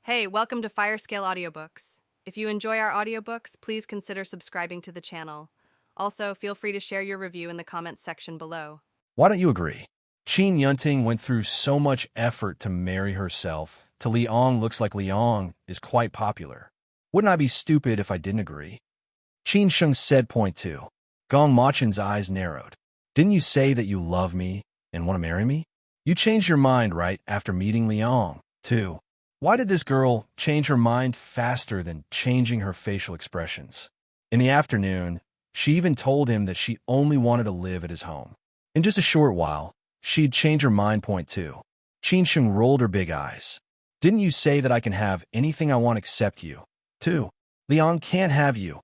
Hey, welcome to Firescale Audiobooks. If you enjoy our audiobooks, please consider subscribing to the channel. Also, feel free to share your review in the comments section below. Why don't you agree? Qin Yunting went through so much effort to marry herself to Liang. Looks like Liang is quite popular. Wouldn't I be stupid if I didn't agree? Qin Sheng said. Point two. Gong Machen's eyes narrowed. Didn't you say that you love me and want to marry me? You changed your mind right after meeting Liang, too. Why did this girl change her mind faster than changing her facial expressions? In the afternoon, she even told him that she only wanted to live at his home. In just a short while, she'd change her mind. Point two. Qin Sheng rolled her big eyes. Didn't you say that I can have anything I want except you, too? Liang can't have you.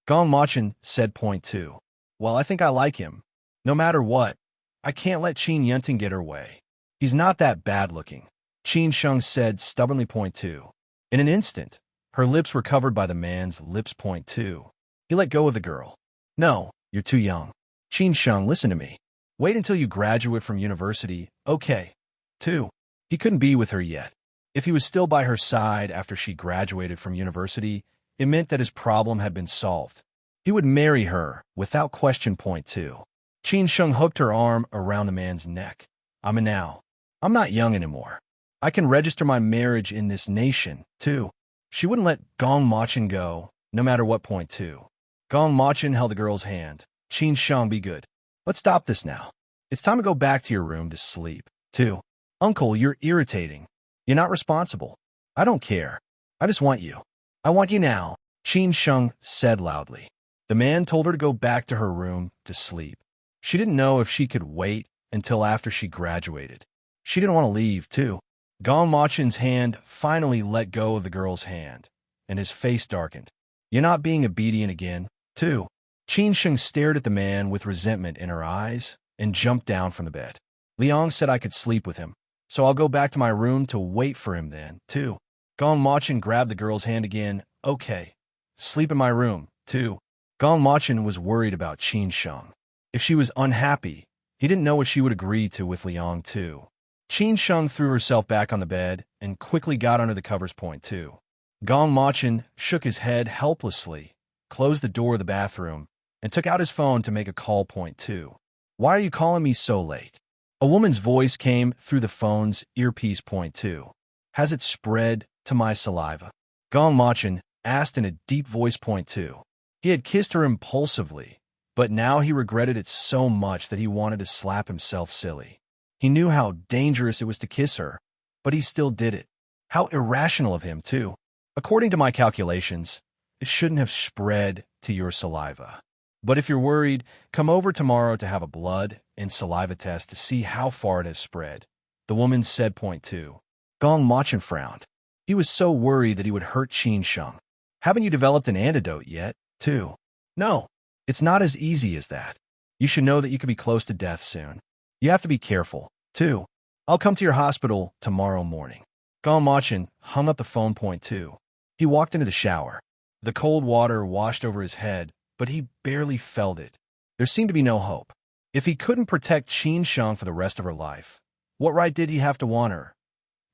Gong Machen said. Point two. Well, I think I like him. No matter what, I can't let Qin Yunting get her way. He's not that bad-looking, Qin Sheng said stubbornly. Point two. In an instant, her lips were covered by the man's lips. Point two. He let go of the girl. No, you're too young. Qin Sheng, listen to me. Wait until you graduate from university, okay? Two. He couldn't be with her yet. If he was still by her side after she graduated from university, it meant that his problem had been solved. He would marry her without question. Point two. Qin Sheng hooked her arm around the man's neck. I'm not young anymore. I can register my marriage in this nation, too. She wouldn't let Gong Machen go, no matter what. Point two. Gong Machen held the girl's hand. Qin Sheng, be good. Let's stop this now. It's time to go back to your room to sleep, too. Uncle, you're irritating. You're not responsible. I don't care. I just want you. I want you now, Qin Sheng said loudly. The man told her to go back to her room to sleep. She didn't know if she could wait until after she graduated. She didn't want to leave, too. Gong Machen's hand finally let go of the girl's hand, and his face darkened. You're not being obedient again, too. Qin Sheng stared at the man with resentment in her eyes and jumped down from the bed. Liang said I could sleep with him, so I'll go back to my room to wait for him then, too. Gong Machen grabbed the girl's hand again. Okay, sleep in my room, too. Gong Machen was worried about Qin Sheng. If she was unhappy, he didn't know what she would agree to with Liang, too. Qin Sheng threw herself back on the bed and quickly got under the covers. Point two. Gong Machen shook his head helplessly, closed the door of the bathroom, and took out his phone to make a call. Point two. Why are you calling me so late? A woman's voice came through the phone's earpiece. Point two. Has it spread to my saliva? Gong Machen asked in a deep voice. Point two. He had kissed her impulsively, but now he regretted it so much that he wanted to slap himself silly. He knew how dangerous it was to kiss her, but he still did it. How irrational of him, too. According to my calculations, it shouldn't have spread to your saliva. But if you're worried, come over tomorrow to have a blood and saliva test to see how far it has spread, the woman said. Point two. Gong Machen frowned. He was so worried that he would hurt Qin Sheng. Haven't you developed an antidote yet, too? No, it's not as easy as that. You should know that you could be close to death soon. You have to be careful, too. I'll come to your hospital tomorrow morning. Gong Machen hung up the phone. Point two. He walked into the shower. The cold water washed over his head, but he barely felt it. There seemed to be no hope. If he couldn't protect Qin Sheng for the rest of her life, what right did he have to want her?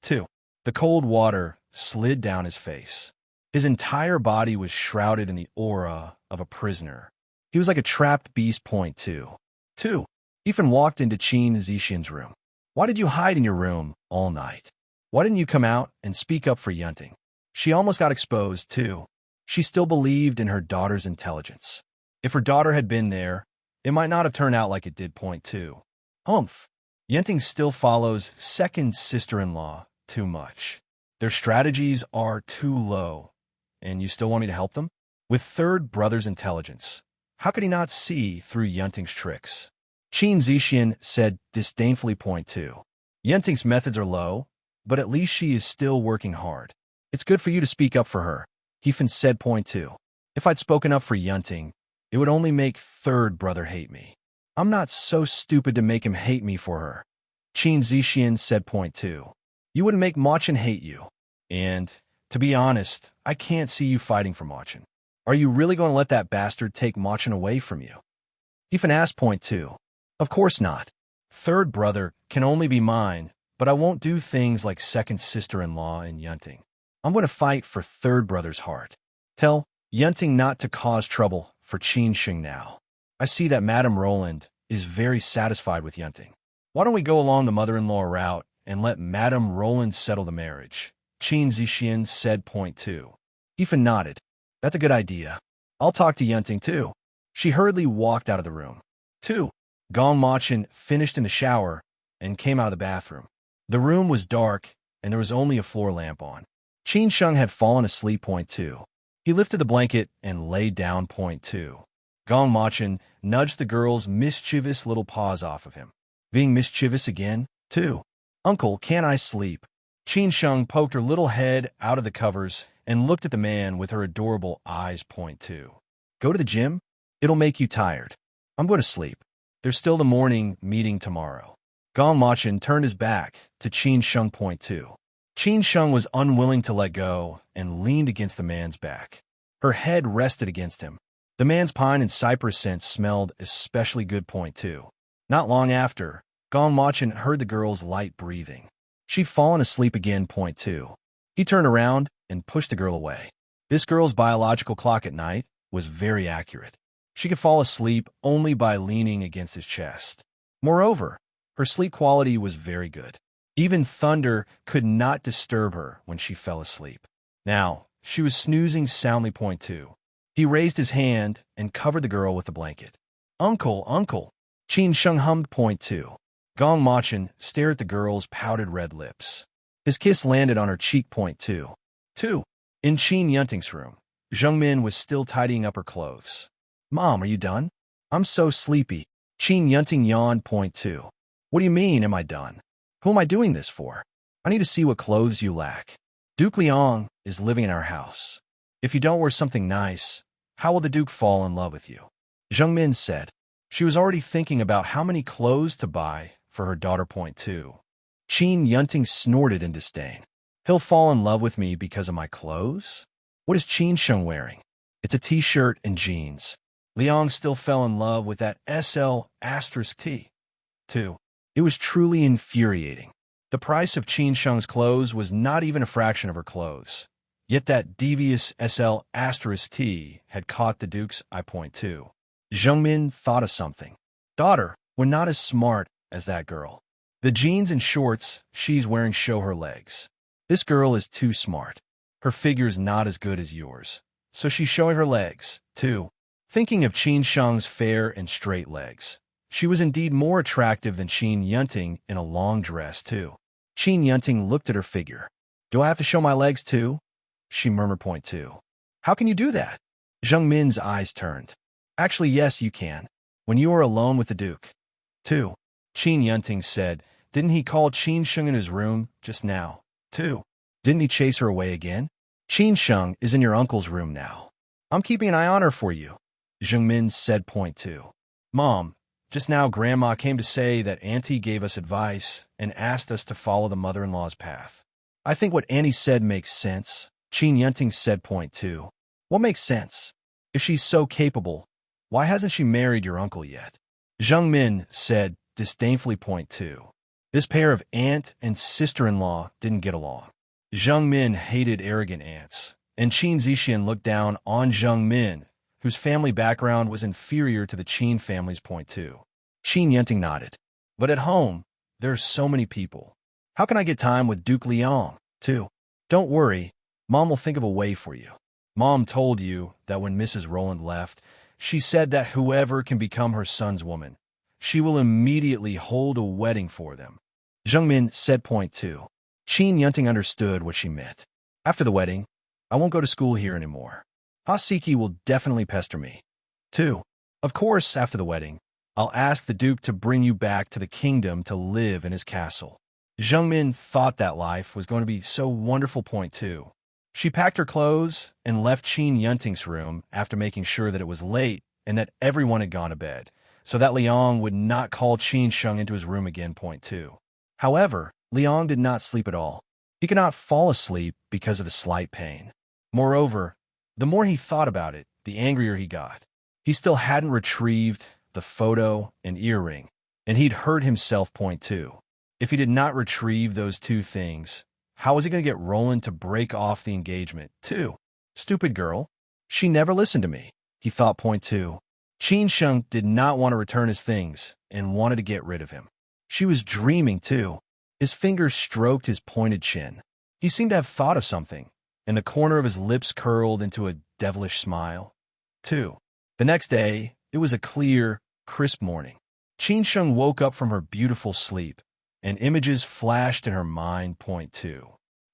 Two. The cold water slid down his face. His entire body was shrouded in the aura of a prisoner. He was like a trapped beast. Point two. Two. Ethan walked into Qin Zixian's room. Why did you hide in your room all night? Why didn't you come out and speak up for Yunting? She almost got exposed, too. She still believed in her daughter's intelligence. If her daughter had been there, it might not have turned out like it did. Point two. Humph. Yunting still follows second sister-in-law too much. Their strategies are too low, and you still want me to help them? With third brother's intelligence, how could he not see through Yunting's tricks? Qin Zixian said disdainfully. Point two. Yunting's methods are low, but at least she is still working hard. It's good for you to speak up for her, Hefan said. Point two. If I'd spoken up for Yunting, it would only make third brother hate me. I'm not so stupid to make him hate me for her, Qin Zixian said. Point two. You wouldn't make Machen hate you. And, to be honest, I can't see you fighting for Machen. Are you really going to let that bastard take Machen away from you? Hefan asked. Point two. Of course not. Third brother can only be mine, but I won't do things like second sister-in-law and Yunting. I'm going to fight for third brother's heart. Tell Yunting not to cause trouble for Qin Sheng now. I see that Madame Roland is very satisfied with Yunting. Why don't we go along the mother-in-law route and let Madame Roland settle the marriage? Qin Zixian said. Point 2. Ethan nodded. That's a good idea. I'll talk to Yunting too. She hurriedly walked out of the room. 2. Gong Machin finished in the shower and came out of the bathroom. The room was dark and there was only a floor lamp on. Qin Sheng had fallen asleep. Point 2. He lifted the blanket and lay down. Point 2. Gong Machin nudged the girl's mischievous little paws off of him. Being mischievous again? 2. Uncle, can't I sleep? Qin Sheng poked her little head out of the covers and looked at the man with her adorable eyes. Point 2. Go to the gym? It'll make you tired. I'm going to sleep. There's still the morning meeting tomorrow. Gong Machin turned his back to Qin Sheng. Point 2. Qin Sheng was unwilling to let go and leaned against the man's back. Her head rested against him. The man's pine and cypress scent smelled especially good. Point 2. Not long after, Gong Machin heard the girl's light breathing. She'd fallen asleep again. Point 2. He turned around and pushed the girl away. This girl's biological clock at night was very accurate. She could fall asleep only by leaning against his chest. Moreover, her sleep quality was very good. Even thunder could not disturb her when she fell asleep. Now, she was snoozing soundly. Point 2. He raised his hand and covered the girl with the blanket. Uncle, uncle, Qin Sheng hummed. Point 2. Gong Machin stared at the girl's pouted red lips. His kiss landed on her cheek. Point 2. 2. In Qin Yunting's room, Zhengmin was still tidying up her clothes. Mom, are you done? I'm so sleepy. Qin Yunting yawned. Point 2. What do you mean, am I done? Who am I doing this for? I need to see what clothes you lack. Duke Liang is living in our house. If you don't wear something nice, how will the Duke fall in love with you? Zhengmin said. She was already thinking about how many clothes to buy for her daughter. Point 2. Qin Yunting snorted in disdain. He'll fall in love with me because of my clothes? What is Qin Sheng wearing? It's a t-shirt and jeans. Liang still fell in love with that SL*T. 2. It was truly infuriating. The price of Qin Sheng's clothes was not even a fraction of her clothes. Yet that devious SL*T had caught the Duke's eye. Point 2. Zhengmin thought of something. Daughter, we're not as smart as that girl. The jeans and shorts she's wearing show her legs. This girl is too smart. Her figure's not as good as yours, so she's showing her legs, too. Thinking of Qin Sheng's fair and straight legs, she was indeed more attractive than Qin Yunting in a long dress, too. Qin Yunting looked at her figure. Do I have to show my legs, too? She murmured. Point 2. How can you do that? Zhengmin's eyes turned. Actually, yes, you can. When you are alone with the Duke. 2. Qin Yunting said. Didn't he call Qin Sheng in his room just now? 2. Didn't he chase her away again? Qin Sheng is in your uncle's room now. I'm keeping an eye on her for you. Zhengmin said. Point 2. Mom, just now Grandma came to say that Auntie gave us advice and asked us to follow the mother-in-law's path. I think what Auntie said makes sense. Qin Yunting said. Point 2. What makes sense? If she's so capable, why hasn't she married your uncle yet? Zhengmin said disdainfully. Point 2. This pair of aunt and sister-in-law didn't get along. Zhengmin hated arrogant aunts, and Qin Zixian looked down on Zhengmin, whose family background was inferior to the Qin family's. Point 2. Qin Yunting nodded. But at home, there are so many people. How can I get time with Duke Liang, too? Don't worry, Mom will think of a way for you. Mom told you that when Mrs. Roland left, she said that whoever can become her son's woman, she will immediately hold a wedding for them. Zhengmin said. Point 2. Qin Yunting understood what she meant. After the wedding, I won't go to school here anymore. Hasiki will definitely pester me. 2. Of course, after the wedding, I'll ask the Duke to bring you back to the kingdom to live in his castle. Zhengmin thought that life was going to be so wonderful. Point 2. She packed her clothes and left Qin Yunting's room after making sure that it was late and that everyone had gone to bed, so that Liang would not call Qin Sheng into his room again. Point 2. However, Liang did not sleep at all. He could not fall asleep because of the slight pain. Moreover, the more he thought about it, the angrier he got. He still hadn't retrieved the photo and earring, and he'd hurt himself. Point 2. If he did not retrieve those two things, How was he going to get Roland to break off the engagement? 2. Stupid girl. She never listened to me, he thought. Point 2. Qin Sheng did not want to return his things and wanted to get rid of him. She was dreaming, too. His fingers stroked his pointed chin. He seemed to have thought of something, and the corner of his lips curled into a devilish smile. 2. The next day, it was a clear, crisp morning. Qin Sheng woke up from her beautiful sleep, and images flashed in her mind. Point 2.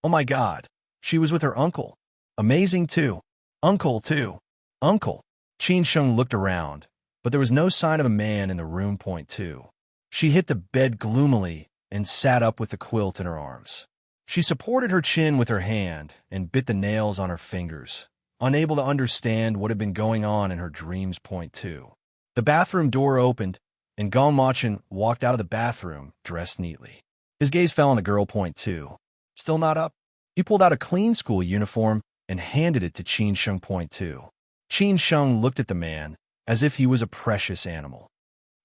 Oh my God, she was with her uncle. Amazing, too. Uncle, too. Uncle. Qin Sheng looked around, but there was no sign of a man in the room. Point 2. She hit the bed gloomily and sat up with the quilt in her arms. She supported her chin with her hand and bit the nails on her fingers, unable to understand what had been going on in her dreams. Point 2. The bathroom door opened, and Gong Machin walked out of the bathroom, dressed neatly. His gaze fell on the girl. Point 2. Still not up? He pulled out a clean school uniform and handed it to Qin Sheng. Point 2. Qin Sheng looked at the man as if he was a precious animal.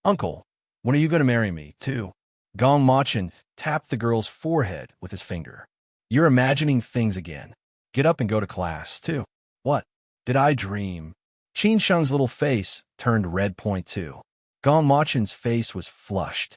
Uncle, when are you going to marry me, too? Gong Machin tapped the girl's forehead with his finger. You're imagining things again. Get up and go to class, too. What? Did I dream? Qin Sheng's little face turned red. Point 2. Gong Machin's face was flushed.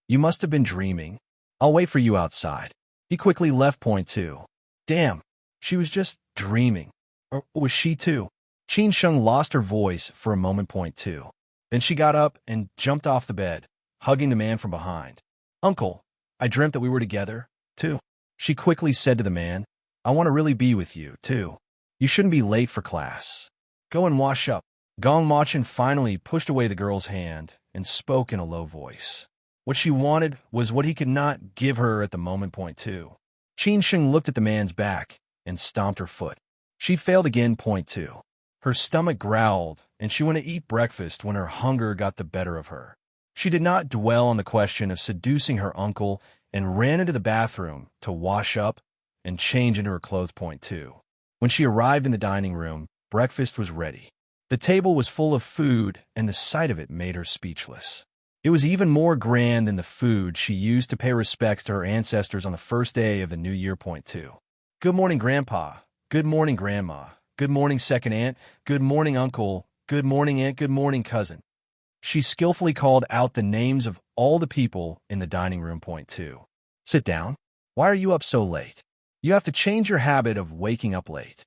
You must have been dreaming. I'll wait for you outside. He quickly left. Point 2. Damn, she was just dreaming. Or was she too? Qin Sheng lost her voice for a moment. Point 2. Then she got up and jumped off the bed, hugging the man from behind. Uncle, I dreamt that we were together, too. She quickly said to the man, I want to really be with you, too. You shouldn't be late for class. Go and wash up. Gong Machin finally pushed away the girl's hand and spoke in a low voice. What she wanted was what he could not give her at the moment. Point 2. Qin Sheng looked at the man's back and stomped her foot. She failed again. Point 2. Her stomach growled, and she went to eat breakfast when her hunger got the better of her. She did not dwell on the question of seducing her uncle and ran into the bathroom to wash up and change into her clothes. Point 2. When she arrived in the dining room, breakfast was ready. The table was full of food, and the sight of it made her speechless. It was even more grand than the food she used to pay respects to her ancestors on the first day of the new year. Point 2. Good morning, Grandpa. Good morning, Grandma. Good morning, second aunt. Good morning, uncle. Good morning, aunt. Good morning, cousin. She skillfully called out the names of all the people in the dining room. Point 2. Sit down. Why are you up so late? You have to change your habit of waking up late.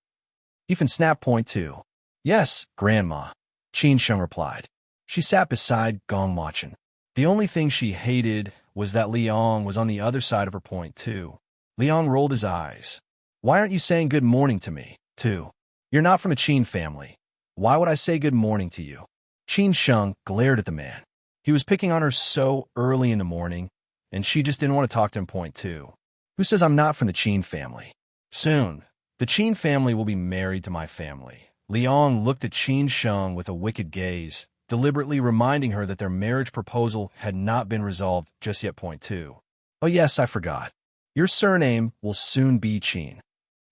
Ethan snapped. Point 2. Yes, Grandma, Qin Sheng replied. She sat beside Gong Machin. The only thing she hated was that Liang was on the other side of her. Point 2. Liang rolled his eyes. Why aren't you saying good morning to me, too? You're not from a Qin family. Why would I say good morning to you? Qin Sheng glared at the man. He was picking on her so early in the morning, and she just didn't want to talk to him. Point 2. Who says I'm not from the Qin family? Soon, the Qin family will be married to my family. Liang looked at Qin Sheng with a wicked gaze, deliberately reminding her that their marriage proposal had not been resolved just yet. Point 2. Oh yes, I forgot. Your surname will soon be Qin.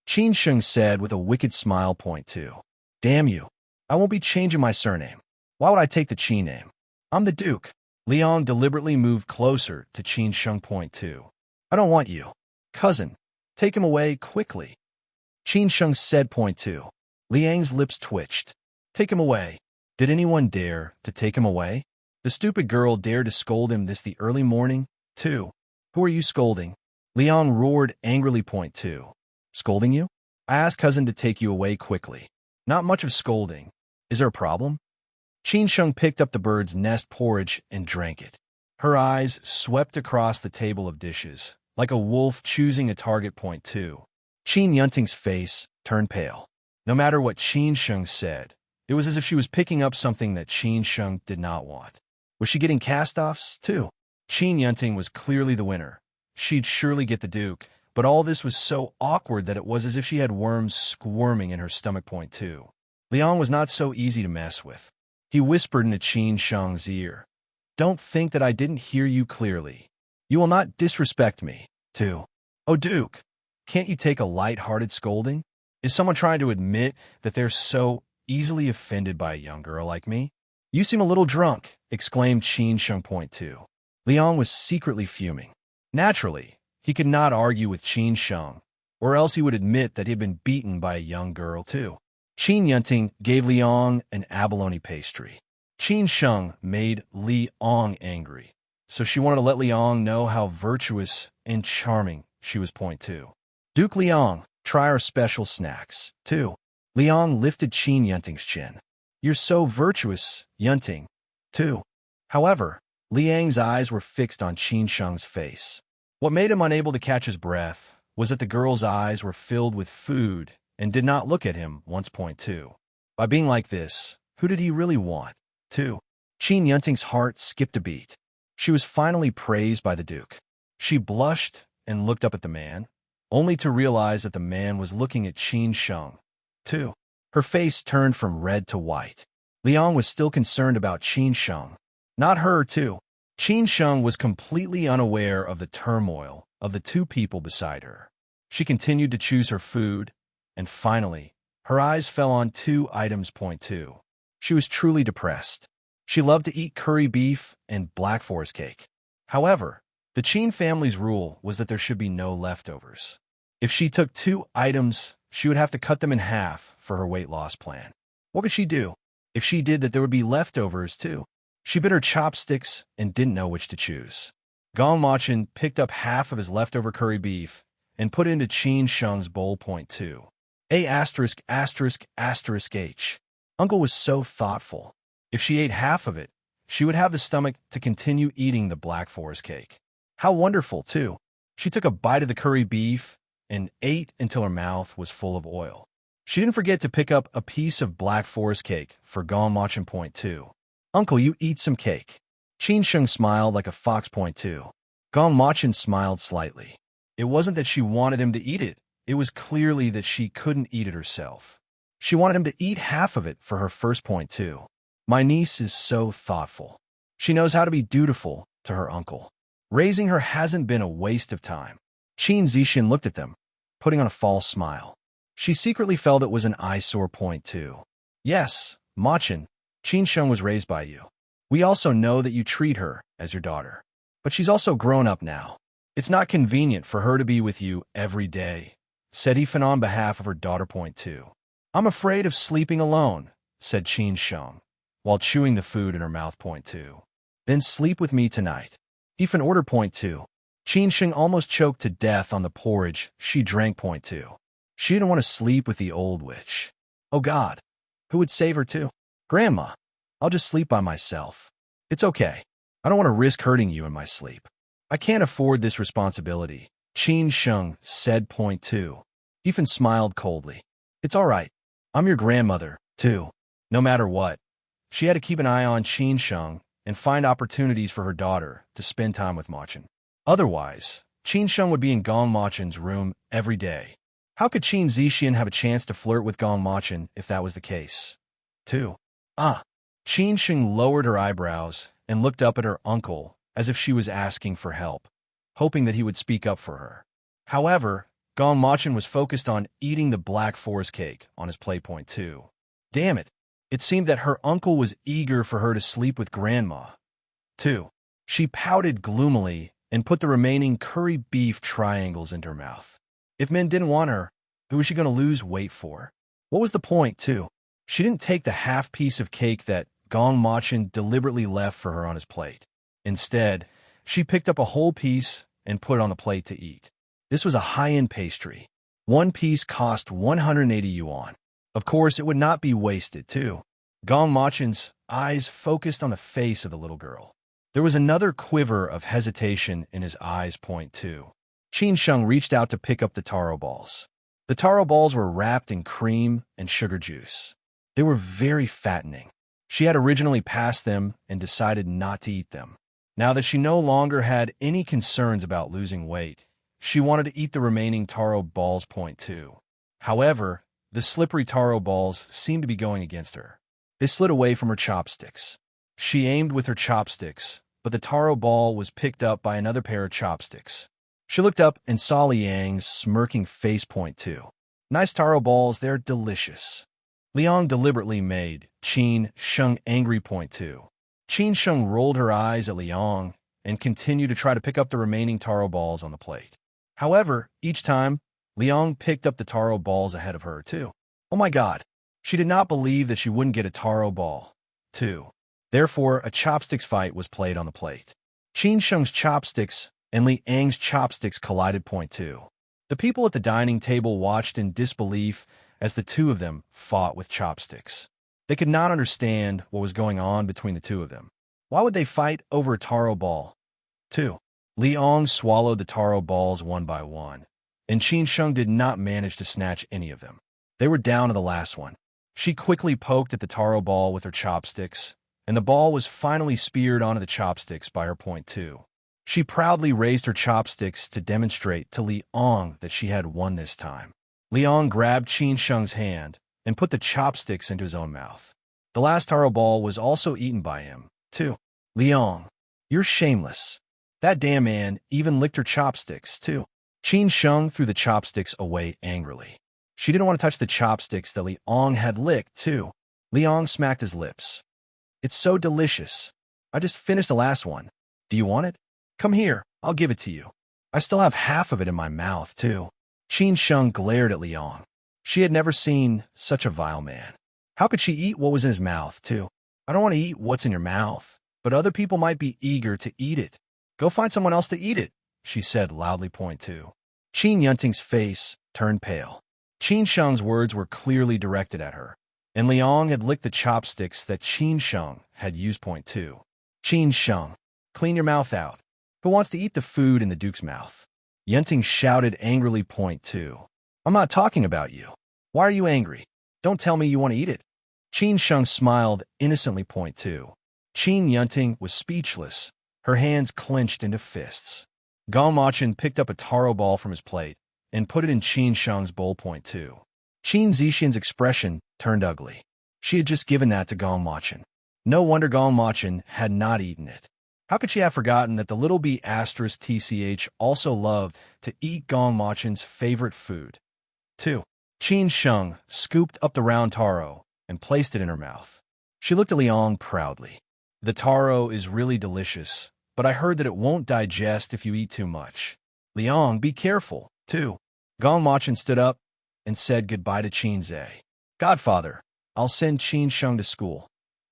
Qin Sheng said with a wicked smile. Point 2. Damn you. I won't be changing my surname. Why would I take the Qin name? I'm the Duke. Liang deliberately moved closer to Qin Sheng. Point 2. I don't want you. Cousin, take him away quickly. Qin Sheng said. Point 2. Liang's lips twitched. Take him away. Did anyone dare to take him away? The stupid girl dared to scold him this the early morning, too. Who are you scolding? Liang roared angrily. Point 2. Scolding you? I asked cousin to take you away quickly. Not much of scolding. Is there a problem? Qin Sheng picked up the bird's nest porridge and drank it. Her eyes swept across the table of dishes, like a wolf choosing a target. Point 2. Qin Yunting's face turned pale. No matter what Qin Sheng said, it was as if she was picking up something that Qin Sheng did not want. Was she getting cast-offs, too? Qin Yunting was clearly the winner. She'd surely get the Duke, but all this was so awkward that it was as if she had worms squirming in her stomach. Point 2. Liang was not so easy to mess with. He whispered into Qin Sheng's ear. Don't think that I didn't hear you clearly. You will not disrespect me, too. Oh, Duke, can't you take a light-hearted scolding? Is someone trying to admit that they're so easily offended by a young girl like me? You seem a little drunk, exclaimed Qin Sheng. Point 2. Liang was secretly fuming. Naturally, He could not argue with Qin Sheng, or else he would admit that he had been beaten by a young girl too. Qin Yunting gave Liang an abalone pastry. Qin Sheng made Liang angry, so she wanted to let Liang know how virtuous and charming she was. Point 2. Duke Liang, try our special snacks, too. Liang lifted Qin Yunting's chin. You're so virtuous, Yunting, too. However, Liang's eyes were fixed on Qin Sheng's face. What made him unable to catch his breath was that the girl's eyes were filled with food and did not look at him once. Point 2. By being like this, who did he really want? 2. Qin Yunting's heart skipped a beat. She was finally praised by the Duke. She blushed and looked up at the man, only to realize that the man was looking at Qin Sheng, too. Her face turned from red to white. Liang was still concerned about Qin Sheng. Not her, too. Qin Sheng was completely unaware of the turmoil of the two people beside her. She continued to choose her food, and finally, her eyes fell on 2 items. Point 2. She was truly depressed. She loved to eat curry beef and black forest cake. However, the Qin family's rule was that there should be no leftovers. If she took 2 items, she would have to cut them in half for her weight loss plan. What could she do? If she did that, there would be leftovers too. She bit her chopsticks and didn't know which to choose. Gong Machin picked up half of his leftover curry beef and put it into Qin Sheng's bowl. Point 2. H. Uncle was so thoughtful. If she ate half of it, she would have the stomach to continue eating the black forest cake. How wonderful, too. She took a bite of the curry beef and ate until her mouth was full of oil. She didn't forget to pick up a piece of black forest cake for Gong Machin. Point 2. Uncle, you eat some cake. Qin Sheng smiled like a fox. Point 2. Gong Machin smiled slightly. It wasn't that she wanted him to eat it. It was clearly that she couldn't eat it herself. She wanted him to eat half of it for her first. Point 2. My niece is so thoughtful. She knows how to be dutiful to her uncle. Raising her hasn't been a waste of time. Qin Zixin looked at them, putting on a false smile. She secretly felt it was an eyesore. Point 2. Yes, Machin, Qin Sheng was raised by you. We also know that you treat her as your daughter. But she's also grown up now. It's not convenient for her to be with you every day, said Yifan on behalf of her daughter. Point 2. I'm afraid of sleeping alone, said Qin Sheng, while chewing the food in her mouth. Point 2. Then sleep with me tonight. Yifan ordered. Point 2. Qin Sheng almost choked to death on the porridge she drank. Point 2. She didn't want to sleep with the old witch. Oh God, who would save her too? Grandma, I'll just sleep by myself. It's okay. I don't want to risk hurting you in my sleep. I can't afford this responsibility, Qin Sheng said. Point 2. Yifan smiled coldly. It's all right. I'm your grandmother, too. No matter what. She had to keep an eye on Qin Sheng and find opportunities for her daughter to spend time with Machin. Otherwise, Qin Sheng would be in Gong Machin's room every day. How could Qin Zixin have a chance to flirt with Gong Machin if that was the case? 2. Qin Sheng lowered her eyebrows and looked up at her uncle as if she was asking for help, hoping that he would speak up for her. However, Gong Machin was focused on eating the black forest cake on his plate. Point 2. Damn it. It seemed that her uncle was eager for her to sleep with Grandma. 2. She pouted gloomily and put the remaining curry beef triangles into her mouth. If men didn't want her, who was she going to lose weight for? What was the point, too? She didn't take the half piece of cake that Gong Machin deliberately left for her on his plate. Instead, she picked up a whole piece and put it on the plate to eat. This was a high-end pastry. One piece cost 180 yuan. Of course, it would not be wasted, too. Gong Machin's eyes focused on the face of the little girl. There was another quiver of hesitation in his eyes. Point 2. Qin Sheng reached out to pick up the taro balls. The taro balls were wrapped in cream and sugar juice. They were very fattening. She had originally passed them and decided not to eat them. Now that she no longer had any concerns about losing weight, she wanted to eat the remaining taro balls. Point 2. However, the slippery taro balls seemed to be going against her. They slid away from her chopsticks. She aimed with her chopsticks, but the taro ball was picked up by another pair of chopsticks. She looked up and saw Liang's smirking face. Point 2. Nice taro balls, they're delicious. Liang deliberately made Qin Sheng angry. Point 2. Qin Sheng rolled her eyes at Liang and continued to try to pick up the remaining taro balls on the plate. However, each time, Liang picked up the taro balls ahead of her, too. Oh my god. She did not believe that she wouldn't get a taro ball, too. Therefore, a chopsticks fight was played on the plate. Qin Sheng's chopsticks and Li Ang's chopsticks collided. Point 2. The people at the dining table watched in disbelief as the two of them fought with chopsticks. They could not understand what was going on between the two of them. Why would they fight over a taro ball? 2. Liang swallowed the taro balls one by one, and Qin Sheng did not manage to snatch any of them. They were down to the last one. She quickly poked at the taro ball with her chopsticks, and the ball was finally speared onto the chopsticks by her. Point 2. She proudly raised her chopsticks to demonstrate to Liang that she had won this time. Liang grabbed Qin Sheng's hand and put the chopsticks into his own mouth. The last taro ball was also eaten by him, too. Liang, you're shameless. That damn man even licked her chopsticks, too. Qin Sheng threw the chopsticks away angrily. She didn't want to touch the chopsticks that Liang had licked, too. Liang smacked his lips. It's so delicious. I just finished the last one. Do you want it? Come here, I'll give it to you. I still have half of it in my mouth, too. Qin Sheng glared at Liang. She had never seen such a vile man. How could she eat what was in his mouth, too? I don't want to eat what's in your mouth, but other people might be eager to eat it. Go find someone else to eat it, she said loudly. Point 2. Qin Yunting's face turned pale. Qin Sheng's words were clearly directed at her, and Liang had licked the chopsticks that Qin Sheng had used. Point 2. Qin Sheng, clean your mouth out. Who wants to eat the food in the Duke's mouth? Yunting shouted angrily. Point 2. I'm not talking about you. Why are you angry? Don't tell me you want to eat it. Qin Sheng smiled innocently. Point 2. Qin Yunting was speechless, her hands clenched into fists. Gong Machin picked up a taro ball from his plate and put it in Qin Sheng's bowl. Point 2. Qin Zixian's expression turned ugly. She had just given that to Gong Machin. No wonder Gong Machin had not eaten it. How could she have forgotten that the little bee asterisk TCH also loved to eat Gong Machin's favorite food? 2. Qin Sheng scooped up the round taro and placed it in her mouth. She looked at Liang proudly. The taro is really delicious, but I heard that it won't digest if you eat too much. Liang, be careful, too. Gong Machin stood up and said goodbye to Qin Zhe. Godfather, I'll send Qin Sheng to school.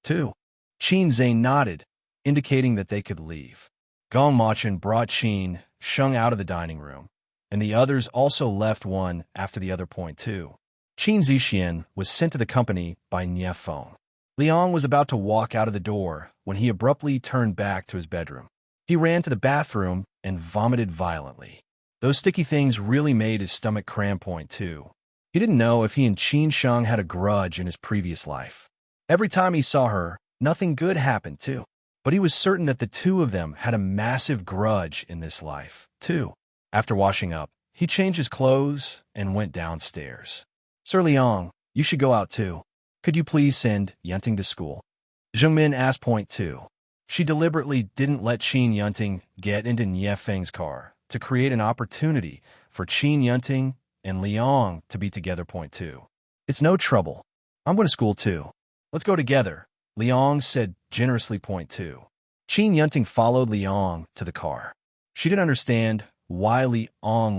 2. Qin Zhe nodded, indicating that they could leave. Gong Machin brought Qin Sheng out of the dining room, and the others also left one after the other. Point 2. Qin Zixian was sent to the company by Nie Feng. Liang was about to walk out of the door when he abruptly turned back to his bedroom. He ran to the bathroom and vomited violently. Those sticky things really made his stomach cramp. Point 2. He didn't know if he and Qin Sheng had a grudge in his previous life. Every time he saw her, nothing good happened, too. But he was certain that the two of them had a massive grudge in this life, too. After washing up, he changed his clothes and went downstairs. Sir Liang, you should go out too. Could you please send Yunting to school? Zhengmin asked. Point 2. She deliberately didn't let Qin Yunting get into Nie Feng's car to create an opportunity for Qin Yunting and Liang to be together. Point 2. It's no trouble. I'm going to school too. Let's go together, Liang said generously. Point 2. Qin Yunting followed Liang to the car. She didn't understand why Liang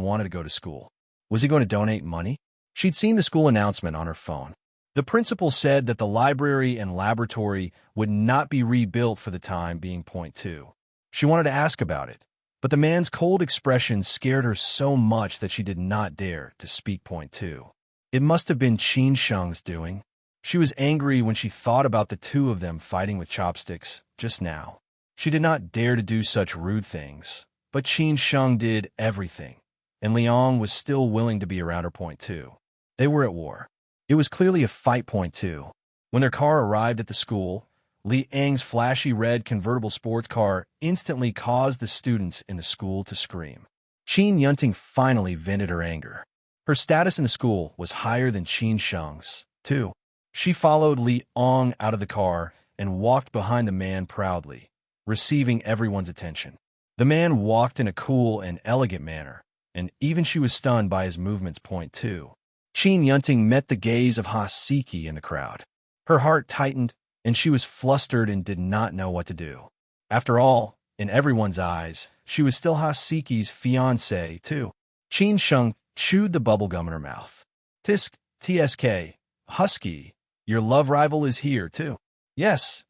wanted to go to school. Was he going to donate money? She'd seen the school announcement on her phone. The principal said that the library and laboratory would not be rebuilt for the time being. Point 2. She wanted to ask about it, but the man's cold expression scared her so much that she did not dare to speak. Point 2. It must have been Qin Sheng's doing. She was angry when she thought about the two of them fighting with chopsticks just now. She did not dare to do such rude things, but Qin Sheng did everything, and Liang was still willing to be around her. Point 2. They were at war. It was clearly a fight. Point 2. When their car arrived at the school, Liang's flashy red convertible sports car instantly caused the students in the school to scream. Qin Yunting finally vented her anger. Her status in the school was higher than Qin Sheng's, too. She followed Liang out of the car and walked behind the man proudly, receiving everyone's attention. The man walked in a cool and elegant manner, and even she was stunned by his movements. Point 2. Qin Yunting met the gaze of Hasiki in the crowd. Her heart tightened, and she was flustered and did not know what to do. After all, in everyone's eyes, she was still Hasiki's fiancée, too. Qin Sheng chewed the bubble gum in her mouth. Tisk, TSK, Husky, your love rival is here, too. Yes,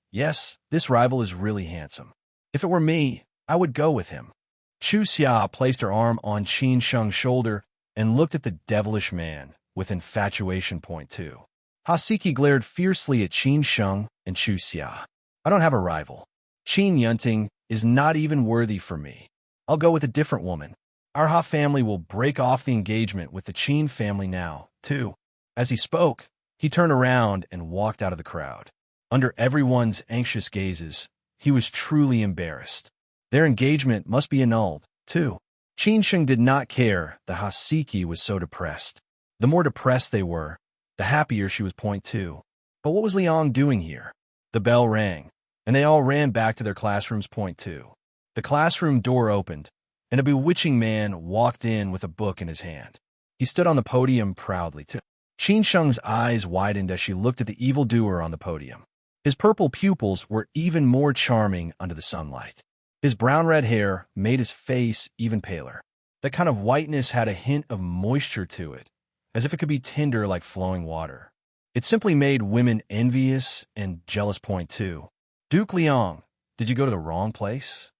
this rival is really handsome. If it were me, I would go with him. Chu Xia placed her arm on Qin Sheng's shoulder and looked at the devilish man with infatuation. Point 2. Hasiki glared fiercely at Qin Sheng and Chu Xia. I don't have a rival. Qin Yunting is not even worthy for me. I'll go with a different woman. Our Ha family will break off the engagement with the Qin family now, too. As he spoke, he turned around and walked out of the crowd. Under everyone's anxious gazes, he was truly embarrassed. Their engagement must be annulled, too. Qin Sheng did not care the Hasiki was so depressed. The more depressed they were, the happier she was. Point 2. But what was Liang doing here? The bell rang, and they all ran back to their classrooms. Point 2. The classroom door opened, and a bewitching man walked in with a book in his hand. He stood on the podium proudly, too. Qin Sheng's eyes widened as she looked at the evildoer on the podium. His purple pupils were even more charming under the sunlight. His brown-red hair made his face even paler. That kind of whiteness had a hint of moisture to it, as if it could be tender like flowing water. It simply made women envious and jealous. Point 2. Duke Liang, did you go to the wrong place?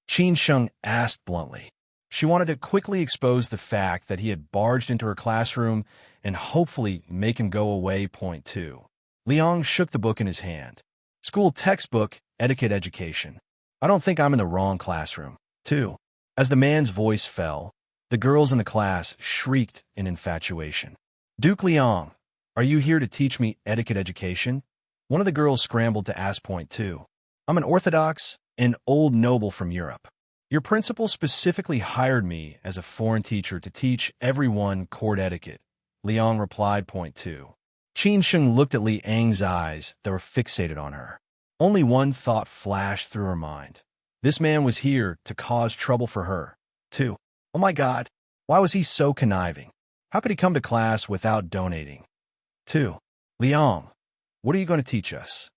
Qin Sheng asked bluntly. She wanted to quickly expose the fact that he had barged into her classroom and hopefully make him go away. Point 2. Liang shook the book in his hand. School textbook, etiquette education. I don't think I'm in the wrong classroom, too. As the man's voice fell, the girls in the class shrieked in infatuation. Duke Liang, are you here to teach me etiquette education? One of the girls scrambled to ask. Point 2. I'm an Orthodox and old noble from Europe. Your principal specifically hired me as a foreign teacher to teach everyone court etiquette, Liang replied. Point 2. Qin Sheng looked at Liang's eyes that were fixated on her. Only one thought flashed through her mind. This man was here to cause trouble for her, too. Oh my God, why was he so conniving? How could he come to class without donating? 2. Liang, what are you going to teach us?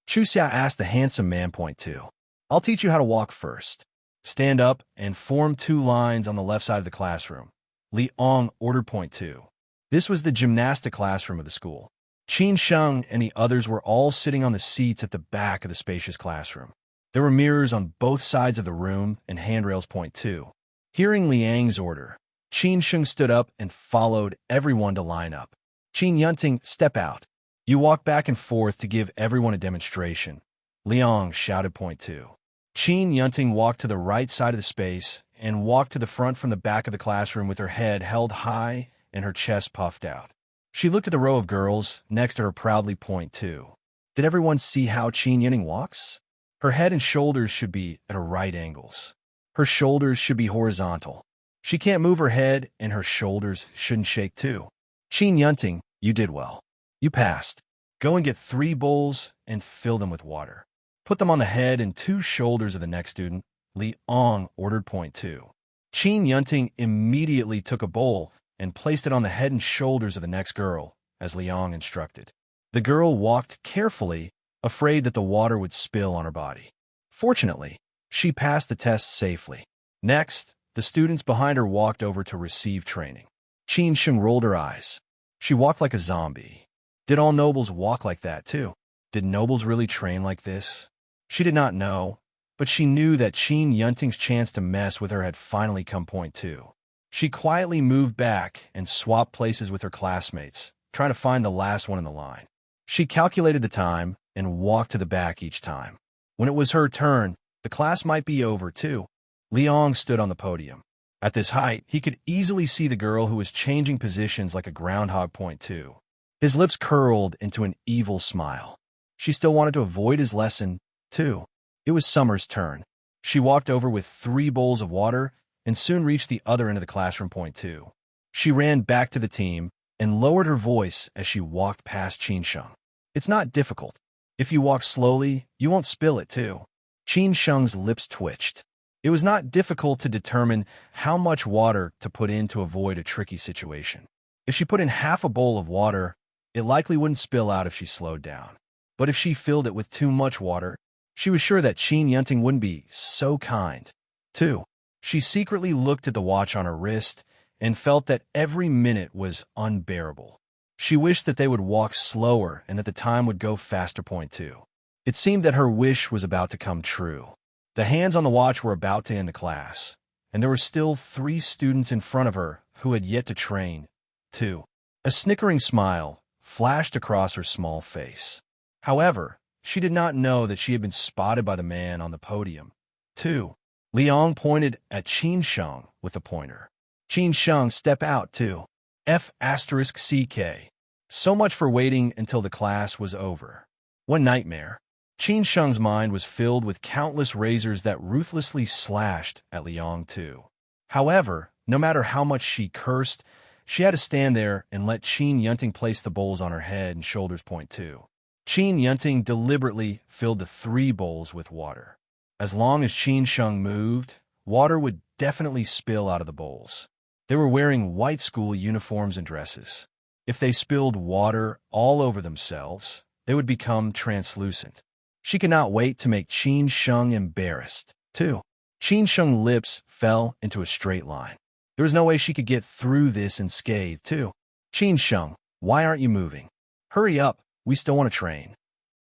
Chu Xia asked the handsome man. Point 2. I'll teach you how to walk first. Stand up and form 2 lines on the left side of the classroom. Liang ordered. Point 2. This was the gymnastic classroom of the school. Qin Sheng and the others were all sitting on the seats at the back of the spacious classroom. There were mirrors on both sides of the room and handrails. Point 2. Hearing Liang's order, Qin Sheng stood up and followed everyone to line up. Qin Yunting, step out. You walk back and forth to give everyone a demonstration. Liang shouted. Point 2. Qin Yunting walked to the right side of the space and walked to the front from the back of the classroom with her head held high and her chest puffed out. She looked at the row of girls next to her proudly. Point 2. Did everyone see how Qin Yunting walks? Her head and shoulders should be at right angles. Her shoulders should be horizontal. She can't move her head, and her shoulders shouldn't shake too. Qin Yunting, you did well. You passed. Go and get 3 bowls and fill them with water. Put them on the head and 2 shoulders of the next student, Liang ordered. Point 2. Qin Yunting immediately took a bowl and placed it on the head and shoulders of the next girl, as Liang instructed. The girl walked carefully, afraid that the water would spill on her body. Fortunately, she passed the test safely. Next, the students behind her walked over to receive training. Qin Sheng rolled her eyes. She walked like a zombie. Did all nobles walk like that, too? Did nobles really train like this? She did not know, but she knew that Qin Yunting's chance to mess with her had finally come. Point 2. She quietly moved back and swapped places with her classmates, trying to find the last one in the line. She calculated the time and walked to the back each time. When it was her turn, the class might be over, too. Liang stood on the podium. At this height, he could easily see the girl who was changing positions like a groundhog. Point 2. His lips curled into an evil smile. She still wanted to avoid his lesson, too. It was Summer's turn. She walked over with 3 bowls of water and soon reached the other end of the classroom. Point 2. She ran back to the team and lowered her voice as she walked past Qin Sheng. It's not difficult. If you walk slowly, you won't spill it, too. Qin Sheng's lips twitched. It was not difficult to determine how much water to put in to avoid a tricky situation. If she put in half a bowl of water, it likely wouldn't spill out if she slowed down. But if she filled it with too much water, she was sure that Qin Yunting wouldn't be so kind. 2. She secretly looked at the watch on her wrist and felt that every minute was unbearable. She wished that they would walk slower and that the time would go faster. Point two. It seemed that her wish was about to come true. The hands on the watch were about to end the class, and there were still 3 students in front of her who had yet to train. 2. A snickering smile flashed across her small face. However, she did not know that she had been spotted by the man on the podium. 2. Liang pointed at Qin Sheng with a pointer. Qin Sheng, step out, 2. F***CK. So much for waiting until the class was over. What nightmare. Qin Sheng's mind was filled with countless razors that ruthlessly slashed at Liang too. However, no matter how much she cursed, she had to stand there and let Qin Yunting place the bowls on her head and shoulders. Point two. Qin Yunting deliberately filled the 3 bowls with water. As long as Qin Sheng moved, water would definitely spill out of the bowls. They were wearing white school uniforms and dresses. If they spilled water all over themselves, they would become translucent. She could not wait to make Qin Sheng embarrassed. 2. Qin Sheng's lips fell into a straight line. There was no way she could get through this unscathed. 2. Qin Sheng, why aren't you moving? Hurry up, we still want to train.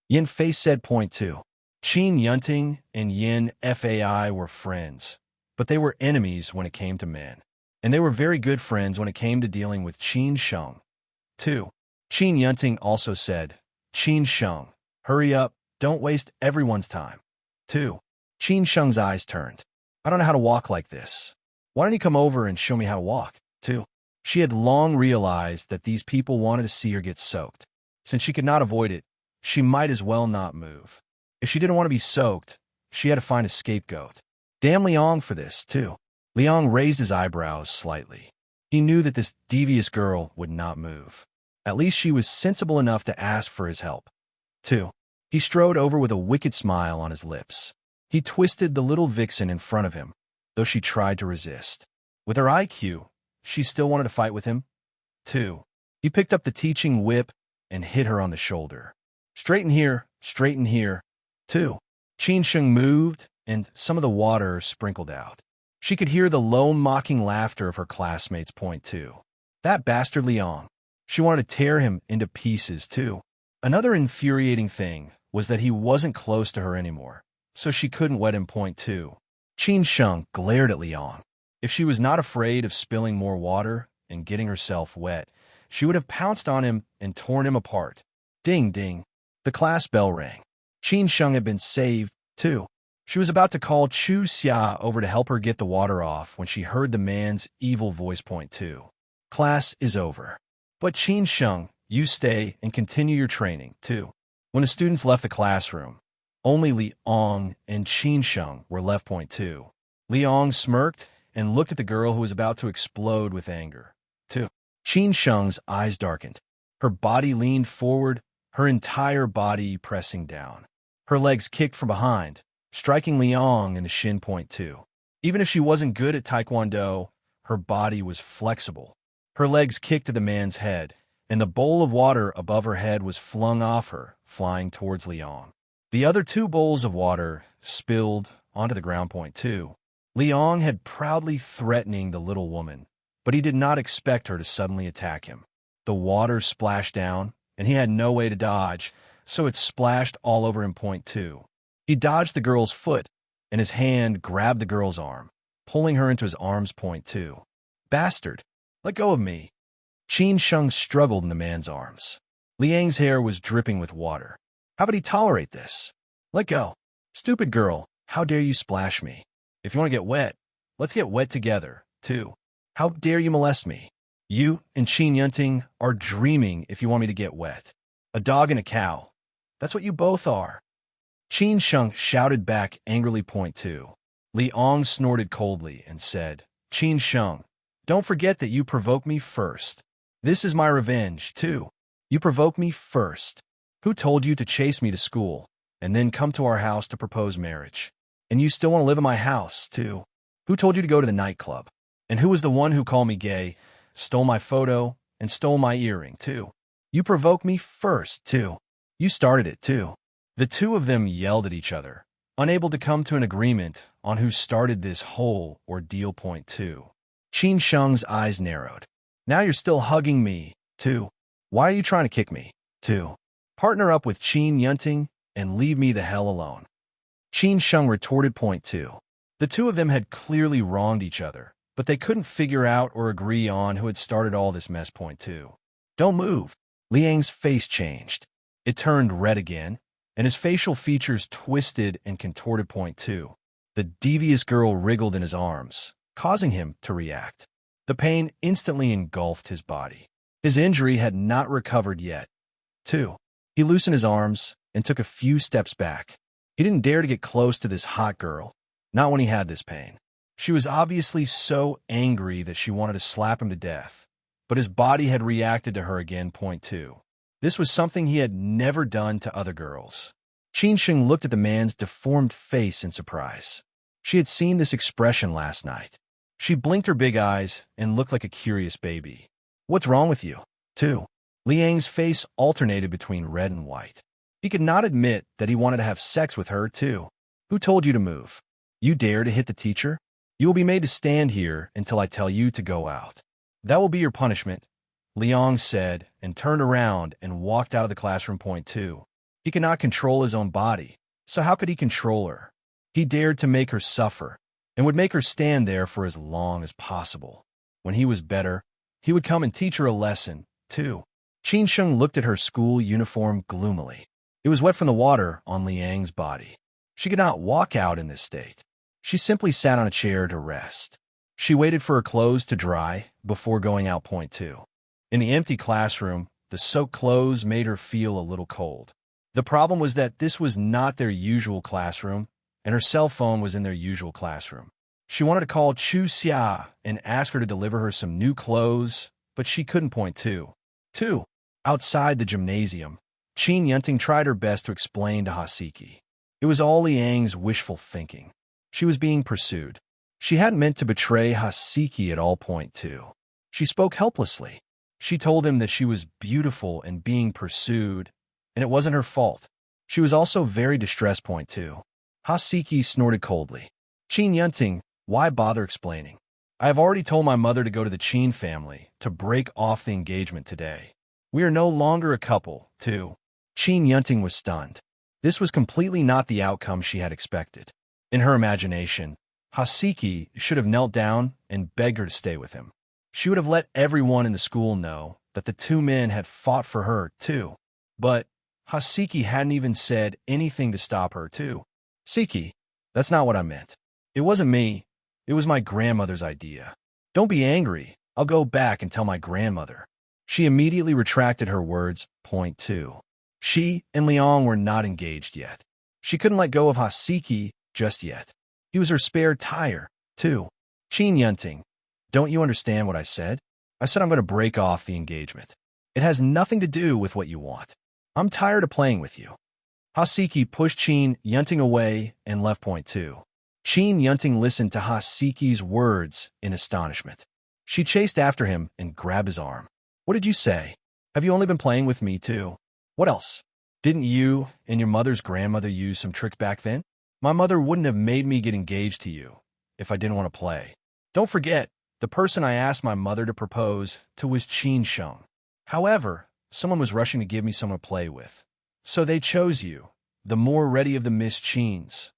Yin Fei said. Point 2. Qin Yunting and Yin Fai were friends, but they were enemies when it came to men. And they were very good friends when it came to dealing with Qin Sheng. 2. Qin Yunting also said, Qin Sheng, hurry up, don't waste everyone's time. 2. Qin Sheng's eyes turned. I don't know how to walk like this. Why don't you come over and show me how to walk? 2. She had long realized that these people wanted to see her get soaked. Since she could not avoid it, she might as well not move. If she didn't want to be soaked, she had to find a scapegoat. Damn Liang for this, too. Liang raised his eyebrows slightly. He knew that this devious girl would not move. At least she was sensible enough to ask for his help. 2. He strode over with a wicked smile on his lips. He twisted the little vixen in front of him, though she tried to resist. With her IQ, she still wanted to fight with him. 2. He picked up the teaching whip and hit her on the shoulder. Straighten here, straighten here. 2. Qin Sheng moved, and some of the water sprinkled out. She could hear the low, mocking laughter of her classmates. Point 2. That bastard Liang. She wanted to tear him into pieces, too. Another infuriating thing was that he wasn't close to her anymore, so she couldn't wet him. Point 2. Qin Sheng glared at Liang. If she was not afraid of spilling more water and getting herself wet, she would have pounced on him and torn him apart. Ding, ding. The class bell rang. Qin Sheng had been saved, too. She was about to call Chu Xia over to help her get the water off when she heard the man's evil voice. Point 2. Class is over. But Qin Sheng, you stay and continue your training, too. When the students left the classroom, only Liang and Qin Sheng were left. Point 2. Liang smirked and looked at the girl who was about to explode with anger. 2. Qin Sheng's eyes darkened. Her body leaned forward, her entire body pressing down. Her legs kicked from behind, striking Liang in the shin. Point 2. Even if she wasn't good at Taekwondo, her body was flexible. Her legs kicked to the man's head, and the bowl of water above her head was flung off her, flying towards Liang. The other 2 bowls of water spilled onto the ground. Point 2. Liang had proudly threatening the little woman, but he did not expect her to suddenly attack him. The water splashed down, and he had no way to dodge, so it splashed all over him. Point 2. He dodged the girl's foot, and his hand grabbed the girl's arm, pulling her into his arms. Point 2. Bastard, let go of me. Qin Sheng struggled in the man's arms. Liang's hair was dripping with water. How would he tolerate this? Let go. Stupid girl, how dare you splash me? If you want to get wet, let's get wet together, too. How dare you molest me? You and Qin Yunting are dreaming if you want me to get wet. A dog and a cow. That's what you both are. Qin Sheng shouted back angrily. Point 2. Liang snorted coldly and said, Qin Sheng, don't forget that you provoked me first. This is my revenge, too. You provoked me first. Who told you to chase me to school, and then come to our house to propose marriage? And you still want to live in my house, too. Who told you to go to the nightclub? And who was the one who called me gay, stole my photo, and stole my earring, too? You provoked me first, too. You started it, too. The 2 of them yelled at each other, unable to come to an agreement on who started this whole ordeal. Point 2. Qin Sheng's eyes narrowed. Now you're still hugging me, too. Why are you trying to kick me, too? Partner up with Qin Yunting and leave me the hell alone. Qin Sheng retorted. Point two. The two of them had clearly wronged each other, but they couldn't figure out or agree on who had started all this mess. Point two. Don't move. Liang's face changed. It turned red again, and his facial features twisted and contorted. Point two. The devious girl wriggled in his arms, causing him to react. The pain instantly engulfed his body. His injury had not recovered yet. 2. He loosened his arms and took a few steps back. He didn't dare to get close to this hot girl, not when he had this pain. She was obviously so angry that she wanted to slap him to death, but his body had reacted to her again. Point two. This was something he had never done to other girls. Qin Sheng looked at the man's deformed face in surprise. She had seen this expression last night. She blinked her big eyes and looked like a curious baby. What's wrong with you? 2. Liang's face alternated between red and white. He could not admit that he wanted to have sex with her, too. Who told you to move? You dare to hit the teacher? You will be made to stand here until I tell you to go out. That will be your punishment, Liang said, and turned around and walked out of the classroom. Point two. He could not control his own body, so how could he control her? He dared to make her suffer, and would make her stand there for as long as possible. When he was better, he would come and teach her a lesson, too. Qin Sheng looked at her school uniform gloomily. It was wet from the water on Liang's body. She could not walk out in this state. She simply sat on a chair to rest. She waited for her clothes to dry before going out. Point two. In the empty classroom, the soaked clothes made her feel a little cold. The problem was that this was not their usual classroom, and her cell phone was in their usual classroom. She wanted to call Chu Xia and ask her to deliver her some new clothes, but she couldn't. Point two. 2. Outside the gymnasium, Qin Yunting tried her best to explain to Hasiki. It was all Liang's wishful thinking. She was being pursued. She hadn't meant to betray Hasiki at all. Point two. She spoke helplessly. She told him that she was beautiful and being pursued, and it wasn't her fault. She was also very distressed. Point two. Hasiki snorted coldly. Qin Yunting, why bother explaining? I have already told my mother to go to the Qin family to break off the engagement today. We are no longer a couple, too. Qin Yunting was stunned. This was completely not the outcome she had expected. In her imagination, Hasiki should have knelt down and begged her to stay with him. She would have let everyone in the school know that the two men had fought for her, too. But Hasiki hadn't even said anything to stop her, too. Siki, that's not what I meant. It wasn't me. It was my grandmother's idea. Don't be angry. I'll go back and tell my grandmother. She immediately retracted her words. Point two. She and Liang were not engaged yet. She couldn't let go of Hasiki just yet. He was her spare tire, too. Qin Yunting, don't you understand what I said? I said I'm going to break off the engagement. It has nothing to do with what you want. I'm tired of playing with you. Hasiki pushed Qin Yunting away and left. Point two. Qin Yunting listened to Hasiki's words in astonishment. She chased after him and grabbed his arm. What did you say? Have you only been playing with me, too? What else? Didn't you and your mother's grandmother use some tricks back then? My mother wouldn't have made me get engaged to you if I didn't want to play. Don't forget, the person I asked my mother to propose to was Qin Sheng. However, someone was rushing to give me someone to play with. So they chose you, the more ready of the Miss Qins.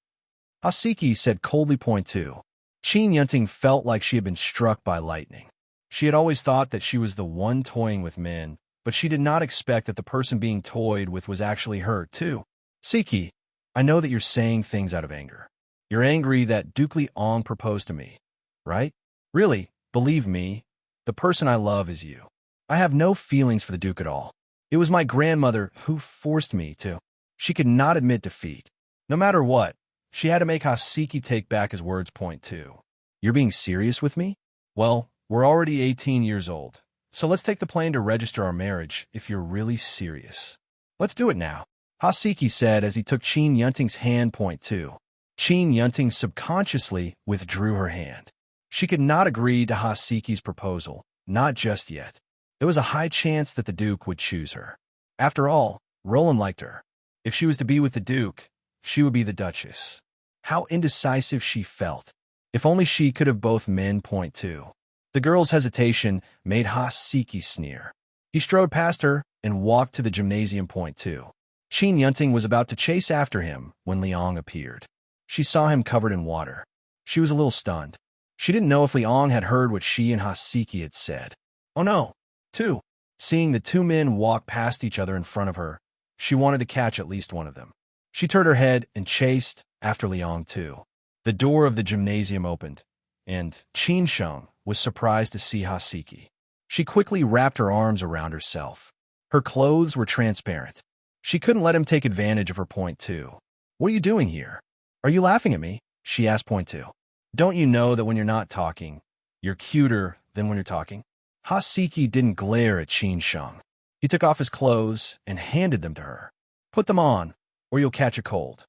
Hasiki said coldly. Point two. Qin Yunting felt like she had been struck by lightning. She had always thought that she was the one toying with men, but she did not expect that the person being toyed with was actually her, too. Siki, I know that you're saying things out of anger. You're angry that Duke Liang proposed to me, right? Really, believe me, the person I love is you. I have no feelings for the Duke at all. It was my grandmother who forced me to. She could not admit defeat. No matter what, she had to make Hasiki take back his words. Point two. You're being serious with me? Well, we're already 18 years old, so let's take the plane to register our marriage if you're really serious. Let's do it now, Hasiki said as he took Qin Yunting's hand. Point two. Qin Yunting subconsciously withdrew her hand. She could not agree to Hasiki's proposal, not just yet. There was a high chance that the Duke would choose her. After all, Roland liked her. If she was to be with the Duke, she would be the Duchess. How indecisive she felt. If only she could have both men. Point two. The The girl's hesitation made Hasiki sneer. He strode past her and walked to the gymnasium point two. Qin Yunting was about to chase after him when Liang appeared. She saw him covered in water. She was a little stunned. She didn't know if Liang had heard what she and Hasiki had said. Oh no! Two. Seeing the two men walk past each other in front of her, she wanted to catch at least one of them. She turned her head and chased after Liang too. The door of the gymnasium opened, and Qin Sheng was surprised to see Hasiki. She quickly wrapped her arms around herself. Her clothes were transparent. She couldn't let him take advantage of her point two. What are you doing here? Are you laughing at me? She asked point two. Don't you know that when you're not talking, you're cuter than when you're talking? Hasiki didn't glare at Qin Sheng. He took off his clothes and handed them to her. Put them on, or you'll catch a cold.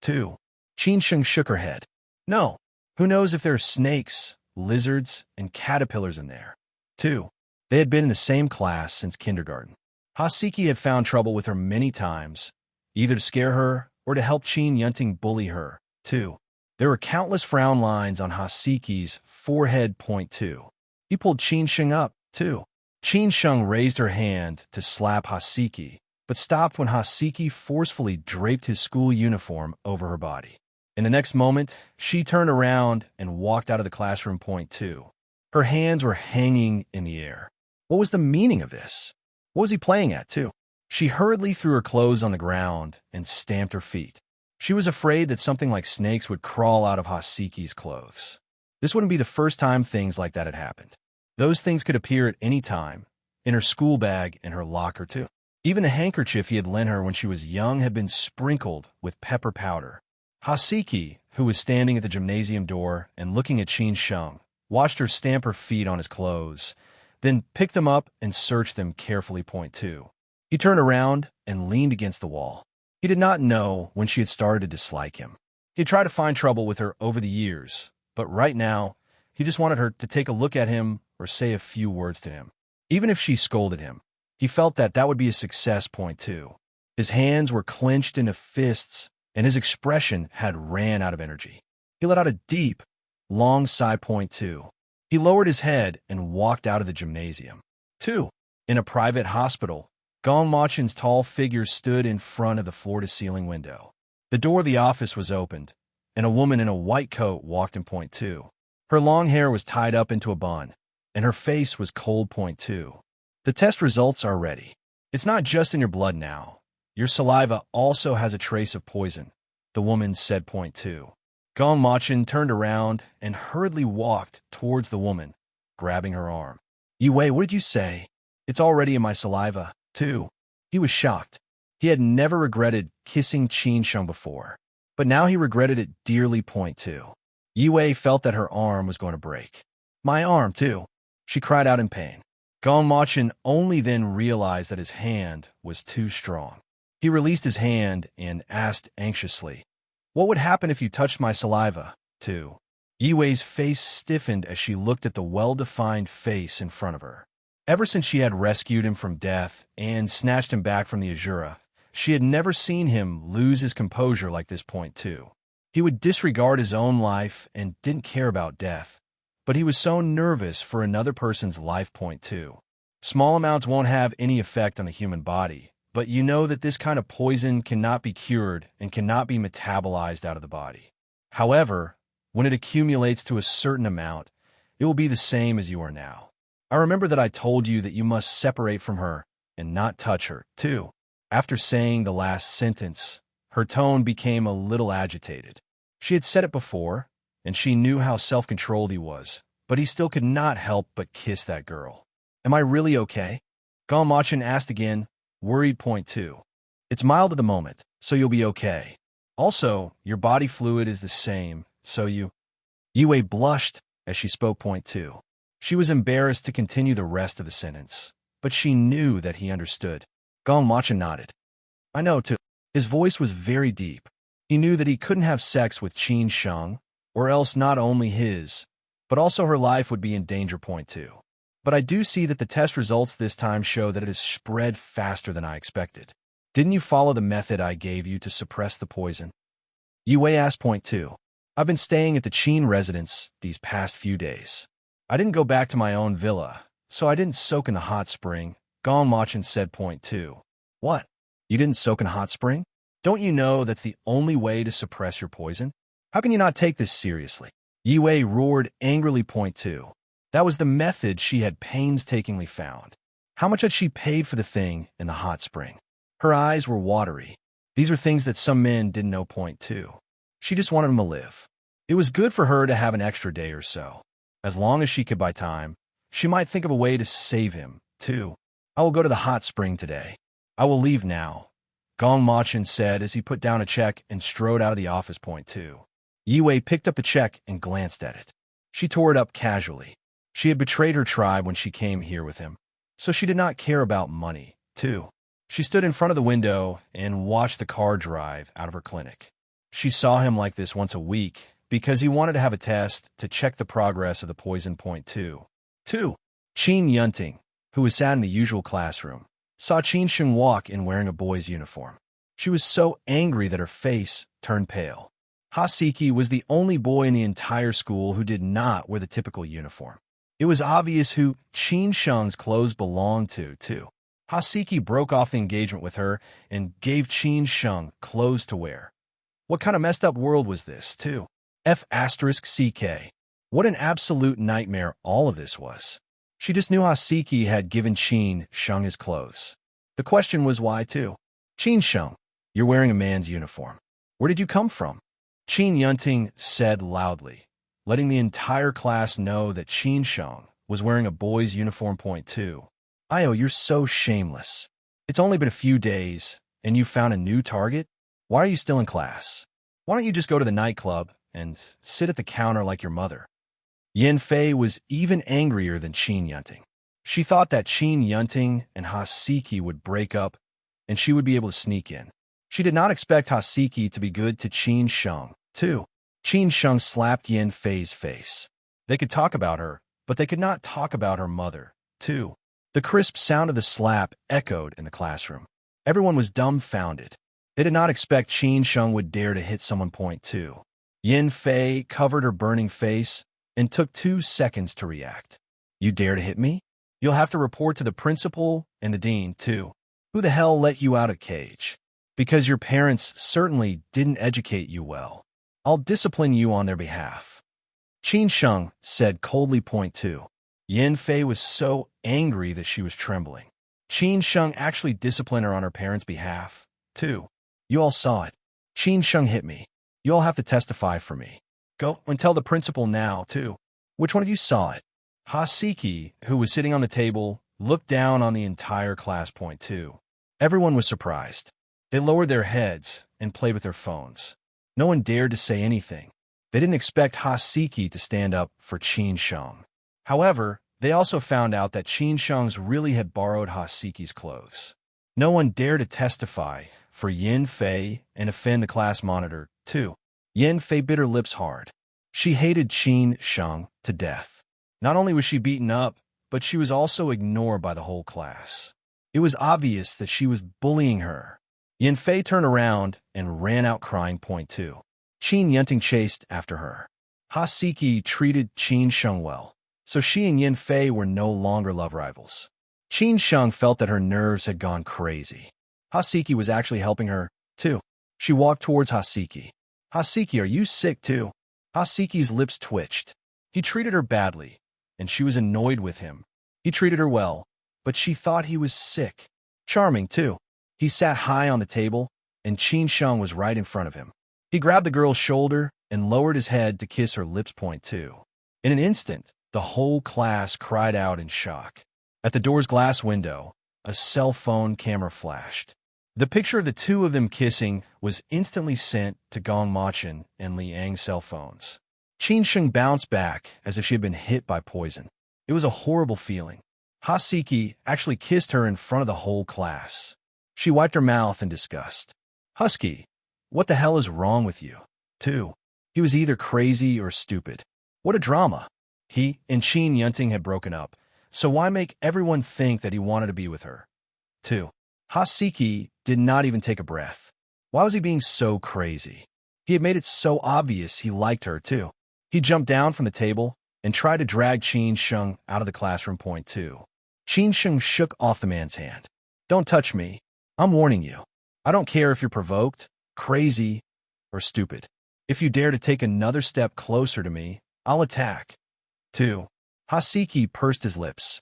Two. Qin Sheng shook her head. No. Who knows if there are snakes, lizards, and caterpillars in there? Two. They had been in the same class since kindergarten. Hasiki had found trouble with her many times, either to scare her or to help Qin Yunting bully her. Two. There were countless frown lines on Hasiki's forehead point two. He pulled Qin Sheng up, too. Qin Sheng raised her hand to slap Hasiki, but stopped when Hasiki forcefully draped his school uniform over her body. In the next moment, she turned around and walked out of the classroom point two. Her hands were hanging in the air. What was the meaning of this? What was he playing at, too? She hurriedly threw her clothes on the ground and stamped her feet. She was afraid that something like snakes would crawl out of Hasiki's clothes. This wouldn't be the first time things like that had happened. Those things could appear at any time, in her school bag and her locker, too. Even the handkerchief he had lent her when she was young had been sprinkled with pepper powder. Hasiki, who was standing at the gymnasium door and looking at Qin Sheng, watched her stamp her feet on his clothes, then picked them up and searched them carefully point two. He turned around and leaned against the wall. He did not know when she had started to dislike him. He had tried to find trouble with her over the years, but right now, he just wanted her to take a look at him or say a few words to him. Even if she scolded him, he felt that that would be a success point two. His hands were clenched into fists, and his expression had ran out of energy. He let out a deep, long sigh point two. He lowered his head and walked out of the gymnasium. Two. In a private hospital, Gong Machin's tall figure stood in front of the floor-to-ceiling window. The door of the office was opened, and a woman in a white coat walked in point two. Her long hair was tied up into a bun, and her face was cold point two. The test results are ready. It's not just in your blood now. Your saliva also has a trace of poison, the woman said point two. Gong Machin turned around and hurriedly walked towards the woman, grabbing her arm. Yue, what did you say? It's already in my saliva, too. He was shocked. He had never regretted kissing Qin Sheng before, but now he regretted it dearly point two. Yue felt that her arm was going to break. My arm, too. She cried out in pain. Gong Machin only then realized that his hand was too strong. He released his hand and asked anxiously, what would happen if you touched my saliva, too? Yue's face stiffened as she looked at the well-defined face in front of her. Ever since she had rescued him from death and snatched him back from the Azura, she had never seen him lose his composure like this point two. He would disregard his own life and didn't care about death, but he was so nervous for another person's life point two. Small amounts won't have any effect on the human body, but you know that this kind of poison cannot be cured and cannot be metabolized out of the body. However, when it accumulates to a certain amount, it will be the same as you are now. I remember that I told you that you must separate from her and not touch her, too. After saying the last sentence, her tone became a little agitated. She had said it before, and she knew how self-controlled he was, but he still could not help but kiss that girl. Am I really okay? Gong Machin asked again, worried point two. It's mild at the moment, so you'll be okay. Also, your body fluid is the same, so you... Yue blushed as she spoke point two. She was embarrassed to continue the rest of the sentence, but she knew that he understood. Gong Machin nodded. I know, too. His voice was very deep. He knew that he couldn't have sex with Qin Sheng, or else not only his, but also her life would be in danger point two. But I do see that the test results this time show that it has spread faster than I expected. Didn't you follow the method I gave you to suppress the poison? Yue asked point two. I've been staying at the Qin residence these past few days. I didn't go back to my own villa, so I didn't soak in the hot spring, Gongmachin said. Point 2. What? You didn't soak in a hot spring? Don't you know that's the only way to suppress your poison? How can you not take this seriously? Yue roared angrily. Point 2. That was the method she had painstakingly found. How much had she paid for the thing in the hot spring? Her eyes were watery. These were things that some men didn't know. Point 2. She just wanted him to live. It was good for her to have an extra day or so. As long as she could buy time, she might think of a way to save him, too. I will go to the hot spring today. I will leave now, Gongmachin said as he put down a check and strode out of the office. Point 2. Yue picked up the check and glanced at it. She tore it up casually. She had betrayed her tribe when she came here with him, so she did not care about money, too. She stood in front of the window and watched the car drive out of her clinic. She saw him like this once a week because he wanted to have a test to check the progress of the poison. Point 2. Qin Yunting, who was sat in the usual classroom, saw Qin Sheng walk in wearing a boy's uniform. She was so angry that her face turned pale. Haseki was the only boy in the entire school who did not wear the typical uniform. It was obvious who Qin Sheng's clothes belonged to, too. Haseki broke off the engagement with her and gave Qin Sheng clothes to wear. What kind of messed up world was this, too? F***CK. What an absolute nightmare all of this was. She just knew Haseki had given Qin Sheng his clothes. The question was why, too? Qin Sheng, you're wearing a man's uniform. Where did you come from? Qin Yunting said loudly, letting the entire class know that Qin Sheng was wearing a boy's uniform. Point 2. Io, you're so shameless. It's only been a few days, and you found a new target? Why are you still in class? Why don't you just go to the nightclub and sit at the counter like your mother? Yin Fei was even angrier than Qin Yunting. She thought that Qin Yunting and Haseki would break up, and she would be able to sneak in. She did not expect Haseki to be good to Qin Sheng, too. Qin Sheng slapped Yin Fei's face. They could talk about her, but they could not talk about her mother, too. The crisp sound of the slap echoed in the classroom. Everyone was dumbfounded. They did not expect Qin Sheng would dare to hit someone. Point 2. Yin Fei covered her burning face and took 2 seconds to react. You dare to hit me? You'll have to report to the principal and the dean, too. Who the hell let you out of cage? Because your parents certainly didn't educate you well. I'll discipline you on their behalf. Qin Sheng said coldly. Point 2. Yin Fei was so angry that she was trembling. Qin Sheng actually disciplined her on her parents' behalf, too. You all saw it. Qin Sheng hit me. You all have to testify for me. Go and tell the principal now, too. Which one of you saw it? Haseki, who was sitting on the table, looked down on the entire class. Point 2. Everyone was surprised. They lowered their heads and played with their phones. No one dared to say anything. They didn't expect Haseki to stand up for Qin Sheng. However, they also found out that Qin Sheng's really had borrowed Haseki's clothes. No one dared to testify for Yin Fei and offend the class monitor, too. Yin Fei bit her lips hard. She hated Qin Sheng to death. Not only was she beaten up, but she was also ignored by the whole class. It was obvious that she was bullying her. Yin Fei turned around and ran out crying. Point 2. Qin Yunting chased after her. Haseki treated Qin Sheng well, so she and Yin Fei were no longer love rivals. Qin Sheng felt that her nerves had gone crazy. Haseki was actually helping her, too. She walked towards Haseki. Haseki, are you sick, too? Haseki's lips twitched. He treated her badly, and she was annoyed with him. He treated her well, but she thought he was sick. Charming, too. He sat high on the table, and Qin Sheng was right in front of him. He grabbed the girl's shoulder and lowered his head to kiss her lips. Point 2. In an instant, the whole class cried out in shock. At the door's glass window, a cell phone camera flashed. The picture of the two of them kissing was instantly sent to Gongmachin and Liang's cell phones. Qin Sheng bounced back as if she had been hit by poison. It was a horrible feeling. Haseki actually kissed her in front of the whole class. She wiped her mouth in disgust. Husky, what the hell is wrong with you? 2. He was either crazy or stupid. What a drama. He and Qin Yunting had broken up, so why make everyone think that he wanted to be with her? 2. Haseki did not even take a breath. Why was he being so crazy? He had made it so obvious he liked her, too. He jumped down from the table and tried to drag Qin Sheng out of the classroom. Point 2. Qin Sheng shook off the man's hand. Don't touch me. I'm warning you. I don't care if you're provoked, crazy, or stupid. If you dare to take another step closer to me, I'll attack. 2. Haseki pursed his lips.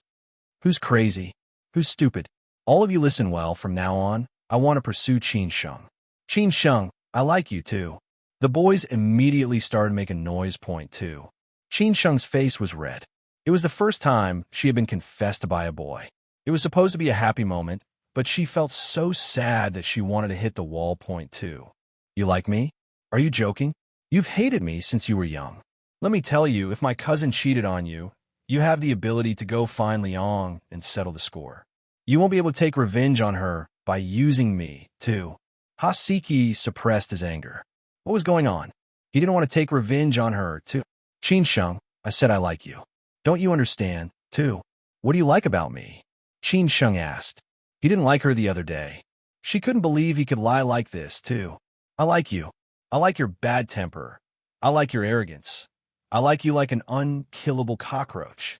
Who's crazy? Who's stupid? All of you listen well from now on. I want to pursue Qin Sheng. Qin Sheng, I like you too. The boys immediately started making noise. Point 2. Qin Sheng's face was red. It was the first time she had been confessed to by a boy. It was supposed to be a happy moment, but she felt so sad that she wanted to hit the wall. Point 2. You like me? Are you joking? You've hated me since you were young. Let me tell you, if my cousin cheated on you, you have the ability to go find Liang and settle the score. You won't be able to take revenge on her by using me, too. Haseki suppressed his anger. What was going on? He didn't want to take revenge on her, too. Qin Sheng, I said I like you. Don't you understand, too? What do you like about me? Qin Sheng asked. He didn't like her the other day. She couldn't believe he could lie like this, too. I like you. I like your bad temper. I like your arrogance. I like you like an unkillable cockroach.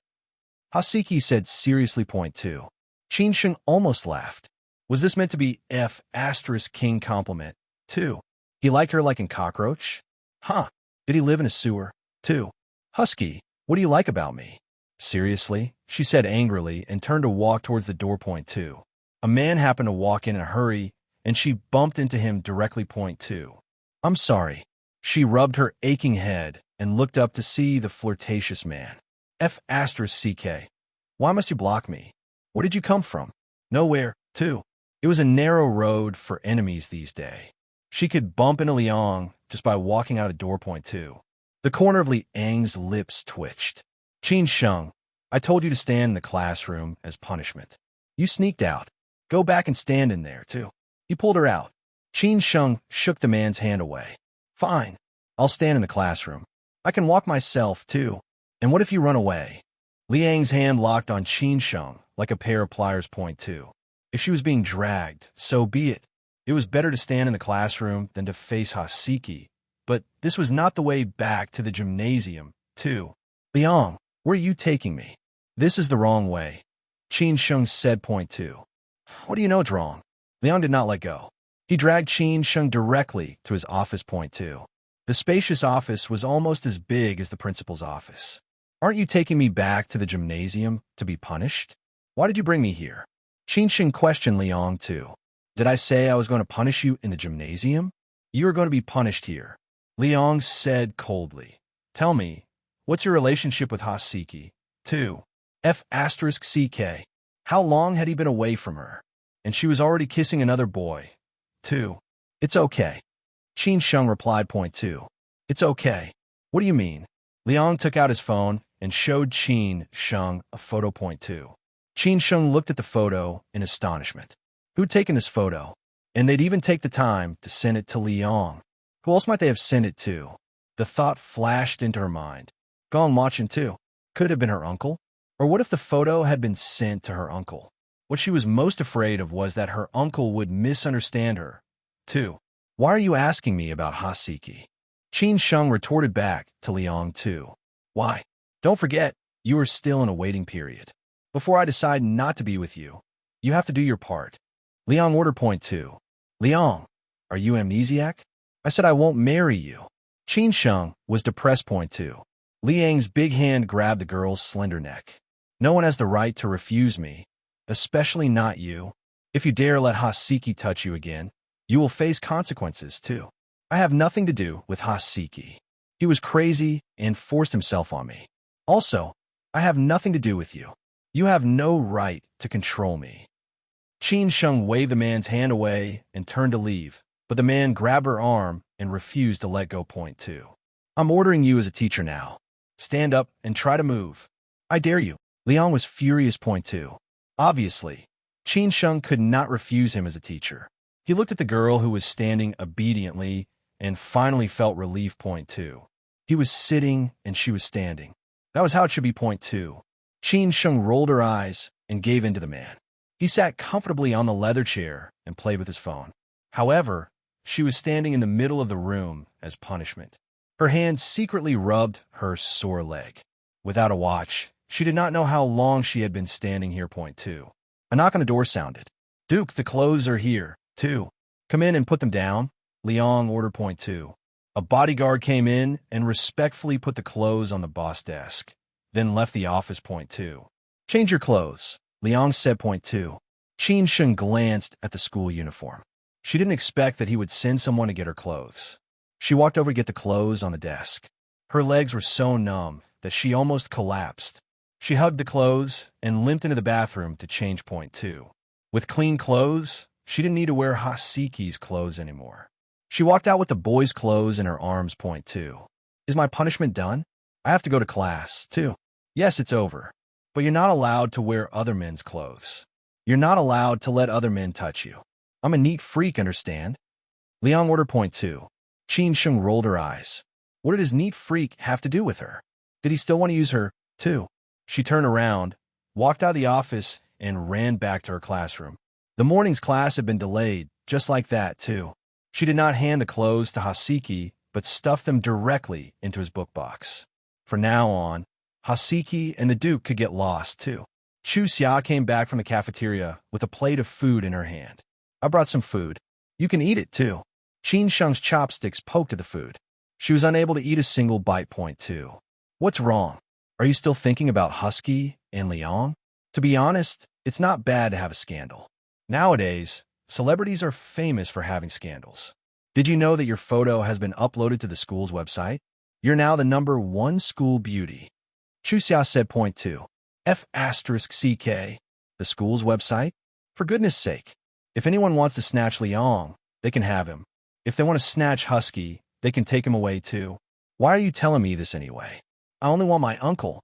Haseki said seriously. Point 2. Qin Sheng almost laughed. Was this meant to be F***king compliment? 2. He liked her like a cockroach? Huh. Did he live in a sewer? 2. Husky, what do you like about me? Seriously? She said angrily and turned to walk towards the door. Point 2. A man happened to walk in a hurry, and she bumped into him directly. Point 2. I'm sorry. She rubbed her aching head and looked up to see the flirtatious man. F***ck. Why must you block me? Where did you come from? Nowhere, too. It was a narrow road for enemies these days. She could bump into Liang just by walking out a door. Point 2. The corner of Liang's lips twitched. Qin Sheng, I told you to stand in the classroom as punishment. You sneaked out. Go back and stand in there, too. He pulled her out. Qin Sheng shook the man's hand away. Fine. I'll stand in the classroom. I can walk myself, too. And what if you run away? Liang's hand locked on Qin Sheng like a pair of pliers. Point 2. If she was being dragged, so be it. It was better to stand in the classroom than to face Haseki, but this was not the way back to the gymnasium, too. Liang, where are you taking me? This is the wrong way. Qin Sheng said. Point 2. What do you know is wrong? Liang did not let go. He dragged Qin Sheng directly to his office. Point 2. The spacious office was almost as big as the principal's office. Aren't you taking me back to the gymnasium to be punished? Why did you bring me here? Qin Sheng questioned Liang too. Did I say I was going to punish you in the gymnasium? You are going to be punished here. Liang said coldly. Tell me, what's your relationship with Haseki? 2. F***ck. How long had he been away from her? And she was already kissing another boy. 2. It's okay. Qin Sheng replied. Point 2. It's okay. What do you mean? Liang took out his phone and showed Qin Sheng a photo. Point 2. Qin Sheng looked at the photo in astonishment. Who'd taken this photo? And they'd even take the time to send it to Liang. Who else might they have sent it to? The thought flashed into her mind. Gone watching too. Could it have been her uncle? Or what if the photo had been sent to her uncle? What she was most afraid of was that her uncle would misunderstand her. 2. Why are you asking me about Haseki? Qin Sheng retorted back to Liang too. Why? Don't forget, you are still in a waiting period. Before I decide not to be with you, you have to do your part. Liang ordered. Point 2. Liang, are you amnesiac? I said I won't marry you. Qin Sheng was depressed. Point 2. Liang's big hand grabbed the girl's slender neck. No one has the right to refuse me, especially not you. If you dare let Haseki touch you again, you will face consequences too. I have nothing to do with Haseki. He was crazy and forced himself on me. Also, I have nothing to do with you. You have no right to control me. Qin Sheng waved the man's hand away and turned to leave, but the man grabbed her arm and refused to let go. Point 2. I'm ordering you as a teacher now. Stand up and try to move. I dare you. Liang was furious. Point 2. Obviously, Qin Sheng could not refuse him as a teacher. He looked at the girl who was standing obediently and finally felt relief. Point 2. He was sitting and she was standing. That was how it should be. Point 2. Qin Sheng rolled her eyes and gave in to the man. He sat comfortably on the leather chair and played with his phone. However, she was standing in the middle of the room as punishment. Her hand secretly rubbed her sore leg. Without a watch, she did not know how long she had been standing here. Point two. A knock on the door sounded. Duke, the clothes are here. Two. Come in and put them down. Liang ordered. Point two. A bodyguard came in and respectfully put the clothes on the boss desk, then left the office. Point two. Change your clothes, Liang said. Point two. Qin Sheng glanced at the school uniform. She didn't expect that he would send someone to get her clothes. She walked over to get the clothes on the desk. Her legs were so numb that she almost collapsed. She hugged the clothes and limped into the bathroom to change. Point two. With clean clothes, she didn't need to wear Hasiki's clothes anymore. She walked out with the boy's clothes in her arms. Point two. Is my punishment done? I have to go to class, too. Yes, it's over. But you're not allowed to wear other men's clothes. You're not allowed to let other men touch you. I'm a neat freak, understand? Liang ordered. Point two. Qin Sheng rolled her eyes. What did his neat freak have to do with her? Did he still want to use her, too? She turned around, walked out of the office, and ran back to her classroom. The morning's class had been delayed, just like that, too. She did not hand the clothes to Hasiki, but stuffed them directly into his book box. From now on, Hasiki and the Duke could get lost, too. Chu Xia came back from the cafeteria with a plate of food in her hand. I brought some food. You can eat it, too. Qin Sheng's chopsticks poked at the food. She was unable to eat a single bite. Point two. What's wrong? Are you still thinking about Husky and Liang? To be honest, it's not bad to have a scandal. Nowadays, celebrities are famous for having scandals. Did you know that your photo has been uploaded to the school's website? You're now the #1 school beauty. Chu Xia said. Point two. F***CK. The school's website? For goodness sake. If anyone wants to snatch Liang, they can have him. If they want to snatch Husky, they can take him away too. Why are you telling me this anyway? I only want my uncle.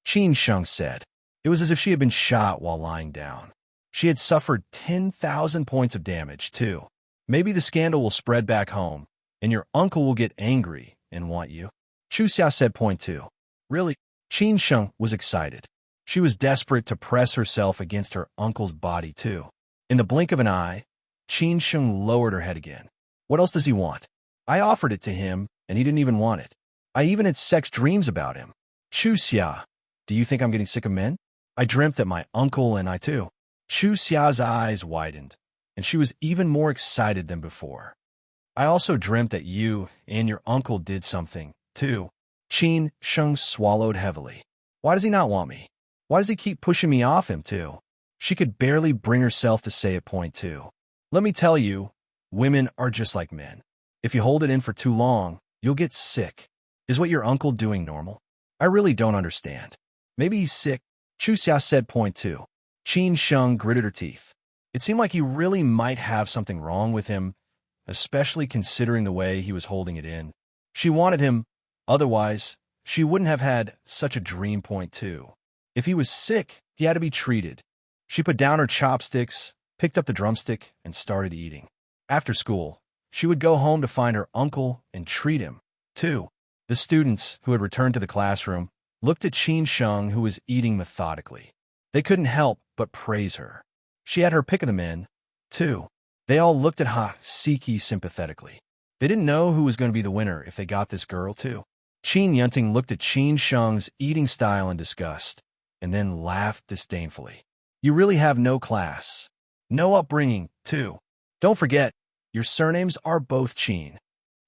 Qin Sheng said. It was as if she had been shot while lying down. She had suffered 10,000 points of damage, too. Maybe the scandal will spread back home, and your uncle will get angry and want you. Chu Xia said. Point two. Really? Qin Sheng was excited. She was desperate to press herself against her uncle's body, too. In the blink of an eye, Qin Sheng lowered her head again. What else does he want? I offered it to him, and he didn't even want it. I even had sex dreams about him. Chu Xia, do you think I'm getting sick of men? I dreamt that my uncle and I, too. Chu Xia's eyes widened, and she was even more excited than before. I also dreamt that you and your uncle did something, too. Qin Sheng swallowed heavily. Why does he not want me? Why does he keep pushing me off him, too? She could barely bring herself to say it. Point two. Let me tell you, women are just like men. If you hold it in for too long, you'll get sick. Is what your uncle doing normal? I really don't understand. Maybe he's sick. Chu Xia said. Point two. Qin Sheng gritted her teeth. It seemed like he really might have something wrong with him, especially considering the way he was holding it in. She wanted him, otherwise, she wouldn't have had such a dream. Point two. If he was sick, he had to be treated. She put down her chopsticks, picked up the drumstick, and started eating. After school, she would go home to find her uncle and treat him, too. The students, who had returned to the classroom, looked at Qin Sheng, who was eating methodically. They couldn't help but praise her. She had her pick of the men, too. They all looked at Hasiki sympathetically. They didn't know who was going to be the winner if they got this girl, too. Qin Yunting looked at Qin Sheng's eating style in disgust, and then laughed disdainfully. You really have no class. No upbringing, too. Don't forget, your surnames are both Qin.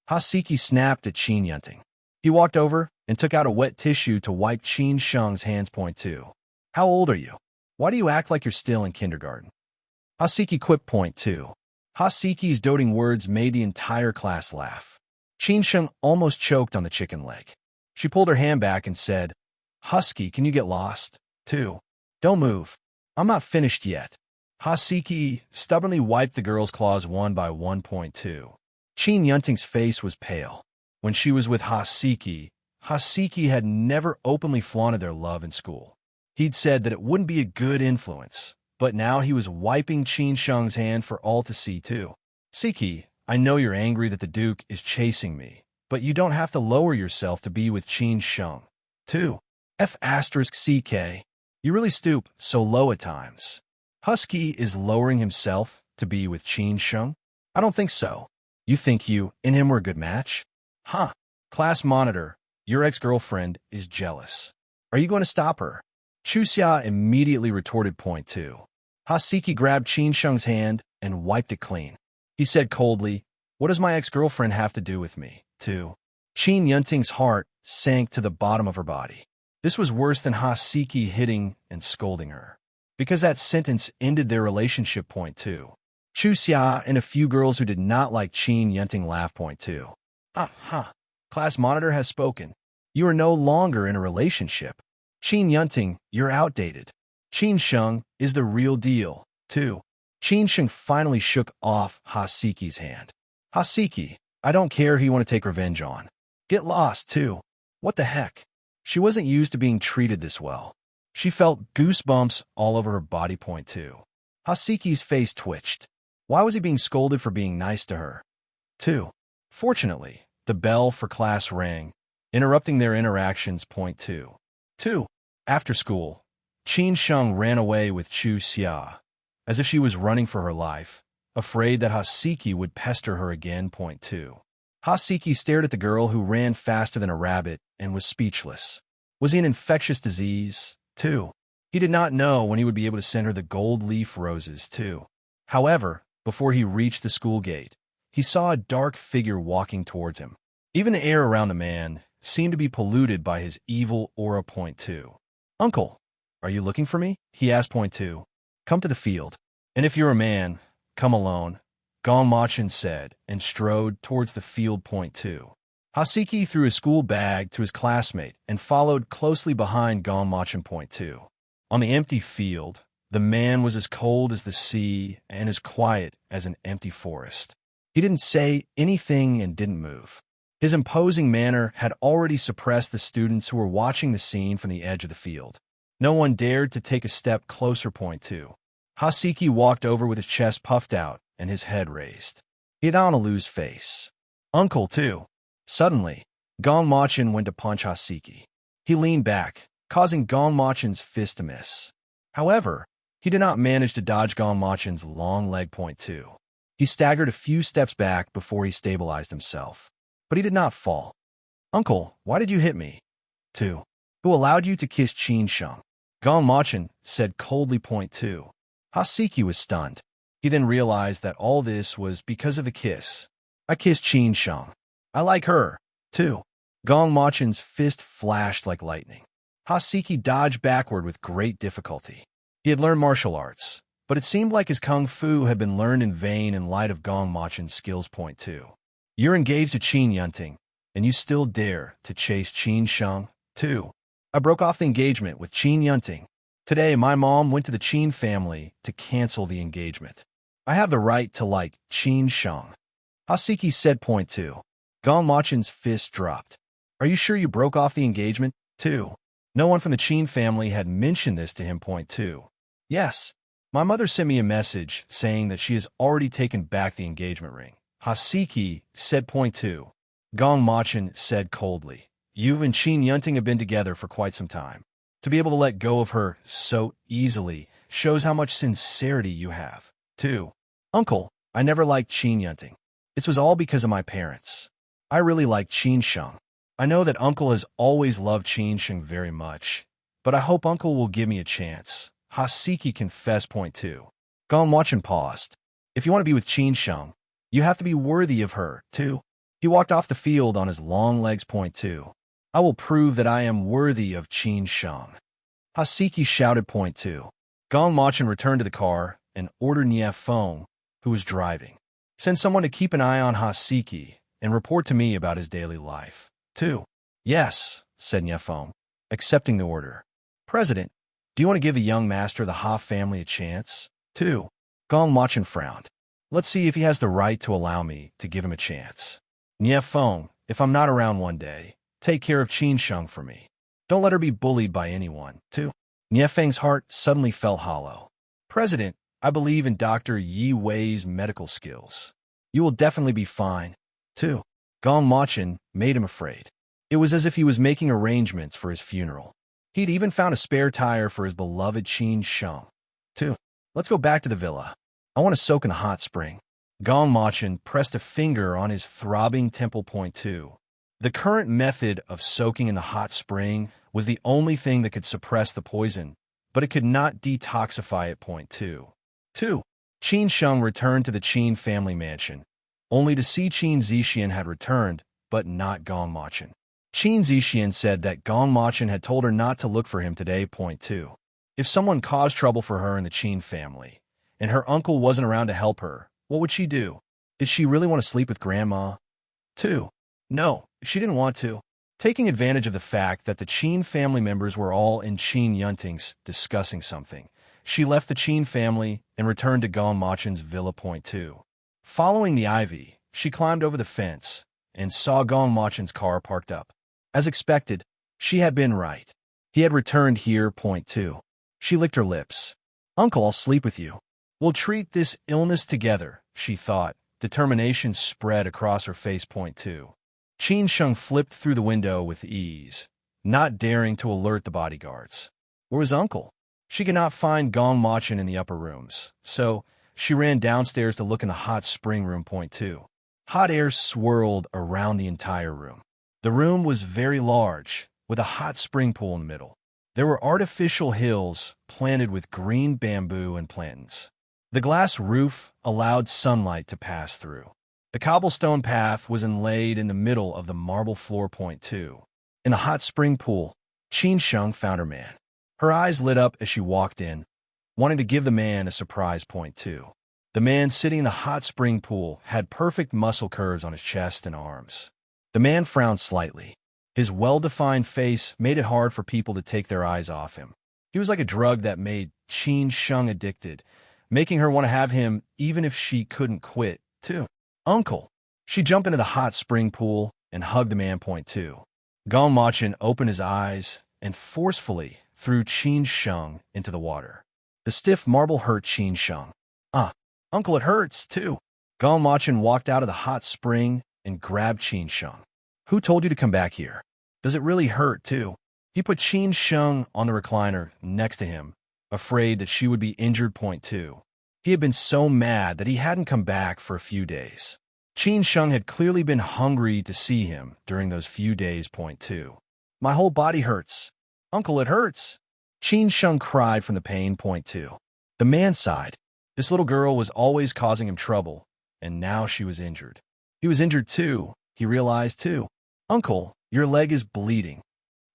Hasiki snapped at Qin Yunting. He walked over and took out a wet tissue to wipe Qin Sheng's hands. Point two. How old are you? Why do you act like you're still in kindergarten? Hasiki quipped. Point two. Hasiki's doting words made the entire class laugh. Qin Sheng almost choked on the chicken leg. She pulled her hand back and said, Husky, can you get lost, too? Don't move. I'm not finished yet. Hasiki stubbornly wiped the girl's claws one by one. Point two. Qin Yunting's face was pale. When she was with Hasiki, Hasiki had never openly flaunted their love in school. He'd said that it wouldn't be a good influence, but now he was wiping Qin Sheng's hand for all to see, too. Siki, I know you're angry that the Duke is chasing me, but you don't have to lower yourself to be with Qin Sheng, too. F***CK. You really stoop so low at times. Husky is lowering himself to be with Qin Sheng? I don't think so. You think you and him were a good match? Huh. Class monitor, your ex-girlfriend is jealous. Are you going to stop her? Chuxia immediately retorted point two. Hasiki grabbed Qin Sheng's hand and wiped it clean. He said coldly, "What does my ex-girlfriend have to do with me?" 2. Qin Yunting's heart sank to the bottom of her body. This was worse than Hasiki hitting and scolding her, because that sentence ended their relationship point two. Chuxia and a few girls who did not like Qin Yunting laughed point two. Ha ha. Class monitor has spoken. You are no longer in a relationship. Qin Yunting, you're outdated. Qin Sheng is the real deal, too. Qin Sheng finally shook off Hasiki's hand. Hasiki, I don't care who you want to take revenge on. Get lost, too. What the heck? She wasn't used to being treated this well. She felt goosebumps all over her body point two. Hasiki's face twitched. Why was he being scolded for being nice to her? 2. Fortunately, the bell for class rang, interrupting their interactions point two. 2. After school, Qin Sheng ran away with Chu Xia, as if she was running for her life, afraid that Hasiki would pester her again point two. Hasiki stared at the girl who ran faster than a rabbit and was speechless. Was he an infectious disease? 2. He did not know when he would be able to send her the gold leaf roses, too. However, before he reached the school gate, he saw a dark figure walking towards him. Even the air around the man seemed to be polluted by his evil aura point two. Uncle, are you looking for me? He asked point two. Come to the field. And if you're a man, come alone, Gong Machin said, and strode towards the field point two. Hasiki threw his school bag to his classmate and followed closely behind Gong Machin point two. On the empty field, the man was as cold as the sea and as quiet as an empty forest. He didn't say anything and didn't move. His imposing manner had already suppressed the students who were watching the scene from the edge of the field. No one dared to take a step closer point two. Hasiki walked over with his chest puffed out and his head raised. He had on a loose face. Uncle, too. Suddenly, Gong Machin went to punch Hasiki. He leaned back, causing Gong Machin's fist to miss. However, he did not manage to dodge Gong Machin's long leg point two. He staggered a few steps back before he stabilized himself. But he did not fall. Uncle, why did you hit me? 2. Who allowed you to kiss Qin Sheng? Gong Machin said coldly point two. Hasiki was stunned. He then realized that all this was because of the kiss. I kissed Qin Sheng. I like her, too. Gong Machin's fist flashed like lightning. Hasiki dodged backward with great difficulty. He had learned martial arts, but it seemed like his kung fu had been learned in vain in light of Gong Machin's skills point two. You're engaged to Qin Yunting, and you still dare to chase Qin Sheng, too. I broke off the engagement with Qin Yunting. Today, my mom went to the Qin family to cancel the engagement. I have the right to like Qin Sheng. Hasiki said point two. Gong Machin's fist dropped. Are you sure you broke off the engagement, too? No one from the Qin family had mentioned this to him point two. Yes. My mother sent me a message saying that she has already taken back the engagement ring. Hasiki said point two. Gong Machin said coldly. You and Qin Yunting have been together for quite some time. To be able to let go of her so easily shows how much sincerity you have, too. Uncle, I never liked Qin Yunting. This was all because of my parents. I really like Qin Sheng. I know that Uncle has always loved Qin Sheng very much, but I hope Uncle will give me a chance. Hasiki confessed point two. Gong Machin paused. If you want to be with Qin Sheng, you have to be worthy of her, too. He walked off the field on his long legs point two. I will prove that I am worthy of Qin Sheng. Hasiki shouted point two. Gong Machin returned to the car and ordered Nie Feng, who was driving. Send someone to keep an eye on Hasiki and report to me about his daily life. 2. Yes, said Nie Feng, accepting the order. President, do you want to give the young master of the Ha family a chance? 2. Gong Machin frowned. Let's see if he has the right to allow me to give him a chance. Nie Feng, if I'm not around one day, take care of Qin Sheng for me. Don't let her be bullied by anyone, too. Nie Feng's heart suddenly felt hollow. President, I believe in Dr. Yi Wei's medical skills. You will definitely be fine, too. Gong Machin made him afraid. It was as if he was making arrangements for his funeral. He'd even found a spare tire for his beloved Qin Sheng, too. Let's go back to the villa. I want to soak in the hot spring. Gong Machin pressed a finger on his throbbing temple point two. The current method of soaking in the hot spring was the only thing that could suppress the poison, but it could not detoxify it. Point 2. 2. Qin Sheng returned to the Qin family mansion, only to see Qin Zixian had returned, but not Gong Machin. Qin Zixian said that Gong Machin had told her not to look for him today. Point 2. If someone caused trouble for her in the Qin family, and her uncle wasn't around to help her, what would she do? Did she really want to sleep with Grandma? 2. No, she didn't want to. Taking advantage of the fact that the Qin family members were all in Qin Yunting's discussing something, she left the Qin family and returned to Gong Machin's villa. Point 2. Following the ivy, she climbed over the fence and saw Gong Machin's car parked up. As expected, she had been right. He had returned here. Point 2. She licked her lips. Uncle, I'll sleep with you. We'll treat this illness together, she thought. Determination spread across her face. Point 2. Qin Sheng flipped through the window with ease, not daring to alert the bodyguards. Where was Uncle? She could not find Gong Machin in the upper rooms, so she ran downstairs to look in the hot spring room. Point 2. Hot air swirled around the entire room. The room was very large, with a hot spring pool in the middle. There were artificial hills planted with green bamboo and plantains. The glass roof allowed sunlight to pass through. The cobblestone path was inlaid in the middle of the marble floor. Point 2. In the hot spring pool, Qin Sheng found her man. Her eyes lit up as she walked in, wanting to give the man a surprise. Point 2. The man sitting in the hot spring pool had perfect muscle curves on his chest and arms. The man frowned slightly. His well-defined face made it hard for people to take their eyes off him. He was like a drug that made Qin Sheng addicted, making her want to have him even if she couldn't quit, too. Uncle. She jumped into the hot spring pool and hugged the man. Point 2. Gong Machin opened his eyes and forcefully threw Qin Sheng into the water. The stiff marble hurt Qin Sheng. Uncle, it hurts, too. Gong Machin walked out of the hot spring and grabbed Qin Sheng. Who told you to come back here? Does it really hurt, too? He put Qin Sheng on the recliner next to him, afraid that she would be injured. Point 2. He had been so mad that he hadn't come back for a few days. Qin Sheng had clearly been hungry to see him during those few days. Point 2. My whole body hurts. Uncle, it hurts. Qin Sheng cried from the pain. Point 2. The man sighed. This little girl was always causing him trouble, and now she was injured. He was injured too, he realized too. Uncle, your leg is bleeding.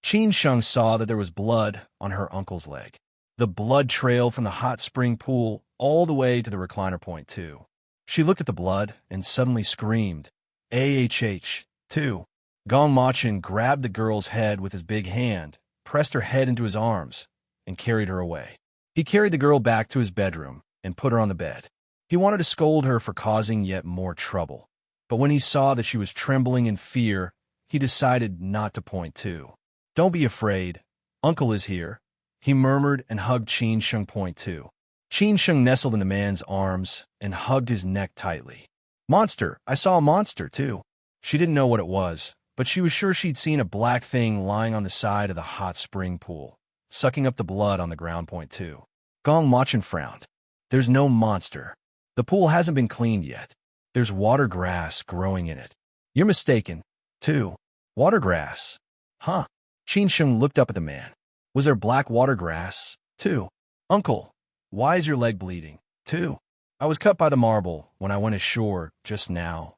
Qin Sheng saw that there was blood on her uncle's leg. The blood trailed from the hot spring pool all the way to the recliner. Point 2. She looked at the blood and suddenly screamed, "AHH, too." Gong Machin grabbed the girl's head with his big hand, pressed her head into his arms, and carried her away. He carried the girl back to his bedroom and put her on the bed. He wanted to scold her for causing yet more trouble, but when he saw that she was trembling in fear, he decided not to. Point 2. Don't be afraid. Uncle is here, he murmured and hugged Qin Sheng. Point 2. Qin Sheng nestled in the man's arms and hugged his neck tightly. Monster, I saw a monster too. She didn't know what it was, but she was sure she'd seen a black thing lying on the side of the hot spring pool, sucking up the blood on the ground. Point 2. Gong Machin frowned. There's no monster. The pool hasn't been cleaned yet. There's water grass growing in it. You're mistaken, too. Water grass? Huh? Qin Sheng looked up at the man. Was there black water grass, too? Uncle, why is your leg bleeding, too? I was cut by the marble when I went ashore just now,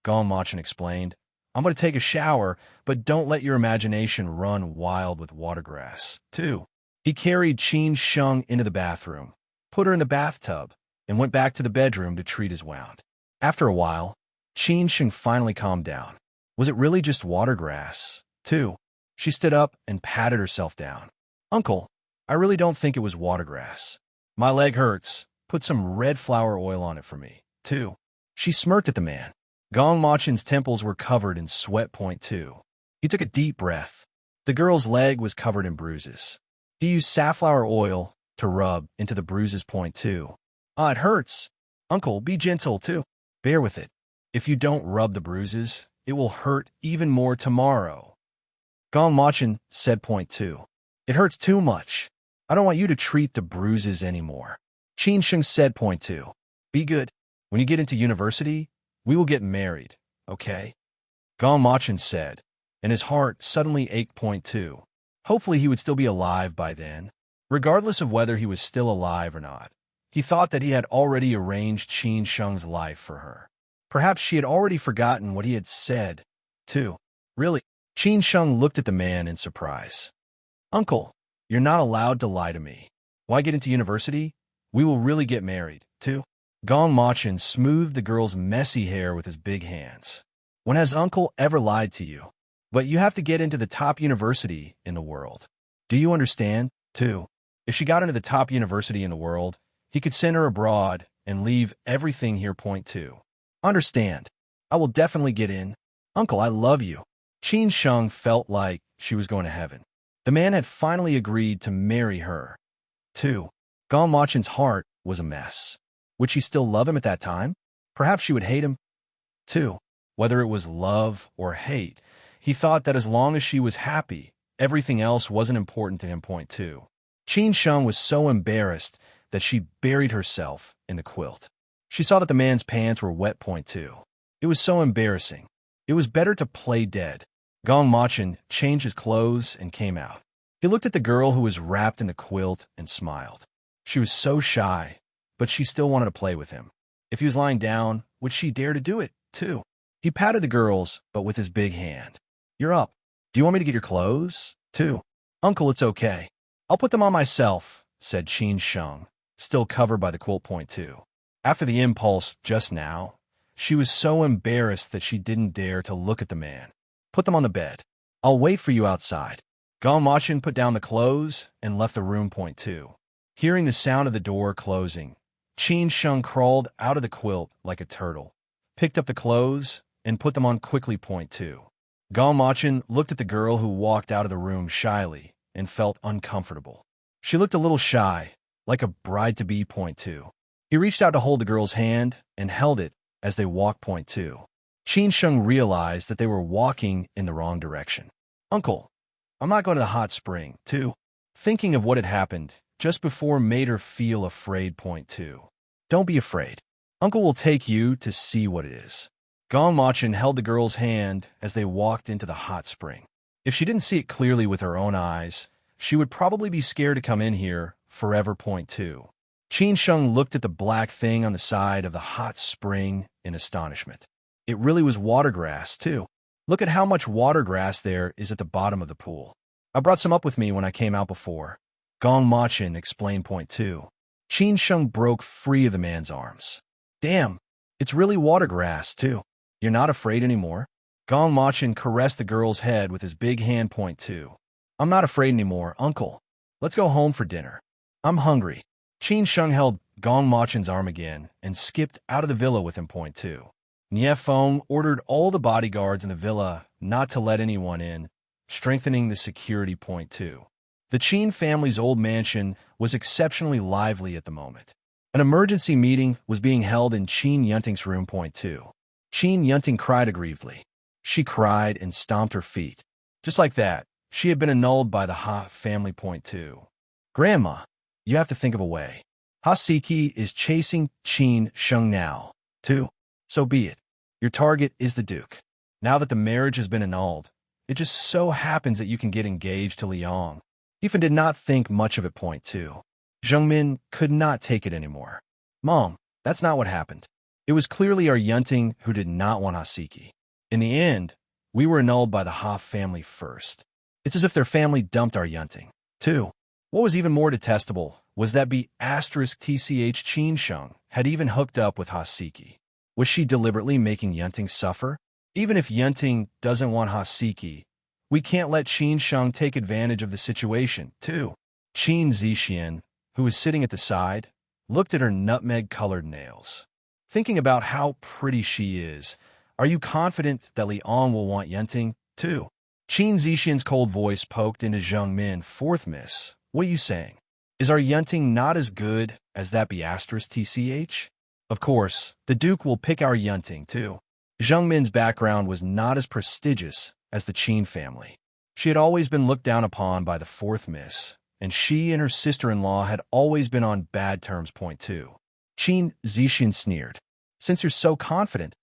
Gong Machin explained. I'm going to take a shower, but don't let your imagination run wild with water grass, too. He carried Qin Sheng into the bathroom, put her in the bathtub, and went back to the bedroom to treat his wound. After a while, Qin Sheng finally calmed down. Was it really just water grass, too? She stood up and patted herself down. Uncle, I really don't think it was water grass. My leg hurts. Put some red flower oil on it for me, too. She smirked at the man. Gong Machin's temples were covered in sweat. Point 2. He took a deep breath. The girl's leg was covered in bruises. He used safflower oil to rub into the bruises. Point 2. It hurts. Uncle, be gentle, too. Bear with it. If you don't rub the bruises, it will hurt even more tomorrow. Gong Machin said. Point 2. It hurts too much. I don't want you to treat the bruises anymore. Qin Sheng said. Point 2. Be good. When you get into university, we will get married, okay? Gong Machin said. and his heart suddenly ached. Point two. Hopefully he would still be alive by then. Regardless of whether he was still alive or not, he thought that he had already arranged Qin Sheng's life for her. Perhaps she had already forgotten what he had said, too. Really? Qin Sheng looked at the man in surprise. Uncle, you're not allowed to lie to me. Why get into university? We will really get married, too. Gong Machin smoothed the girl's messy hair with his big hands. When has uncle ever lied to you? But you have to get into the top university in the world. Do you understand, too? If she got into the top university in the world, he could send her abroad and leave everything here. Point two. Understand. I will definitely get in. Uncle, I love you. Qin Sheng felt like she was going to heaven. The man had finally agreed to marry her. 2. Gong Machin's heart was a mess. Would she still love him at that time? Perhaps she would hate him. 2. Whether it was love or hate, he thought that as long as she was happy, everything else wasn't important to him. Point 2. Qin Sheng was so embarrassed that she buried herself in the quilt. She saw that the man's pants were wet. Point 2. It was so embarrassing. It was better to play dead. Gong Machin changed his clothes and came out. He looked at the girl who was wrapped in the quilt and smiled. She was so shy, but she still wanted to play with him. If he was lying down, would she dare to do it, too? He patted the girls, but with his big hand. You're up. Do you want me to get your clothes, too? Uncle, it's okay. I'll put them on myself, said Qin Sheng, still covered by the quilt. Point 2. After the impulse just now, she was so embarrassed that she didn't dare to look at the man. Put them on the bed. I'll wait for you outside. Gong Machin put down the clothes and left the room. Point 2. Hearing the sound of the door closing, Qin Sheng crawled out of the quilt like a turtle, picked up the clothes, and put them on quickly. Point 2. Gong Machin looked at the girl who walked out of the room shyly and felt uncomfortable. She looked a little shy, like a bride-to-be. Point 2. He reached out to hold the girl's hand and held it as they walked. Point 2. Qin Sheng realized that they were walking in the wrong direction. Uncle, I'm not going to the hot spring, too. Thinking of what had happened just before made her feel afraid. Point 2. Don't be afraid. Uncle will take you to see what it is. Gong Machin held the girl's hand as they walked into the hot spring. If she didn't see it clearly with her own eyes, she would probably be scared to come in here forever. Point 2. Qin Sheng looked at the black thing on the side of the hot spring in astonishment. It really was water grass, too. Look at how much water grass there is at the bottom of the pool. I brought some up with me when I came out before. Gong Machin explained. Point 2. Qin Sheng broke free of the man's arms. Damn, it's really water grass, too. You're not afraid anymore? Gong Machin caressed the girl's head with his big hand. Point 2. I'm not afraid anymore, Uncle. Let's go home for dinner. I'm hungry. Qin Sheng held Gong Machin's arm again and skipped out of the villa with him. Point 2. Nie Feng ordered all the bodyguards in the villa not to let anyone in, strengthening the security. Point 2. The Qin family's old mansion was exceptionally lively at the moment. An emergency meeting was being held in Qin Yunting's room. Point 2. Qin Yunting cried aggrievedly. She cried and stomped her feet. Just like that, she had been annulled by the Ha family. Point 2. Grandma, you have to think of a way. Ha Siki is chasing Qin Sheng now, too. So be it. Your target is the Duke. Now that the marriage has been annulled, it just so happens that you can get engaged to Liang. Ethan did not think much of it. Point 2. Zhengmin could not take it anymore. Mom, that's not what happened. It was clearly our Yunting who did not want Hasiki. In the end, we were annulled by the Ha family first. It's as if their family dumped our Yunting, too. What was even more detestable was that B*TCH Qin Sheng had even hooked up with Hasiki. Was she deliberately making Yunting suffer? Even if Yunting doesn't want Hasiki, we can't let Qin Sheng take advantage of the situation, too. Qin Zixian, who was sitting at the side, looked at her nutmeg-colored nails. Thinking about how pretty she is, are you confident that Liang will want Yunting, too? Qin Zixian's cold voice poked into Zheng Min. Fourth miss, what are you saying? Is our Yunting not as good as that B*TCH? Of course, the Duke will pick our Yunting, too. Zheng Min's background was not as prestigious as the Qin family. She had always been looked down upon by the fourth miss, and she and her sister-in-law had always been on bad terms. Point 2. Qin Zixian sneered. Since you're so confident,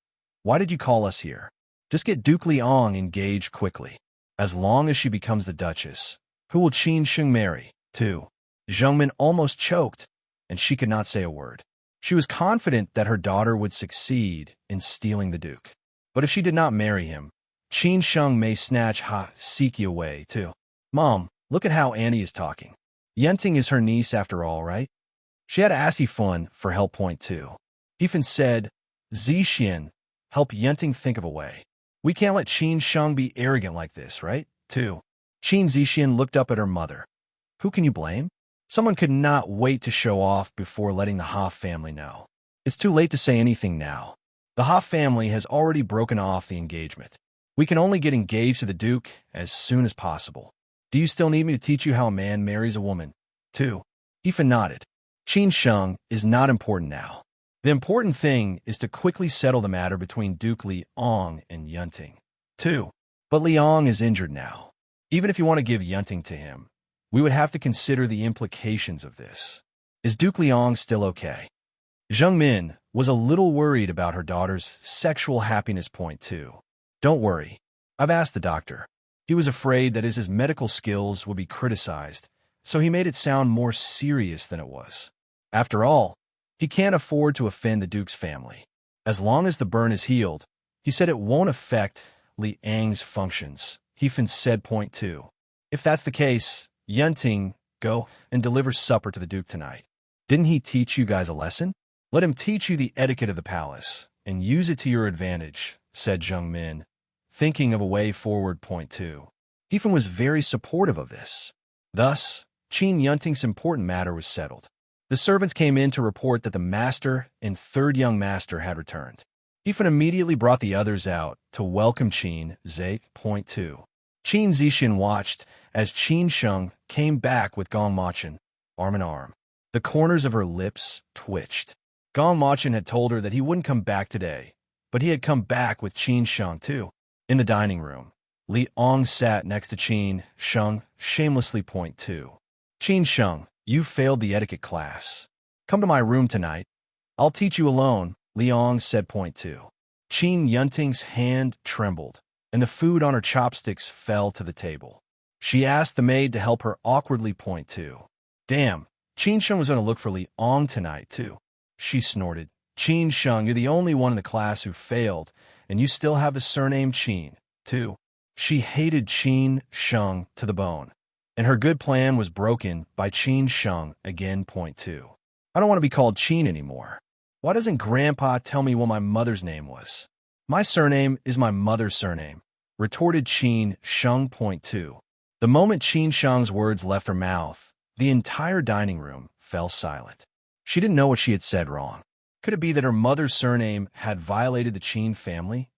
why did you call us here? Just get Duke Liang engaged quickly. as long as she becomes the Duchess. Who will Qin Sheng marry? 2. Zhengmin almost choked, and she could not say a word. She was confident that her daughter would succeed in stealing the Duke. But if she did not marry him, Qin Sheng may snatch Siki away, too. Mom, look at how Annie is talking. Yenting is her niece after all, right? She had asked Yifan for help. 2. Yifan said, Zixin, help Yenting think of a way. We can't let Qin Sheng be arrogant like this, right? 2. Qin Zixin looked up at her mother. Who can you blame? Someone could not wait to show off before letting the Ha family know. It's too late to say anything now. The Ha family has already broken off the engagement. We can only get engaged to the Duke as soon as possible. Do you still need me to teach you how a man marries a woman? 2. Yifan nodded. Qin Sheng is not important now. The important thing is to quickly settle the matter between Duke Liang and Yunting. 2. But Liang is injured now. Even if you want to give Yunting to him, we would have to consider the implications of this. Is Duke Liang still okay? Zheng Min was a little worried about her daughter's sexual happiness. 2. Don't worry. I've asked the doctor. He was afraid that his medical skills would be criticized, so he made it sound more serious than it was. After all, he can't afford to offend the Duke's family. As long as the burn is healed, he said it won't affect Liang's functions. Yifan said. 2. If that's the case, Yunting, go and deliver supper to the Duke tonight. Didn't he teach you guys a lesson? Let him teach you the etiquette of the palace, and use it to your advantage, said Zheng Min, thinking of a way forward. 2. Yifan was very supportive of this. Thus, Qin Yunting's important matter was settled. The servants came in to report that the master and third young master had returned. Yifan immediately brought the others out to welcome Qin Zhe. 2. Qin Zixin watched as Qin Sheng came back with Gong Machin, arm in arm. The corners of her lips twitched. Gong Machin had told her that he wouldn't come back today, but he had come back with Qin Sheng too. In the dining room, Liang sat next to Qin Sheng, shamelessly. 2. Qin Sheng, you failed the etiquette class. Come to my room tonight. I'll teach you alone, Liang said. 2. Qin Yunting's hand trembled, and the food on her chopsticks fell to the table. She asked the maid to help her awkwardly. 2. Damn, Qin Sheng was going to look for Liang tonight, too. She snorted. Qin Sheng, you're the only one in the class who failed, and you still have the surname Qin, too. She hated Qin Sheng to the bone, and her good plan was broken by Qin Sheng again. 2. I don't want to be called Qin anymore. Why doesn't Grandpa tell me what my mother's name was? My surname is my mother's surname, retorted Qin Sheng. 2. The moment Qin Sheng's words left her mouth, the entire dining room fell silent. She didn't know what she had said wrong. Could it be that her mother's surname had violated the Qin family?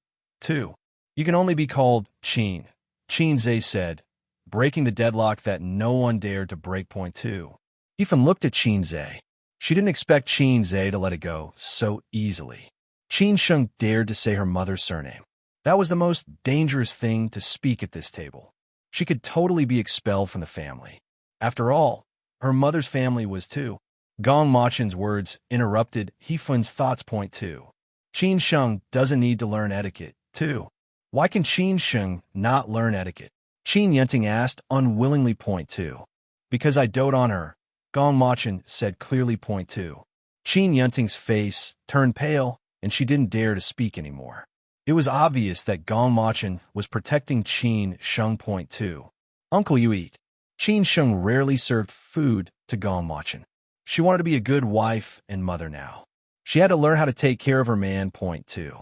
2. You can only be called Qin, Qin Zhe said, breaking the deadlock that no one dared to break. 2. Yifan looked at Qin Zhe. She didn't expect Qin Zhe to let it go so easily. Qin Sheng dared to say her mother's surname. That was the most dangerous thing to speak at this table. She could totally be expelled from the family. After all, her mother's family was too. Gong Machin's words interrupted Yifan's thoughts. 2. Qin Sheng doesn't need to learn etiquette, too. Why can Qin Sheng not learn etiquette? Qin Yunting asked unwillingly. 2. Because I dote on her, Gong Machin said clearly. 2. Qin Yunting's face turned pale, and she didn't dare to speak anymore. It was obvious that Gong Machin was protecting Qin Sheng. 2. Uncle, you eat. Qin Sheng rarely served food to Gong Machin. She wanted to be a good wife and mother now. She had to learn how to take care of her man. 2.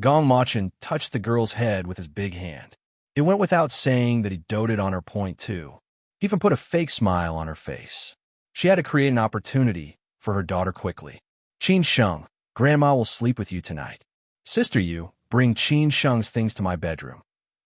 Gong Machin touched the girl's head with his big hand. It went without saying that he doted on her. 2. He even put a fake smile on her face. She had to create an opportunity for her daughter quickly. Qin Sheng, Grandma will sleep with you tonight. Sister, you bring Qin Sheng's things to my bedroom.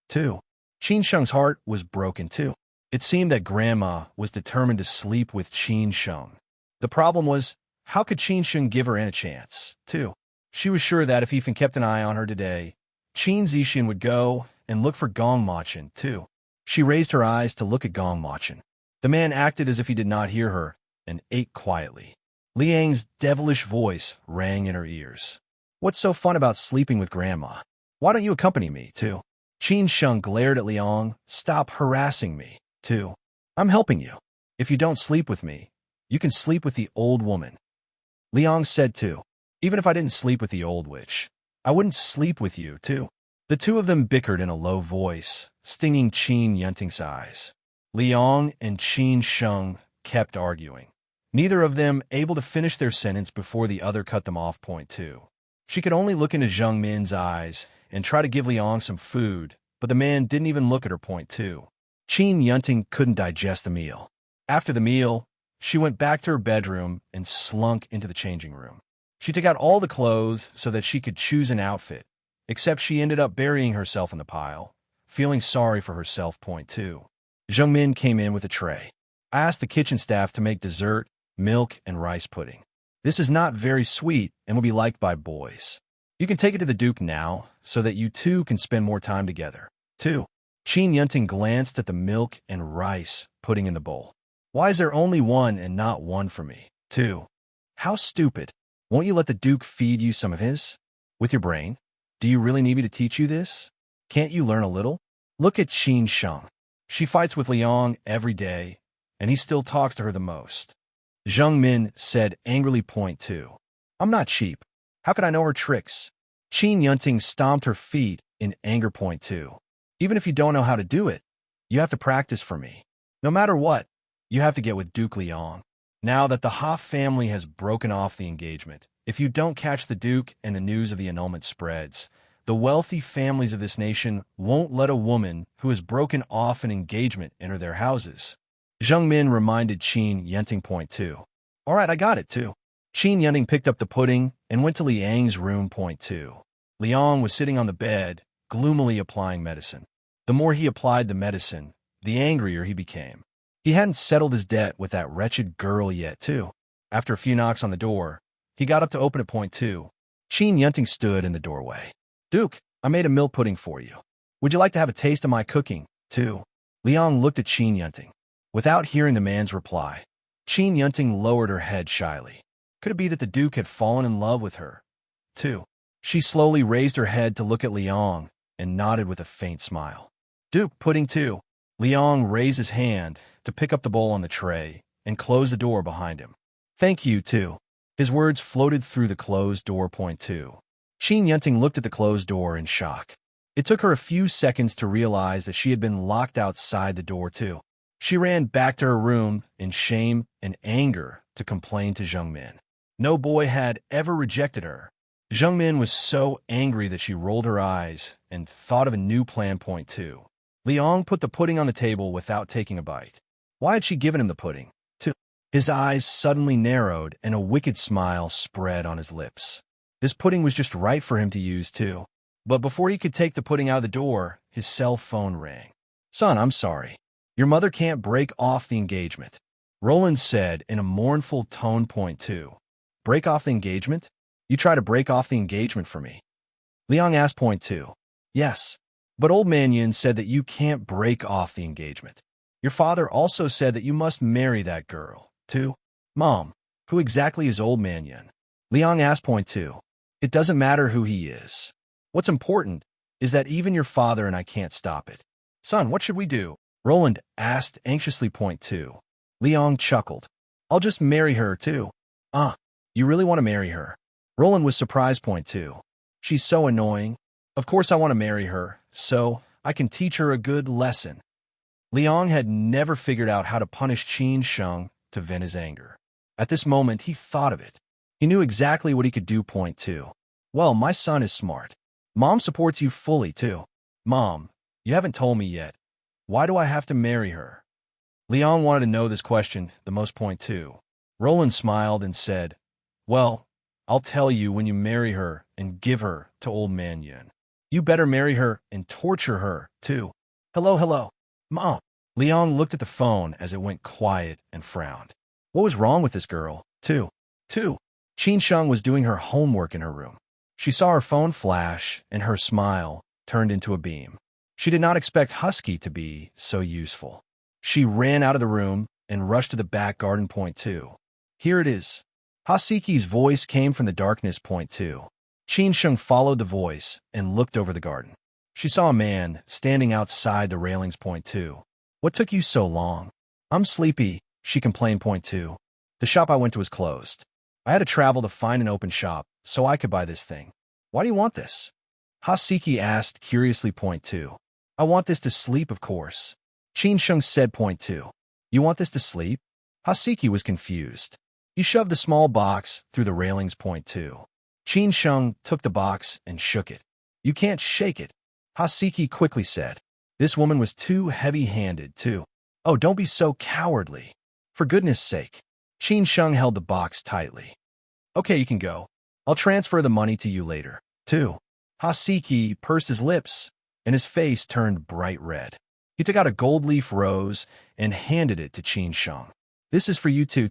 2. Qin Sheng's heart was broken too. It seemed that Grandma was determined to sleep with Qin Sheng. The problem was, how could Qin Sheng give her any chance, too? She was sure that if Yifan kept an eye on her today, Qin Zixin would go and look for Gong Machin, too. She raised her eyes to look at Gong Machin. The man acted as if he did not hear her and ate quietly. Liang's devilish voice rang in her ears. What's so fun about sleeping with Grandma? Why don't you accompany me, too? Qin Sheng glared at Liang. Stop harassing me, too. I'm helping you. If you don't sleep with me, you can sleep with the old woman. Liang said too. Even if I didn't sleep with the old witch, I wouldn't sleep with you, too. The two of them bickered in a low voice, stinging Qin Yunting's eyes. Liang and Qin Sheng kept arguing, neither of them able to finish their sentence before the other cut them off. Point two. She could only look into Zheng Min's eyes and try to give Liang some food, but the man didn't even look at her. Point two. Qin Yunting couldn't digest the meal. After the meal, she went back to her bedroom and slunk into the changing room. She took out all the clothes so that she could choose an outfit, except she ended up burying herself in the pile, feeling sorry for herself. Point two. Zheng Min came in with a tray. I asked the kitchen staff to make dessert, milk, and rice pudding. This is not very sweet and will be liked by boys. You can take it to the Duke now, so that you two can spend more time together. 2. Qin Yunting glanced at the milk and rice pudding in the bowl. Why is there only one and not one for me? 2. How stupid. Won't you let the Duke feed you some of his? With your brain? Do you really need me to teach you this? Can't you learn a little? Look at Qin Sheng. She fights with Liang every day, and he still talks to her the most. Zheng Min said angrily. Point two. I'm not cheap. How could I know her tricks? Qin Yunting stomped her feet in anger. Point two. Even if you don't know how to do it, you have to practice for me. No matter what, you have to get with Duke Liang. Now that the Ha family has broken off the engagement, if you don't catch the Duke and the news of the annulment spreads, the wealthy families of this nation won't let a woman who has broken off an engagement enter their houses. Zheng Min reminded Qin Yunting. Point two. All right, I got it too. Qin Yunting picked up the pudding and went to Liang's room. Point two. Liang was sitting on the bed, gloomily applying medicine. The more he applied the medicine, the angrier he became. He hadn't settled his debt with that wretched girl yet, too. After a few knocks on the door, he got up to open it. Point two. Qin Yunting stood in the doorway. Duke, I made a milk pudding for you. Would you like to have a taste of my cooking, too? Liang looked at Qin Yunting. Without hearing the man's reply, Qin Yunting lowered her head shyly. Could it be that the Duke had fallen in love with her, too? She slowly raised her head to look at Liang and nodded with a faint smile. Duke, pudding too. Liang raised his hand to pick up the bowl on the tray and close the door behind him. Thank you, too. His words floated through the closed door. Point two. Qin Yunting looked at the closed door in shock. It took her a few seconds to realize that she had been locked outside the door, too. She ran back to her room in shame and anger to complain to Zheng Min. No boy had ever rejected her. Zheng Min was so angry that she rolled her eyes and thought of a new plan. Point two. Liang put the pudding on the table without taking a bite. Why had she given him the pudding? Too. His eyes suddenly narrowed and a wicked smile spread on his lips. This pudding was just right for him to use, too. But before he could take the pudding out of the door, his cell phone rang. Son, I'm sorry. Your mother can't break off the engagement, Roland said in a mournful tone. Point two. Break off the engagement? You try to break off the engagement for me? Liang asked. Point two. Yes. But old man Yin said that you can't break off the engagement. Your father also said that you must marry that girl, too. Mom, who exactly is old man Yin? Liang asked. Point two. It doesn't matter who he is. What's important is that even your father and I can't stop it. Son, what should we do? Roland asked anxiously. Point two. Liang chuckled. I'll just marry her, too. You really want to marry her? Roland was surprised. Point two. She's so annoying. Of course I want to marry her, so I can teach her a good lesson. Liang had never figured out how to punish Qin Sheng to vent his anger. At this moment, he thought of it. He knew exactly what he could do. Point two. Well, my son is smart. Mom supports you fully, too. Mom, you haven't told me yet. Why do I have to marry her? Liang wanted to know this question the most. Point two. Roland smiled and said, well, I'll tell you when you marry her and give her to old man Yin. You better marry her and torture her, too. Hello, Mom. Liang looked at the phone as it went quiet and frowned. What was wrong with this girl, too? Qin Sheng was doing her homework in her room. She saw her phone flash, and her smile turned into a beam. She did not expect Husky to be so useful. She ran out of the room and rushed to the back garden. Point two. Here it is. Hasiki's voice came from the darkness. Point two. Qin Sheng followed the voice and looked over the garden. She saw a man standing outside the railings. Point 2. What took you so long? I'm sleepy, she complained. Point 2. The shop I went to was closed. I had to travel to find an open shop so I could buy this thing. Why do you want this? Hasiki asked curiously. Point 2. I want this to sleep, of course. Qin Sheng said. Point 2. You want this to sleep? Hasiki was confused. He shoved the small box through the railings. Point 2. Qin Sheng took the box and shook it. You can't shake it, Hasiki quickly said. This woman was too heavy-handed, too. Oh, don't be so cowardly. For goodness sake. Qin Sheng held the box tightly. Okay, you can go. I'll transfer the money to you later, too. Hasiki pursed his lips, and his face turned bright red. He took out a gold leaf rose and handed it to Qin Sheng. This is for you too.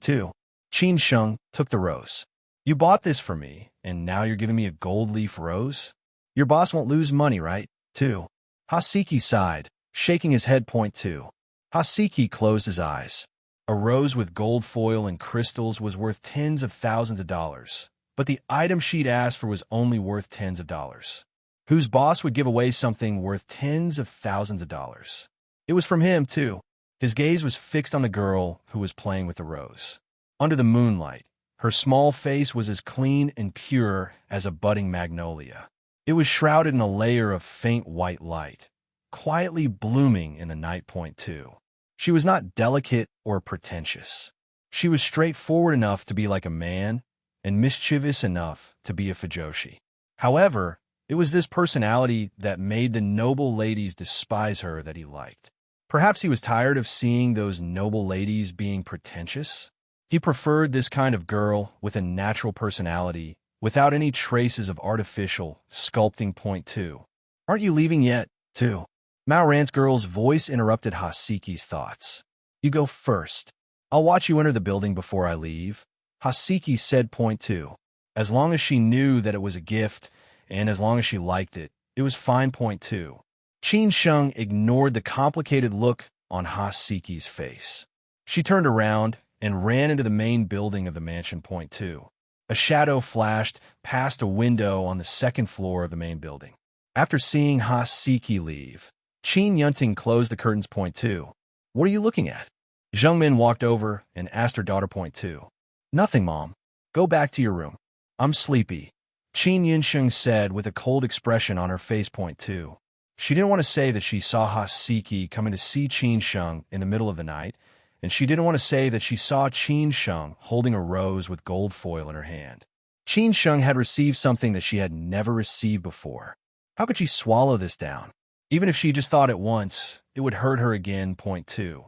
Qin Sheng took the rose. You bought this for me, and now you're giving me a gold leaf rose? Your boss won't lose money, right? Too. Hasiki sighed, shaking his head. Point 2. Hasiki closed his eyes. A rose with gold foil and crystals was worth tens of thousands of dollars, but the item she'd asked for was only worth tens of dollars. Whose boss would give away something worth tens of thousands of dollars? It was from him, too. His gaze was fixed on the girl who was playing with the rose. Under the moonlight, her small face was as clean and pure as a budding magnolia. It was shrouded in a layer of faint white light, quietly blooming in the night. Point 2. She was not delicate or pretentious. She was straightforward enough to be like a man and mischievous enough to be a fujoshi. However, it was this personality that made the noble ladies despise her that he liked. Perhaps he was tired of seeing those noble ladies being pretentious. He preferred this kind of girl with a natural personality, without any traces of artificial sculpting. Point 2. Aren't you leaving yet, too? Mao Rant's girl's voice interrupted Hasiki's thoughts. You go first. I'll watch you enter the building before I leave, Hasiki said. Point 2. As long as she knew that it was a gift, and as long as she liked it, it was fine. Point 2. Qin Sheng ignored the complicated look on Hasiki's face. She turned around and ran into the main building of the mansion. Point 2. A shadow flashed past a window on the second floor of the main building. After seeing Hasiki leave, Qin Yunting closed the curtains. Point 2. What are you looking at? Zheng Min walked over and asked her daughter. Point 2. Nothing, Mom. Go back to your room. I'm sleepy, Qin Yunsheng said with a cold expression on her face. Point 2. She didn't want to say that she saw Hasiki coming to see Qin Sheng in the middle of the night, and she didn't want to say that she saw Qin Sheng holding a rose with gold foil in her hand. Qin Sheng had received something that she had never received before. How could she swallow this down? Even if she just thought it once, it would hurt her again. Point 2.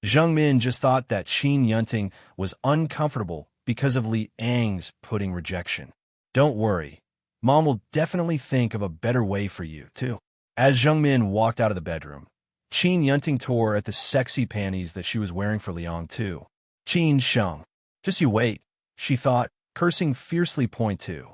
Zheng Min just thought that Qin Yunting was uncomfortable because of Li Ang's pudding rejection. Don't worry. Mom will definitely think of a better way for you, too. As Zheng Min walked out of the bedroom, Qin Yunting tore at the sexy panties that she was wearing for Liang, too. Qin Sheng. Just you wait, she thought, cursing fiercely. Point 2.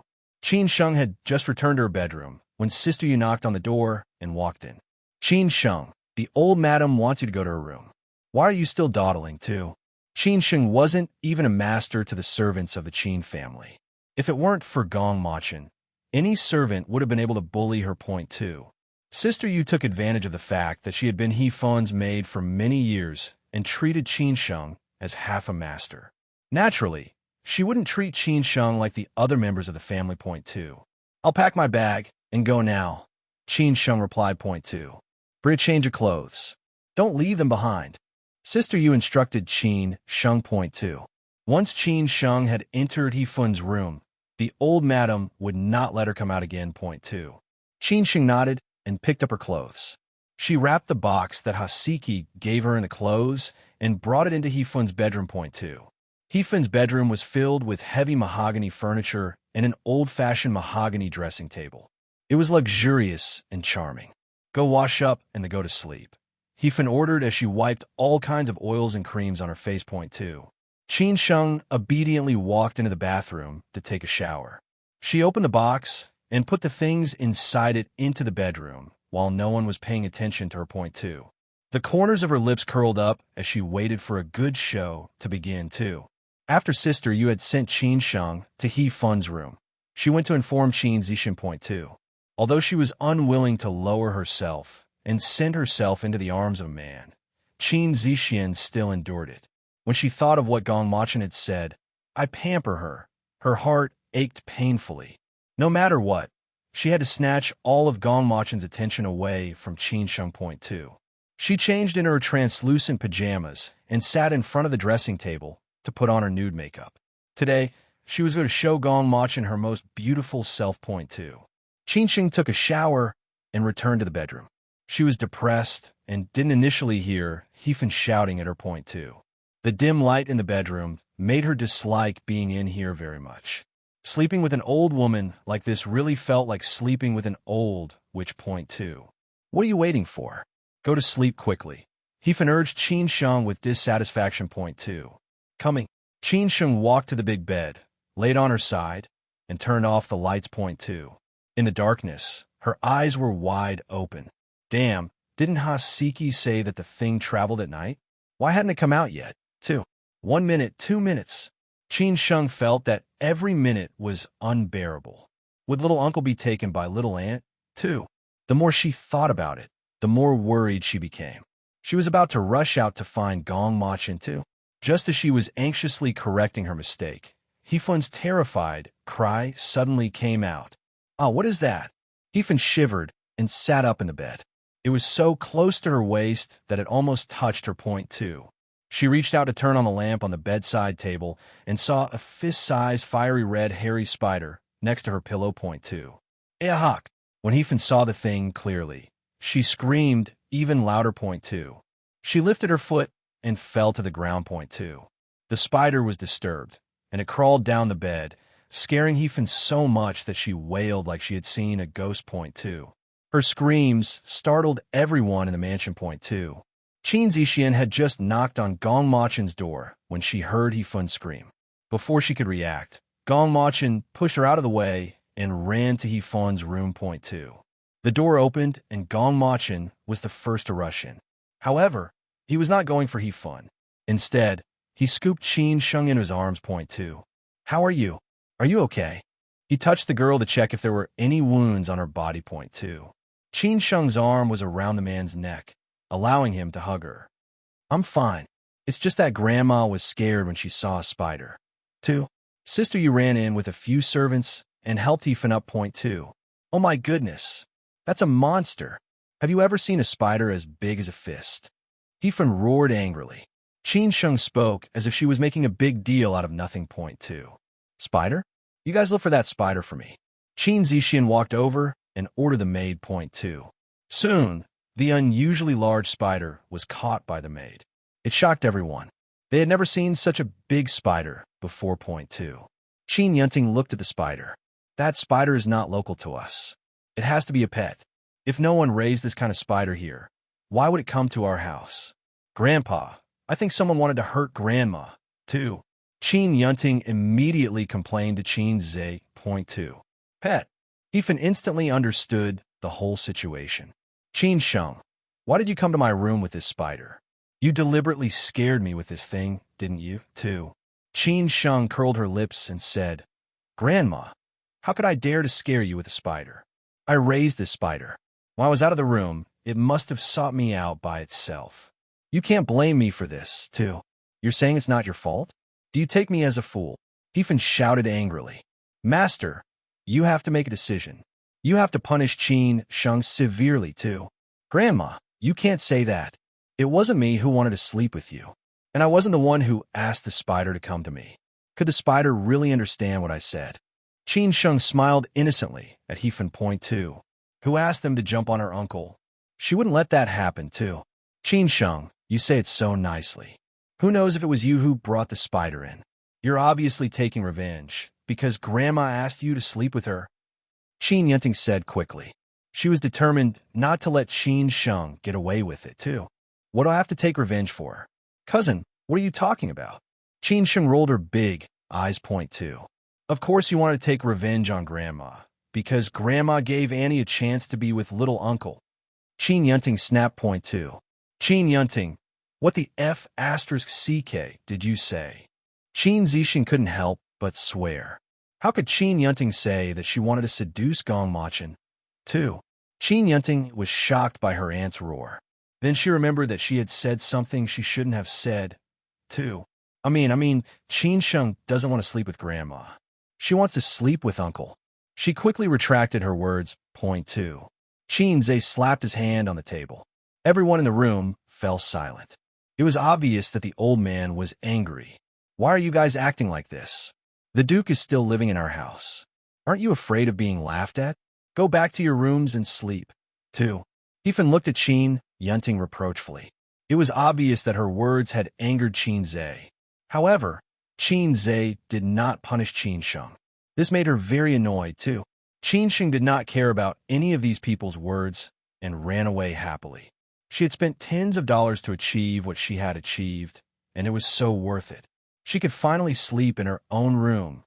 Qin Sheng had just returned to her bedroom when Sister Yu knocked on the door and walked in. Qin Sheng, the old madam wants you to go to her room. Why are you still dawdling, too? Qin Sheng wasn't even a master to the servants of the Qin family. If it weren't for Gong Machin, any servant would have been able to bully her. Point 2. Sister Yu took advantage of the fact that she had been He Fun's maid for many years and treated Qin Sheng as half a master. Naturally, she wouldn't treat Qin Sheng like the other members of the family. Point 2. I'll pack my bag and go now, Qin Sheng replied. Point 2. Bring a change of clothes. Don't leave them behind. Sister Yu instructed Qin Sheng. Point 2. Once Qin Sheng had entered He Fun's room, the old madam would not let her come out again. Point 2. Qin Sheng nodded and picked up her clothes. She wrapped the box that Hasiki gave her in the clothes and brought it into He Fun's bedroom. Point 2. He Fun's bedroom was filled with heavy mahogany furniture and an old-fashioned mahogany dressing table. It was luxurious and charming. Go wash up and then go to sleep, He Fun ordered as she wiped all kinds of oils and creams on her face. Point 2. Qin Sheng obediently walked into the bathroom to take a shower. She opened the box and put the things inside it into the bedroom, while no one was paying attention to her. Point 2. The corners of her lips curled up as she waited for a good show to begin, too. After Sister Yu had sent Qin Sheng to He Fun's room, she went to inform Qin Zixin. Point 2. Although she was unwilling to lower herself and send herself into the arms of a man, Qin Zixian still endured it. When she thought of what Gong Machin had said, "I pamper her," her heart ached painfully. No matter what, she had to snatch all of Gong Machin's attention away from Qin Sheng Point 2. She changed into her translucent pajamas and sat in front of the dressing table to put on her nude makeup. Today, she was going to show Gong Machin her most beautiful self. Point 2. Qin Sheng took a shower and returned to the bedroom. She was depressed and didn't initially hear Hefen shouting at her. Point 2. The dim light in the bedroom made her dislike being in here very much. Sleeping with an old woman like this really felt like sleeping with an old witch. Point 2. What are you waiting for? Go to sleep quickly. Hefen urged Qin Sheng with dissatisfaction. Point 2. Coming. Qin Sheng walked to the big bed, laid on her side, and turned off the lights. Point 2. In the darkness, her eyes were wide open. Damn, didn't Hasiki say that the thing traveled at night? Why hadn't it come out yet? 2. 1 minute, 2 minutes. Qin Sheng felt that every minute was unbearable. Would little uncle be taken by little aunt? 2. The more she thought about it, the more worried she became. She was about to rush out to find Gong Machin too. Just as she was anxiously correcting her mistake, Hefun's terrified cry suddenly came out. "Ah, what is that?" Hefen shivered and sat up in the bed. It was so close to her waist that it almost touched her. Point 2. She reached out to turn on the lamp on the bedside table and saw a fist-sized fiery red hairy spider next to her pillow. Point 2. Ehawk! When Hefen saw the thing clearly, she screamed even louder. Point 2. She lifted her foot and fell to the ground. Point 2. The spider was disturbed, and it crawled down the bed, scaring Hefen so much that she wailed like she had seen a ghost. Point 2. Her screams startled everyone in the mansion. Point 2. Qin Zixian had just knocked on Gong Machin's door when she heard Hefen scream. Before she could react, Gong Machin pushed her out of the way and ran to Hefen's room. Point 2. The door opened and Gong Machin was the first to rush in. However, he was not going for Hefen. Instead, he scooped Qin Sheng into his arms. Point 2. "How are you? Are you okay?" He touched the girl to check if there were any wounds on her body. Point 2. Qin Sheng's arm was around the man's neck, allowing him to hug her. "I'm fine. It's just that Grandma was scared when she saw a spider." 2. Sister, you ran in with a few servants and helped Hefen up. Point 2. "Oh my goodness. That's a monster. Have you ever seen a spider as big as a fist?" Hefen roared angrily. Qin Sheng spoke as if she was making a big deal out of nothing. Point 2. "Spider? You guys look for that spider for me." Qin Zixian walked over and ordered the maid. Point 2. Soon, the unusually large spider was caught by the maid. It shocked everyone. They had never seen such a big spider before. Point 2. Qin Yunting looked at the spider. "That spider is not local to us. It has to be a pet. If no one raised this kind of spider here, why would it come to our house?" "Grandpa, I think someone wanted to hurt Grandma, too." Qin Yunting immediately complained to Qin Zhe. Point 2. "Pet." Hefen instantly understood the whole situation. "Qin Sheng, why did you come to my room with this spider? You deliberately scared me with this thing, didn't you, too?" Qin Sheng curled her lips and said, "Grandma, how could I dare to scare you with a spider? I raised this spider. When I was out of the room, it must have sought me out by itself. You can't blame me for this, too. You're saying it's not your fault? Do you take me as a fool?" Hefen shouted angrily. "Master, you have to make a decision. You have to punish Qin Sheng severely, too." "Grandma, you can't say that. It wasn't me who wanted to sleep with you. And I wasn't the one who asked the spider to come to me. Could the spider really understand what I said?" Qin Sheng smiled innocently at Hefen. Point 2. "Who asked them to jump on her uncle? She wouldn't let that happen, too." "Qin Sheng, you say it so nicely. Who knows if it was you who brought the spider in? You're obviously taking revenge, because Grandma asked you to sleep with her." Qin Yunting said quickly. She was determined not to let Qin Sheng get away with it, too. "What do I have to take revenge for?" "Cousin, what are you talking about?" Qin Sheng rolled her big eyes. Point 2. "Of course you want to take revenge on Grandma, because Grandma gave Annie a chance to be with little uncle." Qin Yunting snapped. Point 2. "Qin Yunting, what the F***CK did you say?" Qin Zixian couldn't help but swear. How could Qin Yunting say that she wanted to seduce Gong Machin? 2. Qin Yunting was shocked by her aunt's roar. Then she remembered that she had said something she shouldn't have said. 2. Qin Sheng doesn't want to sleep with Grandma. She wants to sleep with Uncle. She quickly retracted her words. Point 2. Qin Zhe slapped his hand on the table. Everyone in the room fell silent. It was obvious that the old man was angry. Why are you guys acting like this? The Duke is still living in our house. Aren't you afraid of being laughed at? Go back to your rooms and sleep. 2. Ethan looked at Qin Yunting reproachfully. It was obvious that her words had angered Qin Zhe. However, Qin Zhe did not punish Qin Sheng. This made her very annoyed, too. Qin Sheng did not care about any of these people's words and ran away happily. She had spent tens of dollars to achieve what she had achieved, and it was so worth it. She could finally sleep in her own room.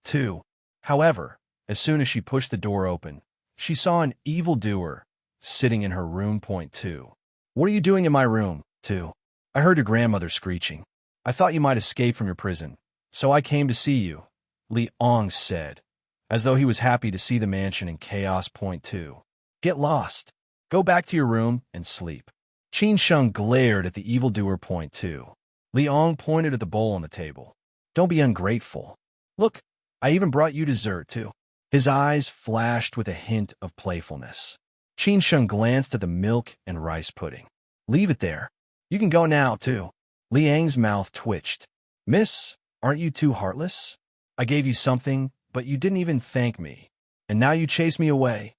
2. However, as soon as she pushed the door open, she saw an evildoer sitting in her room. Point 2. What are you doing in my room? 2. I heard your grandmother screeching. I thought you might escape from your prison, so I came to see you, Li Ong said, as though he was happy to see the mansion in chaos. Point 2. Get lost. Go back to your room and sleep. Qin Sheng glared at the evildoer. Point 2. Li Ong pointed at the bowl on the table. Don't be ungrateful. Look, I even brought you dessert, too. His eyes flashed with a hint of playfulness. Qin Sheng glanced at the milk and rice pudding. Leave it there. You can go now, too. Liang's mouth twitched. Miss, aren't you too heartless? I gave you something, but you didn't even thank me. And now you chase me away.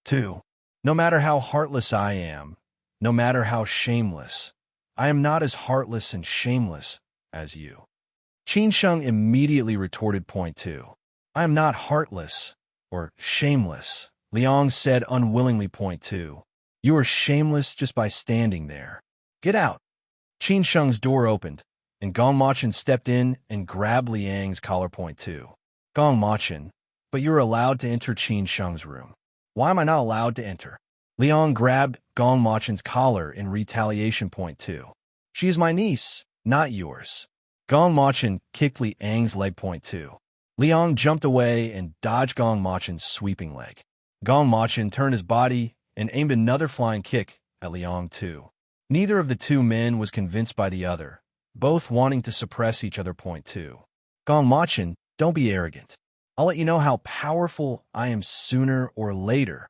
2. No matter how heartless I am, no matter how shameless, I am not as heartless and shameless as you. Qin Sheng immediately retorted. Point 2. I am not heartless or shameless, Liang said unwillingly. Point 2. You are shameless just by standing there. Get out. Qin Sheng's door opened, and Gong Machin stepped in and grabbed Liang's collar. Point 2. Gong Machin, but you're allowed to enter Qin Sheng's room. Why am I not allowed to enter? Liang grabbed Gong Machin's collar in retaliation. Point 2. She is my niece, not yours. Gong Machin kicked Liang's leg. Point 2. Liang jumped away and dodged Gong Machin's sweeping leg. Gong Machin turned his body and aimed another flying kick at Liang too. Neither of the two men was convinced by the other, both wanting to suppress each other. Point 2. Gong Machin, don't be arrogant. I'll let you know how powerful I am sooner or later.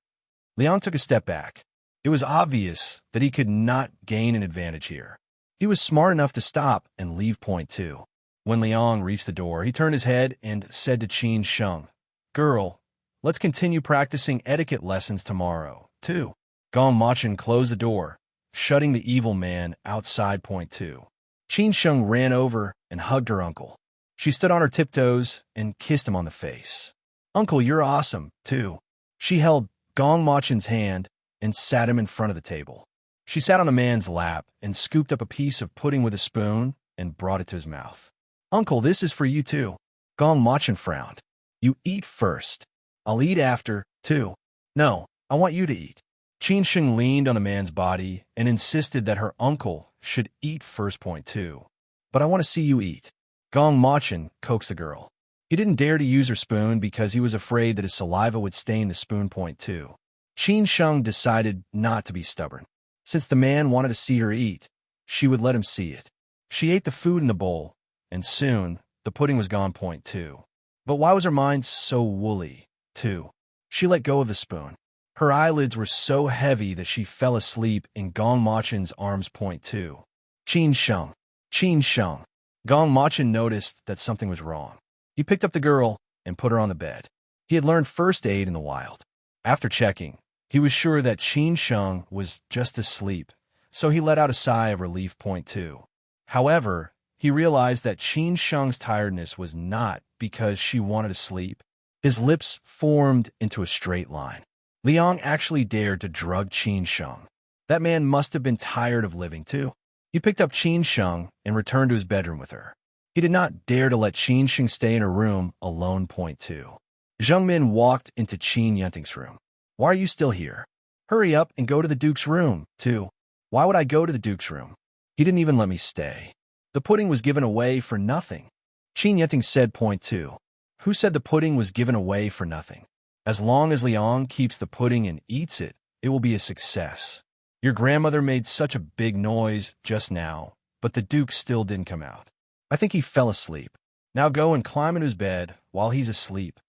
Liang took a step back. It was obvious that he could not gain an advantage here. He was smart enough to stop and leave. Point 2. When Liang reached the door, he turned his head and said to Qin Sheng, Girl, let's continue practicing etiquette lessons tomorrow, too. Gong Machin closed the door, shutting the evil man outside. Point 2. Qin Sheng ran over and hugged her uncle. She stood on her tiptoes and kissed him on the face. Uncle, you're awesome, too. She held Gong Machin's hand and sat him in front of the table. She sat on the man's lap and scooped up a piece of pudding with a spoon and brought it to his mouth. Uncle, this is for you, too. Gong Machin frowned. You eat first. I'll eat after, too. No, I want you to eat. Qin Sheng leaned on the man's body and insisted that her uncle should eat first. Point 2. But I want to see you eat. Gong Machin coaxed the girl. He didn't dare to use her spoon because he was afraid that his saliva would stain the spoon. Point 2. Qin Sheng decided not to be stubborn. Since the man wanted to see her eat, she would let him see it. She ate the food in the bowl, and soon the pudding was gone. Point 2. But why was her mind so woolly, too? She let go of the spoon. Her eyelids were so heavy that she fell asleep in Gong Machin's arms. Point 2. Qin Sheng. Qin Sheng. Gong Machin noticed that something was wrong. He picked up the girl and put her on the bed. He had learned first aid in the wild. After checking, he was sure that Qin Sheng was just asleep, so he let out a sigh of relief. Point 2. However, he realized that Qin Sheng's tiredness was not because she wanted to sleep. His lips formed into a straight line. Liang actually dared to drug Qin Sheng. That man must have been tired of living, too. He picked up Qin Sheng and returned to his bedroom with her. He did not dare to let Qin Sheng stay in her room alone. Point 2. Zheng Min walked into Qin Yunting's room. Why are you still here? Hurry up and go to the Duke's room, too. Why would I go to the Duke's room? He didn't even let me stay. The pudding was given away for nothing. Qin Yunting said. Point 2. Who said the pudding was given away for nothing? As long as Liang keeps the pudding and eats it, it will be a success. Your grandmother made such a big noise just now, but the Duke still didn't come out. I think he fell asleep. Now go and climb into his bed while he's asleep.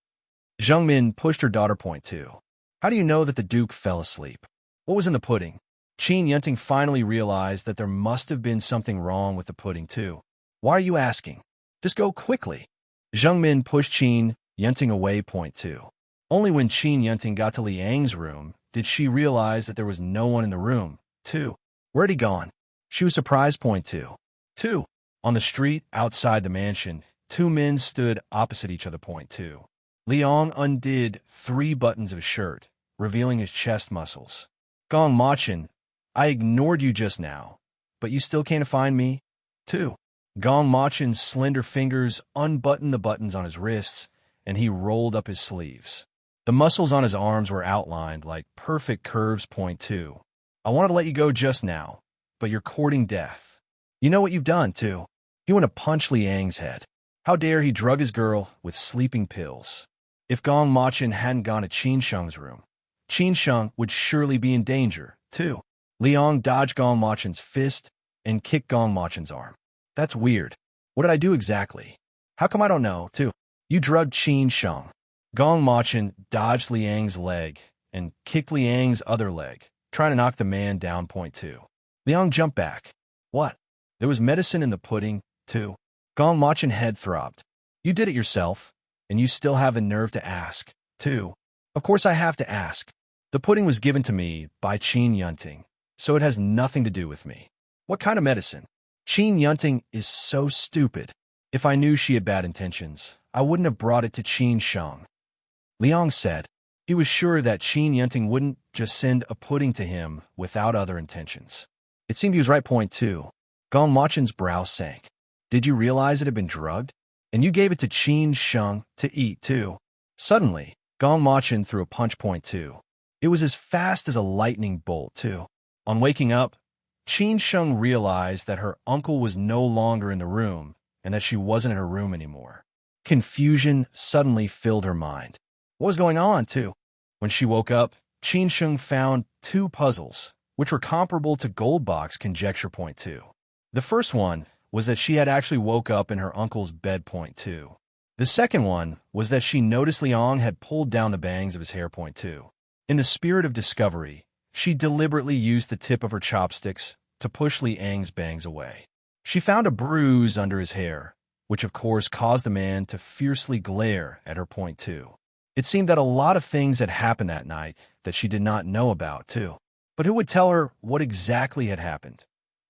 Zheng Min pushed her daughter point two. How do you know that the Duke fell asleep? What was in the pudding? Qin Yunting finally realized that there must have been something wrong with the pudding too. Why are you asking? Just go quickly. Zheng Min pushed Qin Yunting away point two. Only when Qin Yunting got to Liang's room did she realize that there was no one in the room. Two. Where'd he gone? She was surprised point two. Two. On the street outside the mansion, two men stood opposite each other point two. Liang undid 3 buttons of his shirt, revealing his chest muscles. Gong Machin, I ignored you just now, but you still can't find me? 2. Gong Machin's slender fingers unbuttoned the buttons on his wrists, and he rolled up his sleeves. The muscles on his arms were outlined like perfect curves point two. I wanted to let you go just now, but you're courting death. You know what you've done, too. You want to punch Liang's head. How dare he drug his girl with sleeping pills? If Gong Machin hadn't gone to Qin Sheng's room, Qin Sheng would surely be in danger, too. Liang dodged Gong Machin's fist and kicked Gong Machin's arm. That's weird. What did I do exactly? How come I don't know, too? You drugged Qin Sheng. Gong Machin dodged Liang's leg and kicked Liang's other leg, trying to knock the man down point two. Liang jumped back. What? There was medicine in the pudding, too. Gong Machin head throbbed. You did it yourself, and you still have the nerve to ask, too. Of course I have to ask. The pudding was given to me by Qin Yunting, so it has nothing to do with me. What kind of medicine? Qin Yunting is so stupid. If I knew she had bad intentions, I wouldn't have brought it to Qin Sheng. Liang said. He was sure that Qin Yunting wouldn't just send a pudding to him without other intentions. It seemed he was right point two. Gong Machin's brow sank. Did you realize it had been drugged? And you gave it to Qin Sheng to eat, too. Suddenly, Gong Machin threw a punch point two. It was as fast as a lightning bolt, too. On waking up, Qin Sheng realized that her uncle was no longer in the room and that she wasn't in her room anymore. Confusion suddenly filled her mind. What was going on, too? When she woke up, Qin Sheng found 2 puzzles, which were comparable to Goldbox conjecture point two. The first one was that she had actually woke up in her uncle's bed point two. The second one was that she noticed Liang had pulled down the bangs of his hair point two. In the spirit of discovery, she deliberately used the tip of her chopsticks to push Liang's bangs away. She found a bruise under his hair, which of course caused the man to fiercely glare at her point two. It seemed that a lot of things had happened that night that she did not know about, too. But who would tell her what exactly had happened?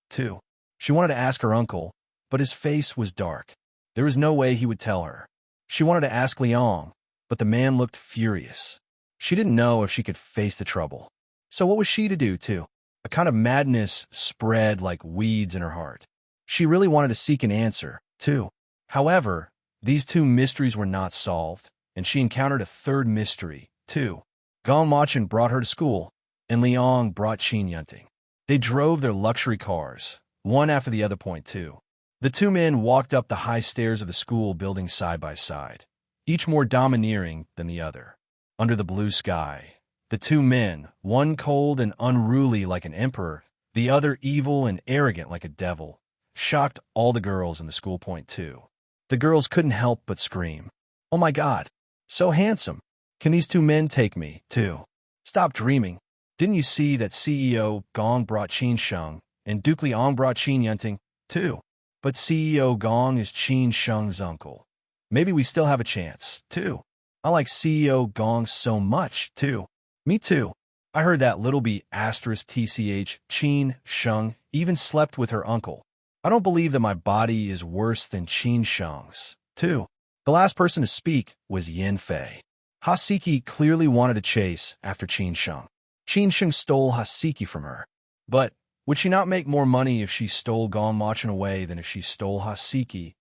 2. She wanted to ask her uncle, but his face was dark. There was no way he would tell her. She wanted to ask Liang, but the man looked furious. She didn't know if she could face the trouble. So what was she to do, too? A kind of madness spread like weeds in her heart. She really wanted to seek an answer, too. However, these 2 mysteries were not solved, and she encountered a third mystery, too. Gong Machin brought her to school, and Liang brought Qin Yunting. They drove their luxury cars, one after the other point two. The 2 men walked up the high stairs of the school building side by side, each more domineering than the other. Under the blue sky, the 2 men, one cold and unruly like an emperor, the other evil and arrogant like a devil, shocked all the girls in the school point two. The girls couldn't help but scream, "Oh my God, so handsome. Can these 2 men take me, too? Stop dreaming. Didn't you see that CEO Gong brought Qin Sheng and Duke Liang brought Qin Yunting, too? But CEO Gong is Qin Sheng's uncle. Maybe we still have a chance, too. I like CEO Gong so much, too. Me too. I heard that little b asterisk tch Qin Sheng even slept with her uncle. I don't believe that my body is worse than Qin Sheng's, too." The last person to speak was Yin Fei. Hasiki clearly wanted to chase after Qin Sheng. Qin Sheng stole Hasiki from her. But would she not make more money if she stole Gong Machin away than if she stole Hasiki,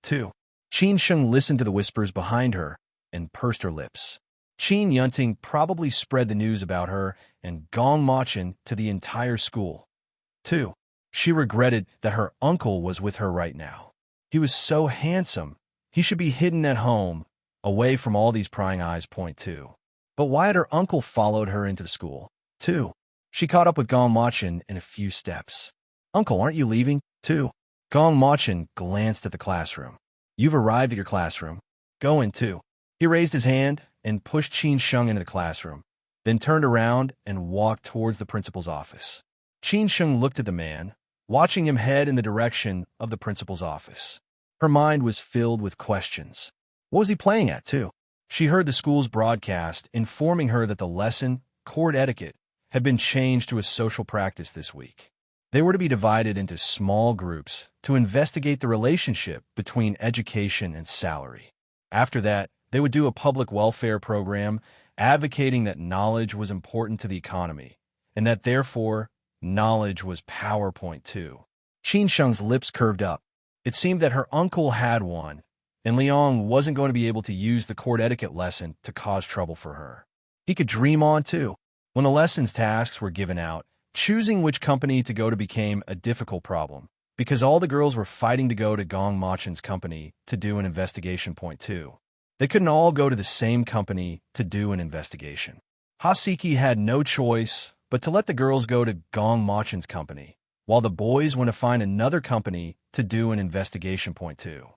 too? Qin Sheng listened to the whispers behind her and pursed her lips. Qin Yunting probably spread the news about her and Gong Machin to the entire school, too. She regretted that her uncle was with her right now. He was so handsome. He should be hidden at home, away from all these prying eyes point two. But why had her uncle followed her into the school, too? She caught up with Gong Machin in a few steps. Uncle, aren't you leaving, too? Gong Machin glanced at the classroom. You've arrived at your classroom. Go in, too. He raised his hand and pushed Qin Sheng into the classroom, then turned around and walked towards the principal's office. Qin Sheng looked at the man, watching him head in the direction of the principal's office. Her mind was filled with questions. What was he playing at, too? She heard the school's broadcast informing her that the lesson, court etiquette, had been changed to a social practice this week. They were to be divided into small groups to investigate the relationship between education and salary. After that, they would do a public welfare program advocating that knowledge was important to the economy, and that therefore, knowledge was PowerPoint too. Qin Sheng's lips curved up. It seemed that her uncle had one, and Liang wasn't going to be able to use the court etiquette lesson to cause trouble for her. He could dream on too. When the lesson's tasks were given out, choosing which company to go to became a difficult problem, because all the girls were fighting to go to Gong Machin's company to do an investigation point too. They couldn't all go to the same company to do an investigation. Hasiki had no choice but to let the girls go to Gong Machin's company, while the boys went to find another company to do an investigation point too.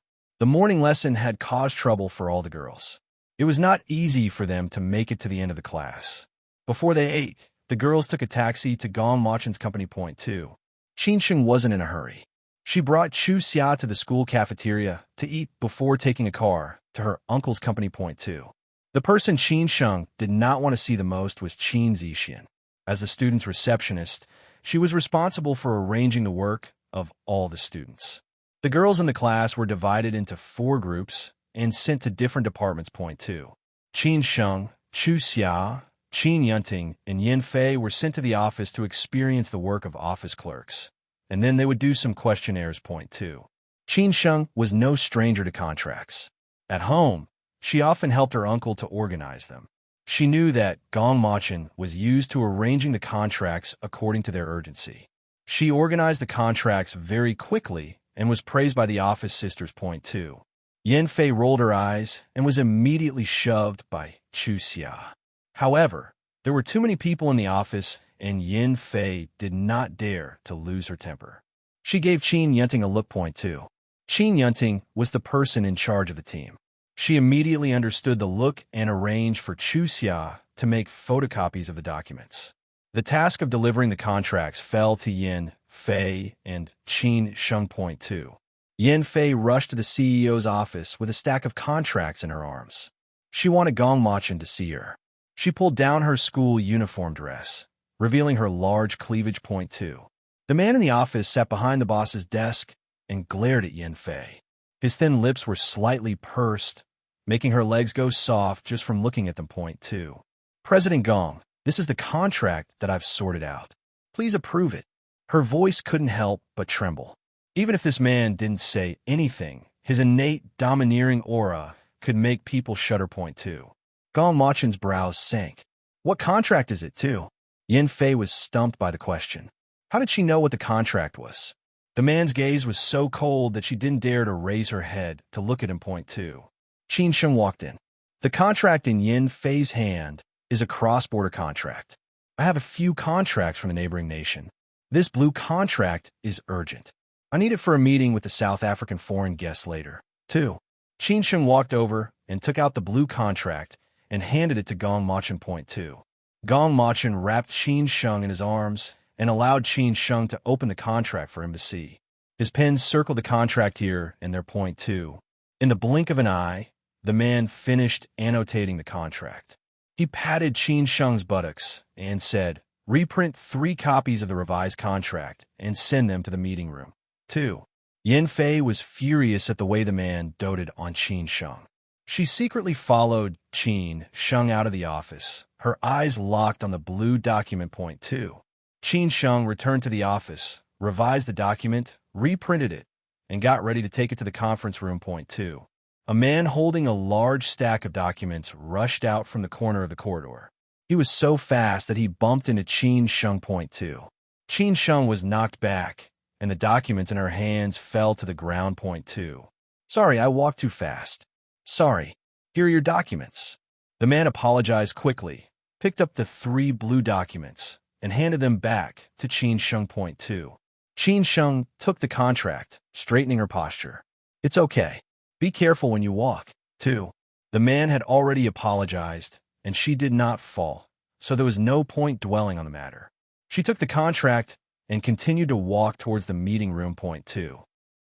The morning lesson had caused trouble for all the girls. It was not easy for them to make it to the end of the class. Before they ate, the girls took a taxi to Gong Machin's company point too. Qin Sheng wasn't in a hurry. She brought Chu Xia to the school cafeteria to eat before taking a car to her uncle's company point too. The person Qin Sheng did not want to see the most was Qin Zixian. As the student's receptionist, she was responsible for arranging the work of all the students. The girls in the class were divided into 4 groups and sent to different departments point too. Qin Sheng, Chu Xia, Qin Yunting, and Yin Fei were sent to the office to experience the work of office clerks, and then they would do some questionnaires point too. Qin Sheng was no stranger to contracts. At home, she often helped her uncle to organize them. She knew that Gong Machin was used to arranging the contracts according to their urgency. She organized the contracts very quickly and was praised by the office sisters point too. Yin Fei rolled her eyes and was immediately shoved by Chu Xia. However, there were too many people in the office, and Yin Fei did not dare to lose her temper. She gave Qin Yunting a look point too. Qin Yunting was the person in charge of the team. She immediately understood the look and arranged for Chu Xia to make photocopies of the documents. The task of delivering the contracts fell to Yin Fei and Qin Sheng point too. Yin Fei rushed to the CEO's office with a stack of contracts in her arms. She wanted Gong Machin to see her. She pulled down her school uniform dress, revealing her large cleavage point too. The man in the office sat behind the boss's desk and glared at Yin Fei. His thin lips were slightly pursed, making her legs go soft just from looking at them point too. President Gong, this is the contract that I've sorted out. Please approve it. Her voice couldn't help but tremble. Even if this man didn't say anything, his innate domineering aura could make people shudder point too. Gong Machin's brows sank. What contract is it too? Yin Fei was stumped by the question. How did she know what the contract was? The man's gaze was so cold that she didn't dare to raise her head to look at him point too. Qin Sheng walked in. The contract in Yin Fei's hand is a cross-border contract. I have a few contracts from the neighboring nation. This blue contract is urgent. I need it for a meeting with the South African foreign guests later, too. Qin Sheng walked over and took out the blue contract and handed it to Gong Machin point too. Gong Machin wrapped Qin Sheng in his arms and allowed Qin Sheng to open the contract for him to see. His pen circled the contract here and there point too. In the blink of an eye, the man finished annotating the contract. He patted Qin Sheng's buttocks and said, reprint 3 copies of the revised contract and send them to the meeting room. 2. Yin Fei was furious at the way the man doted on Qin Sheng. She secretly followed Qin Sheng out of the office, her eyes locked on the blue document point too. Qin Sheng returned to the office, revised the document, reprinted it, and got ready to take it to the conference room point too. A man holding a large stack of documents rushed out from the corner of the corridor. He was so fast that he bumped into Qin Sheng point too. Qin Sheng was knocked back, and the documents in her hands fell to the ground point too. Sorry, I walked too fast. Sorry. Here are your documents. The man apologized quickly, picked up the 3 blue documents, and handed them back to Qin Sheng. Point 2. Qin Sheng took the contract, straightening her posture. It's okay. Be careful when you walk. 2. The man had already apologized, and she did not fall, so there was no point dwelling on the matter. She took the contract and continued to walk towards the meeting room. Point 2.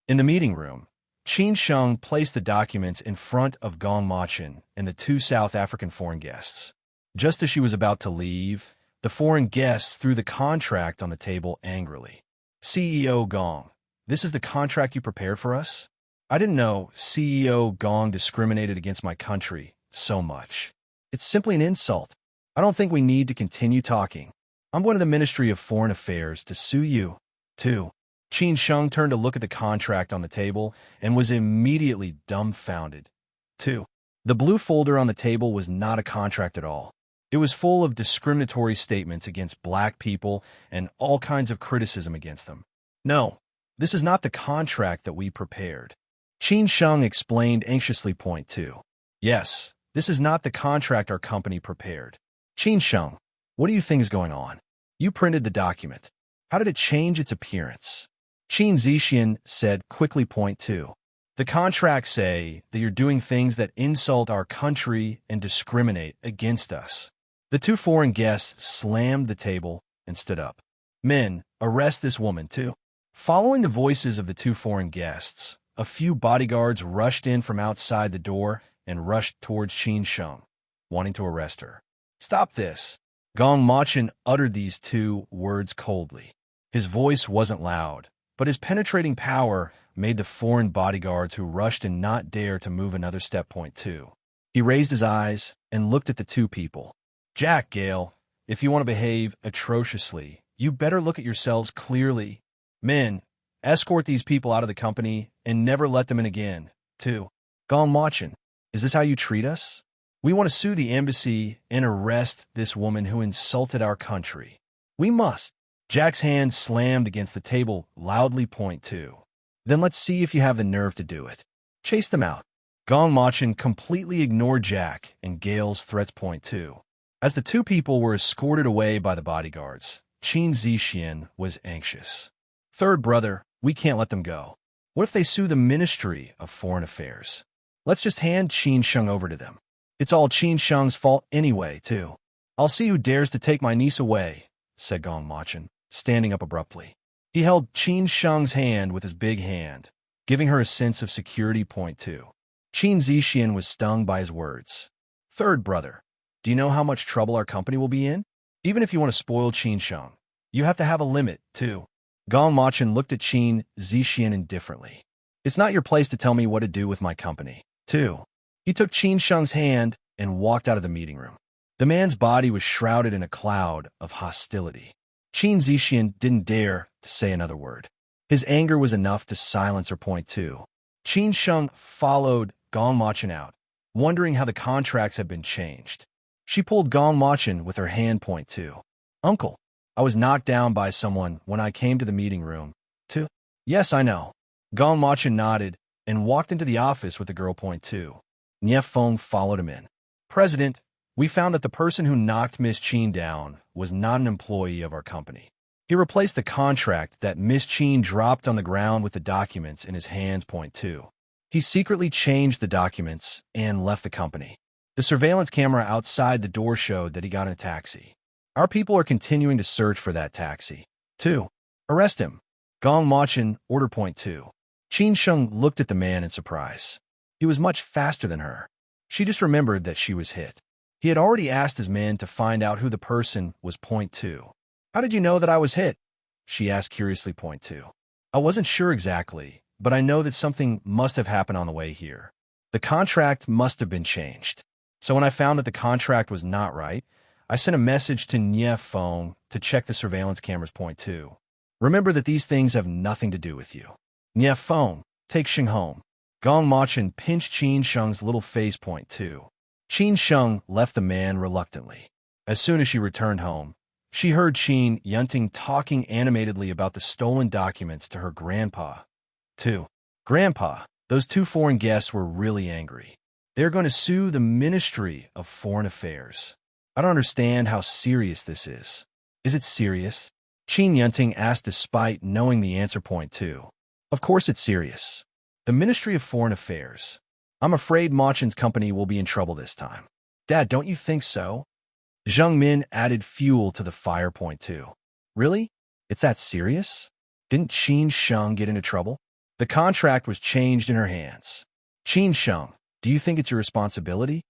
In the meeting room, Qin Sheng placed the documents in front of Gong Machin and the 2 South African foreign guests. Just as she was about to leave, the foreign guests threw the contract on the table angrily. CEO Gong, this is the contract you prepared for us? I didn't know CEO Gong discriminated against my country so much. It's simply an insult. I don't think we need to continue talking. I'm going to the Ministry of Foreign Affairs to sue you. 2. Qin Sheng turned to look at the contract on the table and was immediately dumbfounded. 2. The blue folder on the table was not a contract at all. It was full of discriminatory statements against black people and all kinds of criticism against them. No, this is not the contract that we prepared. Qin Sheng explained anxiously. Point 2. Yes, this is not the contract our company prepared. Qin Sheng, what do you think is going on? You printed the document. How did it change its appearance? Qin Zixian said quickly. Point 2. The contracts say that you're doing things that insult our country and discriminate against us. The 2 foreign guests slammed the table and stood up. Men, arrest this woman, too. Following the voices of the 2 foreign guests, a few bodyguards rushed in from outside the door and rushed towards Qin Sheng, wanting to arrest her. Stop this. Gong Machin uttered these 2 words coldly. His voice wasn't loud, but his penetrating power made the foreign bodyguards who rushed in not dare to move another step. Point 2. He raised his eyes and looked at the 2 people. Jack, Gale, if you want to behave atrociously, you better look at yourselves clearly. Men, escort these people out of the company and never let them in again. 2. Gong Machin, is this how you treat us? We want to sue the embassy and arrest this woman who insulted our country. We must. Jack's hand slammed against the table loudly. Point 2. Then let's see if you have the nerve to do it. Chase them out. Gong Machin completely ignored Jack and Gale's threats. Point 2. As the 2 people were escorted away by the bodyguards, Qin Zixian was anxious. Third brother, we can't let them go. What if they sue the Ministry of Foreign Affairs? Let's just hand Qin Sheng over to them. It's all Qin Sheng's fault anyway, too. I'll see who dares to take my niece away, said Gong Machin, standing up abruptly. He held Qin Sheng's hand with his big hand, giving her a sense of security. Point 2. Qin Zixian was stung by his words. Third brother, do you know how much trouble our company will be in? Even if you want to spoil Qin Sheng, you have to have a limit, too. Gong Machin looked at Qin Zixian indifferently. It's not your place to tell me what to do with my company, too. He took Qin Sheng's hand and walked out of the meeting room. The man's body was shrouded in a cloud of hostility. Qin Zixian didn't dare to say another word. His anger was enough to silence her. Point 2. Qin Sheng followed Gong Machin out, wondering how the contracts had been changed. She pulled Gong Machin with her hand. Point 2. Uncle, I was knocked down by someone when I came to the meeting room. 2. Yes, I know. Gong Machin nodded and walked into the office with the girl. Point 2. Nie Feng followed him in. President, we found that the person who knocked Miss Qin down was not an employee of our company. He replaced the contract that Miss Qin dropped on the ground with the documents in his hands. Point 2. He secretly changed the documents and left the company. The surveillance camera outside the door showed that he got in a taxi. Our people are continuing to search for that taxi. 2. Arrest him. Gong Machin ordered. Point 2. Qin Sheng looked at the man in surprise. He was much faster than her. She just remembered that she was hit. He had already asked his men to find out who the person was. Point 2. How did you know that I was hit? She asked curiously. Point 2. I wasn't sure exactly, but I know that something must have happened on the way here. The contract must have been changed. So when I found that the contract was not right, I sent a message to Nie Feng to check the surveillance cameras. Point 2. Remember that these things have nothing to do with you. Nie Feng, take Sheng home. Gong Machin pinched Qin Sheng's little face. Point 2. Qin Sheng left the man reluctantly. As soon as she returned home, she heard Qin Yunting talking animatedly about the stolen documents to her grandpa. 2. Grandpa, those 2 foreign guests were really angry. They're going to sue the Ministry of Foreign Affairs. I don't understand how serious this is. Is it serious? Qin Yunting asked despite knowing the answer point too. Of course it's serious. The Ministry of Foreign Affairs. I'm afraid Machin's company will be in trouble this time. Dad, don't you think so? Zheng Min added fuel to the fire point too. Really? It's that serious? Didn't Qin Sheng get into trouble? The contract was changed in her hands. Qin Sheng, do you think it's your responsibility?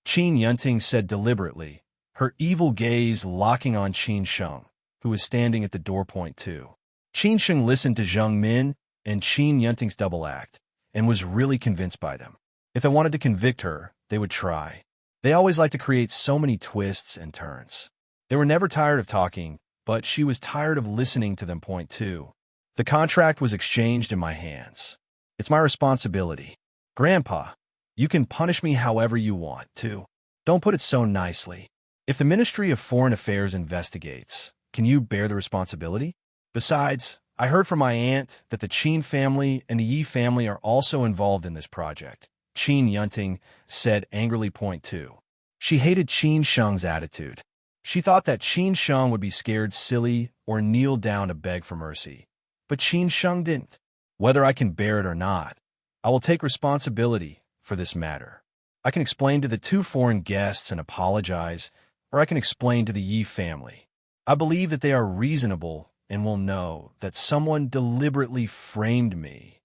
Qin Yunting said deliberately, her evil gaze locking on Qin Sheng, who was standing at the door point too. Qin Sheng listened to Zheng Min and Qin Yunting's double act and was really convinced by them. If they wanted to convict her, they would try. They always like to create so many twists and turns. They were never tired of talking, but she was tired of listening to them point too. The contract was exchanged in my hands. It's my responsibility. Grandpa, you can punish me however you want, too. Don't put it so nicely. If the Ministry of Foreign Affairs investigates, can you bear the responsibility? Besides, I heard from my aunt that the Qin family and the Yi family are also involved in this project. Qin Yunting said angrily point two. She hated Qin Sheng's attitude. She thought that Qin Sheng would be scared silly or kneel down to beg for mercy. But Qin Sheng didn't. Whether I can bear it or not, I will take responsibility for this matter. I can explain to the two foreign guests and apologize, or I can explain to the Yi family. I believe that they are reasonable and will know that someone deliberately framed me.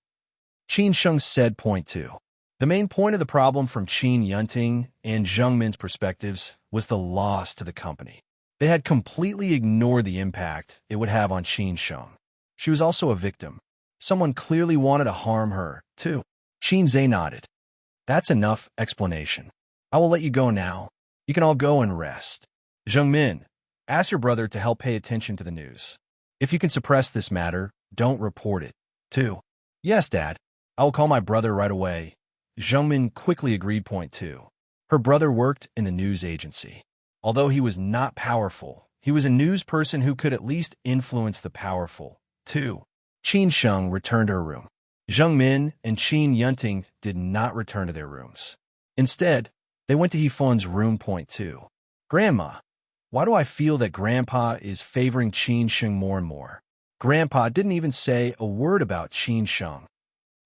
Qin Sheng said point two. The main point of the problem from Qin Yunting and Zheng Min's perspectives was the loss to the company. They had completely ignored the impact it would have on Qin Sheng. She was also a victim. Someone clearly wanted to harm her, too. Qin Zhe nodded. That's enough explanation. I will let you go now. You can all go and rest. Zheng Min, ask your brother to help pay attention to the news. If you can suppress this matter, don't report it, too. Yes, Dad. I will call my brother right away. Zheng Min quickly agreed point two. Her brother worked in the news agency. Although he was not powerful, he was a news person who could at least influence the powerful, too. Qin Sheng returned to her room. Zheng Min and Qin Yunting did not return to their rooms. Instead, they went to Hefun's room point two. Grandma, why do I feel that Grandpa is favoring Qin Sheng more and more? Grandpa didn't even say a word about Qin Sheng.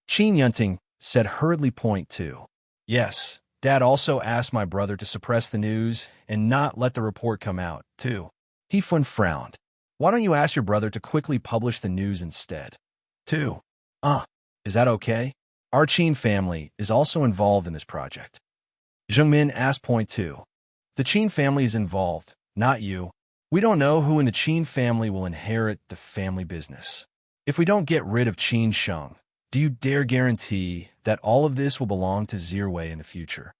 Qin Yunting said hurriedly point two. Yes, Dad also asked my brother to suppress the news and not let the report come out, too. Hefun frowned. Why don't you ask your brother to quickly publish the news instead? Too. Is that okay? Our Qin family is also involved in this project. Zheng Min asked point two. The Qin family is involved, not you. We don't know who in the Qin family will inherit the family business. If we don't get rid of Qin Sheng, do you dare guarantee that all of this will belong to Zirwei in the future?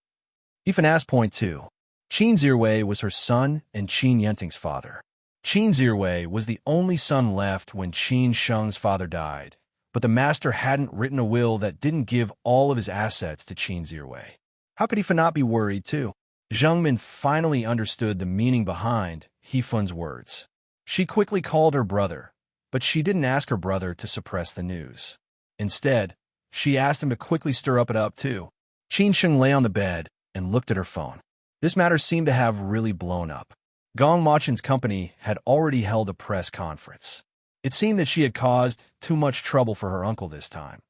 Hefun asked point two. Qin Zirwei was her son and Qin Yunting's father. Qin Zirwei was the only son left when Qin Sheng's father died, but the master hadn't written a will that didn't give all of his assets to Qin Zirwei. How could Hefun not be worried, too? Zheng Min finally understood the meaning behind Hefun's words. She quickly called her brother, but she didn't ask her brother to suppress the news. Instead, she asked him to quickly stir it up, too. Qin Sheng lay on the bed and looked at her phone. This matter seemed to have really blown up. Gong Machin's company had already held a press conference. It seemed that she had caused too much trouble for her uncle this time.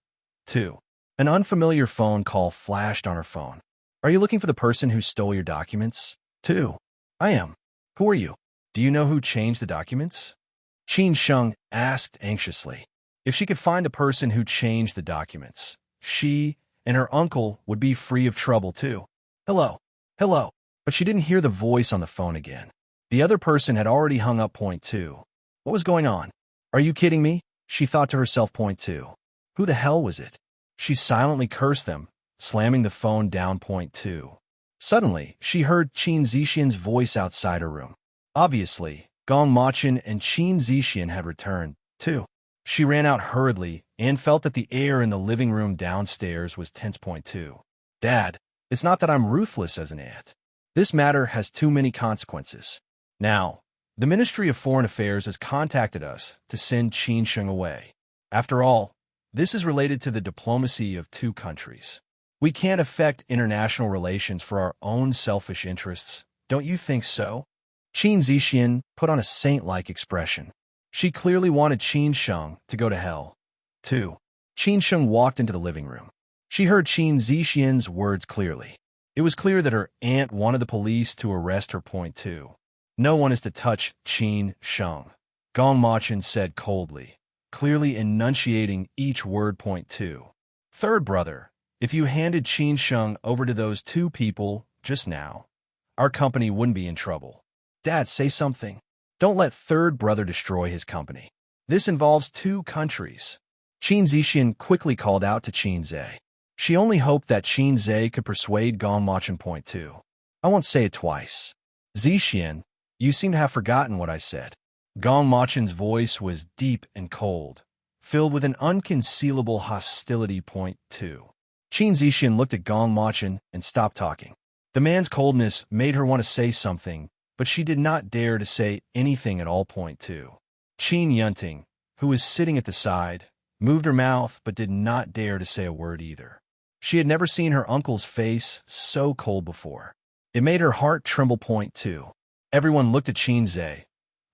2. An unfamiliar phone call flashed on her phone. Are you looking for the person who stole your documents? 2. I am. Who are you? Do you know who changed the documents? Qin Sheng asked anxiously. If she could find the person who changed the documents, she and her uncle would be free of trouble too. Hello. Hello. But she didn't hear the voice on the phone again. The other person had already hung up point two. What was going on? Are you kidding me? She thought to herself point two. Who the hell was it? She silently cursed them, slamming the phone down point two. Suddenly, she heard Qin Zixian's voice outside her room. Obviously, Gong Machin and Qin Zixian had returned, too. She ran out hurriedly and felt that the air in the living room downstairs was tense point two. Dad, it's not that I'm ruthless as an aunt. This matter has too many consequences. Now, the Ministry of Foreign Affairs has contacted us to send Qin Sheng away. After all, this is related to the diplomacy of two countries. We can't affect international relations for our own selfish interests. Don't you think so? Qin Zixian put on a saint-like expression. She clearly wanted Qin Sheng to go to hell. 2. Qin Sheng walked into the living room. She heard Qin Zixian's words clearly. It was clear that her aunt wanted the police to arrest her. Point 2. No one is to touch Qin Sheng, Gong Machin said coldly, clearly enunciating each word. Point 2. Third brother, if you handed Qin Sheng over to those two people just now, our company wouldn't be in trouble. Dad, say something. Don't let third brother destroy his company. This involves two countries. Qin Zixian quickly called out to Qin Zhe. She only hoped that Qin Zhe could persuade Gong Machin. Point 2. I won't say it twice. Zixian, you seem to have forgotten what I said. Gong Machin's voice was deep and cold, filled with an unconcealable hostility. Point 2. Qin Zixian looked at Gong Machin and stopped talking. The man's coldness made her want to say something, but she did not dare to say anything at all. Point 2. Qin Yunting, who was sitting at the side, moved her mouth but did not dare to say a word either. She had never seen her uncle's face so cold before. It made her heart tremble. Point 2. Everyone looked at Qin Zhe,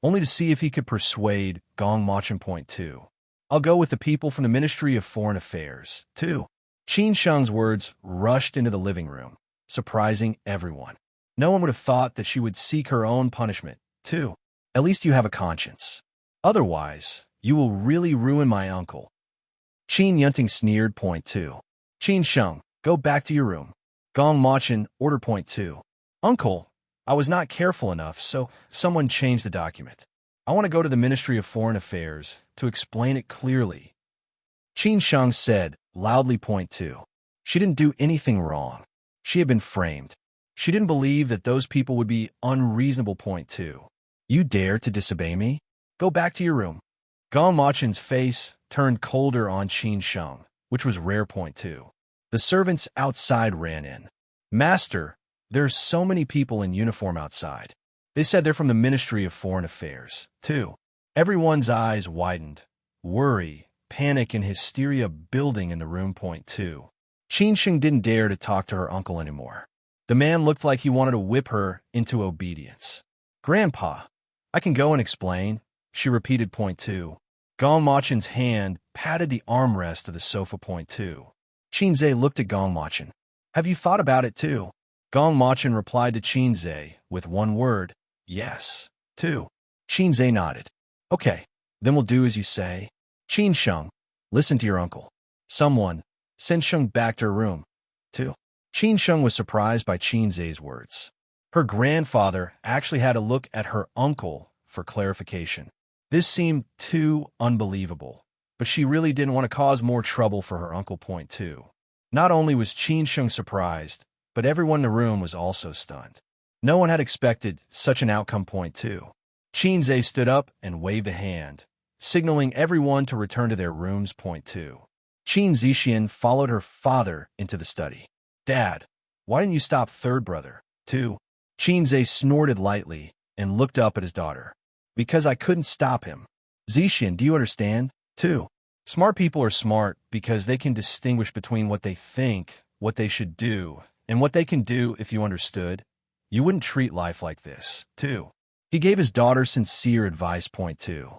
only to see if he could persuade Gong Machin. Point 2. I'll go with the people from the Ministry of Foreign Affairs. 2. Qin Sheng's words rushed into the living room, surprising everyone. No one would have thought that she would seek her own punishment. 2. At least you have a conscience. Otherwise, you will really ruin my uncle. Qin Yunting sneered. Point 2. Qin Sheng, go back to your room. Gong Machin ordered. Point 2. Uncle, I was not careful enough, so someone changed the document. I want to go to the Ministry of Foreign Affairs to explain it clearly. Qin Sheng said loudly. Point 2. She didn't do anything wrong. She had been framed. She didn't believe that those people would be unreasonable. Point 2. You dare to disobey me? Go back to your room. Gong Machin's face turned colder on Qin Sheng, which was rare. Point 2. The servants outside ran in. Master, there's so many people in uniform outside. They said they're from the Ministry of Foreign Affairs. 2. Everyone's eyes widened. Worry, panic, and hysteria building in the room. Point 2. Qin Sheng didn't dare to talk to her uncle anymore. The man looked like he wanted to whip her into obedience. Grandpa, I can go and explain, she repeated. Point 2. Gong Machin's hand patted the armrest of the sofa. Point 2. Qin Zhe looked at Gong Machin. Have you thought about it too? Gong Machin replied to Qin Zhe with one word, yes. 2. Qin Zhe nodded. Okay, then we'll do as you say. Qin Sheng, listen to your uncle. Someone, send Sheng back to her room. 2. Qin Sheng was surprised by Qin Zhe's words. Her grandfather actually had to look at her uncle for clarification. This seemed too unbelievable, but she really didn't want to cause more trouble for her uncle. Point 2. Not only was Qin Sheng surprised, but everyone in the room was also stunned. No one had expected such an outcome. Point 2. Qin Zhe stood up and waved a hand, signaling everyone to return to their rooms. Point 2. Qin Zixian followed her father into the study. Dad, why didn't you stop third brother? 2. Qin Zhe snorted lightly and looked up at his daughter. Because I couldn't stop him. Zixian, do you understand? 2. Smart people are smart because they can distinguish between what they think, what they should do, and what they can do. If you understood, you wouldn't treat life like this. 2. He gave his daughter sincere advice. Point 2.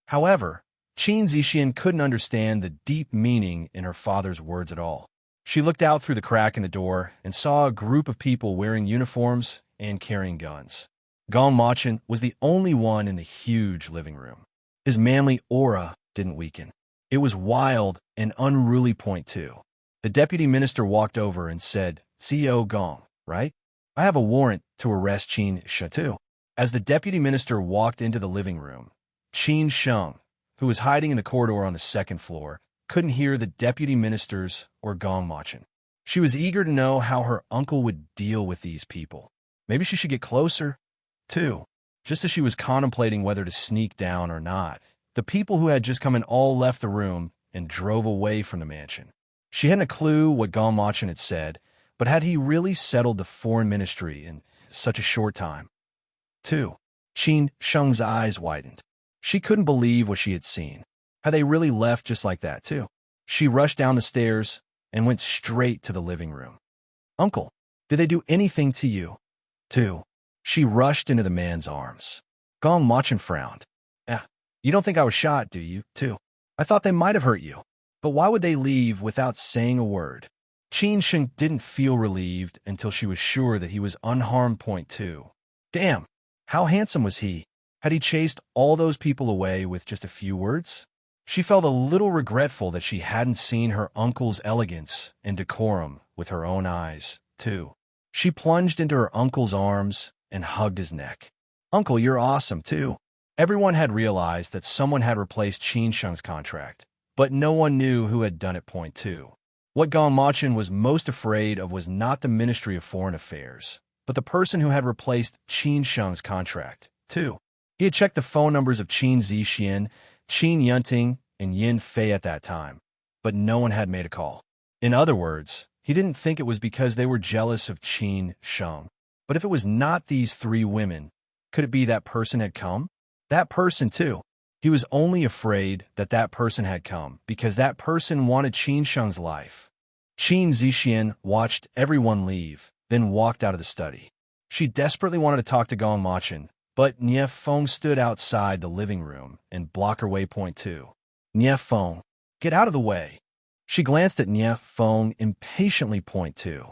However, Qin Zixian couldn't understand the deep meaning in her father's words at all. She looked out through the crack in the door and saw a group of people wearing uniforms and carrying guns. Gong Machin was the only one in the huge living room. His manly aura didn't weaken. It was wild and unruly. Point 2. The deputy minister walked over and said, CEO Gong, right? I have a warrant to arrest Qin Sheng too. As the deputy minister walked into the living room, Qin Sheng, who was hiding in the corridor on the second floor, couldn't hear the deputy ministers or Gong Machin. She was eager to know how her uncle would deal with these people. Maybe she should get closer. 2. Just as she was contemplating whether to sneak down or not, the people who had just come in all left the room and drove away from the mansion. She hadn't a clue what Gong Machin had said, but had he really settled the foreign ministry in such a short time? 2. Qin Sheng's eyes widened. She couldn't believe what she had seen. Had they really left just like that, too? She rushed down the stairs, and went straight to the living room. Uncle, did they do anything to you? 2. She rushed into the man's arms. Gong Machin frowned. You don't think I was shot, do you? 2. I thought they might have hurt you. But why would they leave without saying a word? Qin Sheng didn't feel relieved until she was sure that he was unharmed. 2. Damn, how handsome was he? Had he chased all those people away with just a few words? She felt a little regretful that she hadn't seen her uncle's elegance and decorum with her own eyes, too. She plunged into her uncle's arms and hugged his neck. Uncle, you're awesome, too. Everyone had realized that someone had replaced Qin Sheng's contract, but no one knew who had done it. 2. What Gong Machin was most afraid of was not the Ministry of Foreign Affairs, but the person who had replaced Qin Sheng's contract, 2. He had checked the phone numbers of Qin Zixian, Qin Yunting, and Yin Fei at that time, but no one had made a call. In other words, he didn't think it was because they were jealous of Qin Sheng. But if it was not these 3 women, could it be that person had come? That person, too. He was only afraid that that person had come because that person wanted Qin Sheng's life. Qin Zixian watched everyone leave, then walked out of the study. She desperately wanted to talk to Gong Machin, but Nie Feng stood outside the living room and blocked her way. 2. Nie Feng, get out of the way. She glanced at Nie Feng impatiently. 2.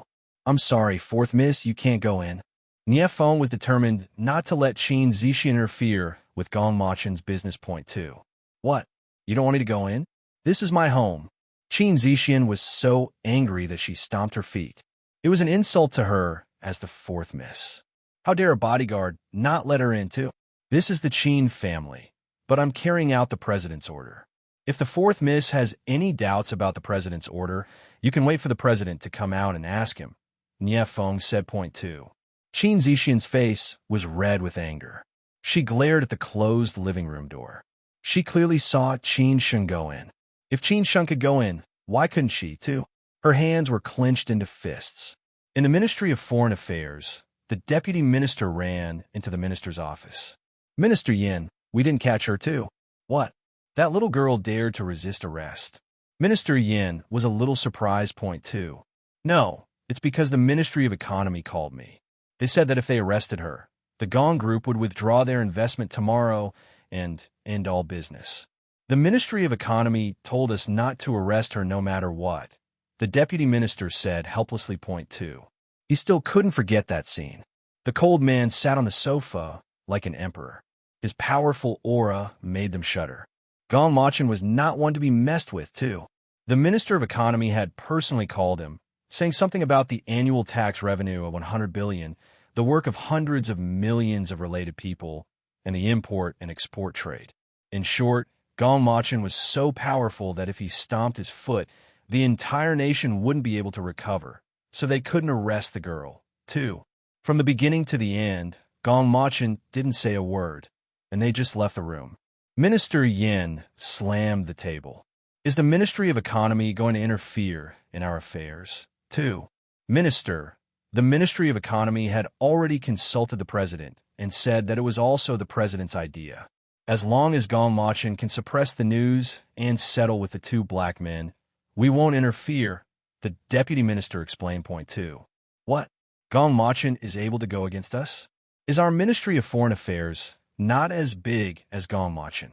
I'm sorry, 4th Miss, you can't go in. Nie Feng was determined not to let Qin Zixian interfere with Gong Machin's business. 2. What? You don't want me to go in? This is my home. Qin Zixian was so angry that she stomped her feet. It was an insult to her as the 4th Miss. How dare a bodyguard not let her in, too? This is the Qin family, but I'm carrying out the president's order. If the 4th Miss has any doubts about the president's order, you can wait for the president to come out and ask him, Nie Feng said. 2. Qin Zixian's face was red with anger. She glared at the closed living room door. She clearly saw Qin Sheng go in. If Qin Sheng could go in, why couldn't she, too? Her hands were clenched into fists. In the Ministry of Foreign Affairs, the deputy minister ran into the minister's office. Minister Yin, we didn't catch her, too. What? That little girl dared to resist arrest. Minister Yin was a little surprised. 2. No, it's because the Ministry of Economy called me. They said that if they arrested her, the Gong Group would withdraw their investment tomorrow and end all business. The Ministry of Economy told us not to arrest her no matter what, the deputy minister said helplessly. 2. He still couldn't forget that scene. The cold man sat on the sofa like an emperor. His powerful aura made them shudder. Gong Machin was not one to be messed with, too. The Minister of Economy had personally called him, saying something about the annual tax revenue of 100 billion, the work of hundreds of millions of related people, and the import and export trade. In short, Gong Machin was so powerful that if he stomped his foot, the entire nation wouldn't be able to recover, so they couldn't arrest the girl, too. From the beginning to the end, Gong Machin didn't say a word, and they just left the room. Minister Yin slammed the table. Is the Ministry of Economy going to interfere in our affairs? 2. Minister, the Ministry of Economy had already consulted the president and said that it was also the president's idea. As long as Gong Machin can suppress the news and settle with the 2 black men, we won't interfere, the deputy minister explained. 2. What? Gong Machin is able to go against us? Is our Ministry of Foreign Affairs not as big as Gong Machin?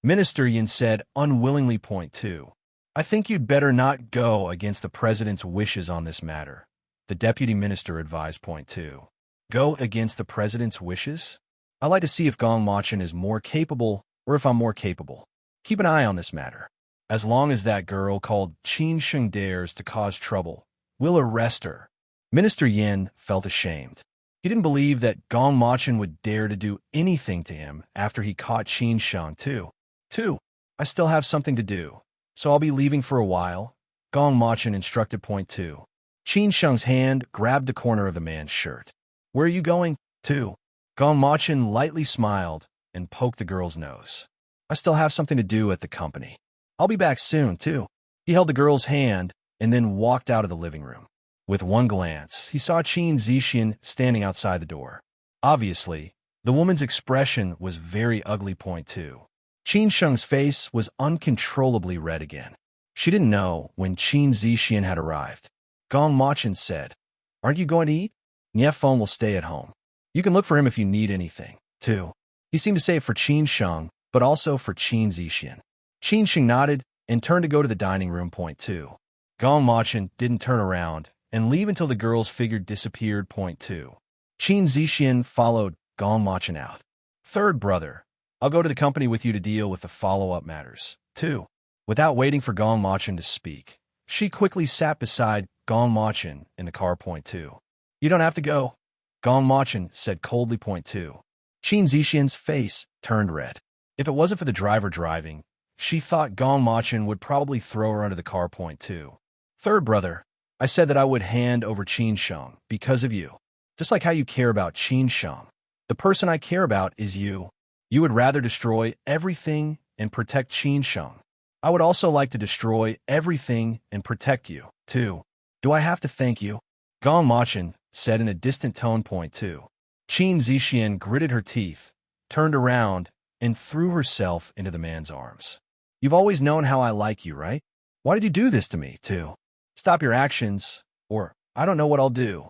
Minister Yin said unwillingly. 2. I think you'd better not go against the president's wishes on this matter, the deputy minister advised. 2. Go against the president's wishes? I'd like to see if Gong Machin is more capable or if I'm more capable. Keep an eye on this matter. As long as that girl called Qin Sheng dares to cause trouble, we'll arrest her. Minister Yin felt ashamed. He didn't believe that Gong Machin would dare to do anything to him after he caught Qin Sheng, too. 2. I still have something to do, so I'll be leaving for a while, Gong Machin instructed. 2. Qin Sheng's hand grabbed the corner of the man's shirt. Where are you going? 2. Gong Machin lightly smiled and poked the girl's nose. I still have something to do at the company. I'll be back soon, too. He held the girl's hand and then walked out of the living room. With one glance, he saw Qin Zixian standing outside the door. Obviously, the woman's expression was very ugly. 2. Qin Sheng's face was uncontrollably red again. She didn't know when Qin Zixian had arrived. Gong Machin said, "Aren't you going to eat? Niefeng will stay at home. You can look for him if you need anything, too." He seemed to say it for Qin Sheng, but also for Qin Zixian. Qin Sheng nodded and turned to go to the dining room. Point 2. Gong Machin didn't turn around and leave until the girl's figure disappeared. Point 2. Qin Zixian followed Gong Machin out. "Third brother, I'll go to the company with you to deal with the follow-up matters, too." Without waiting for Gong Machin to speak, she quickly sat beside Gong Machin in the car. Point 2. "You don't have to go," Gong Machin said coldly. Point 2. Qin Zixian's face turned red. If it wasn't for the driver driving, she thought Gong Machin would probably throw her under the car. Point 2. "Third brother, I said that I would hand over Qin Sheng because of you. Just like how you care about Qin Sheng. The person I care about is you. You would rather destroy everything and protect Qin Sheng. I would also like to destroy everything and protect you, too. Do I have to thank you?" Gong Machin said in a distant tone. Point 2. Qin Zixian gritted her teeth, turned around, and threw herself into the man's arms. "You've always known how I like you, right? Why did you do this to me, too? Stop your actions, or I don't know what I'll do."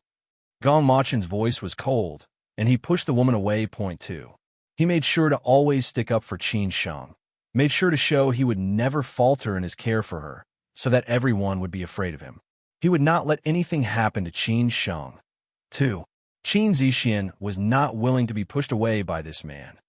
Gong Machin's voice was cold, and he pushed the woman away. Point 2. He made sure to always stick up for Qin Sheng, made sure to show he would never falter in his care for her, so that everyone would be afraid of him. He would not let anything happen to Qin Sheng. 2. Qin Zixian was not willing to be pushed away by this man.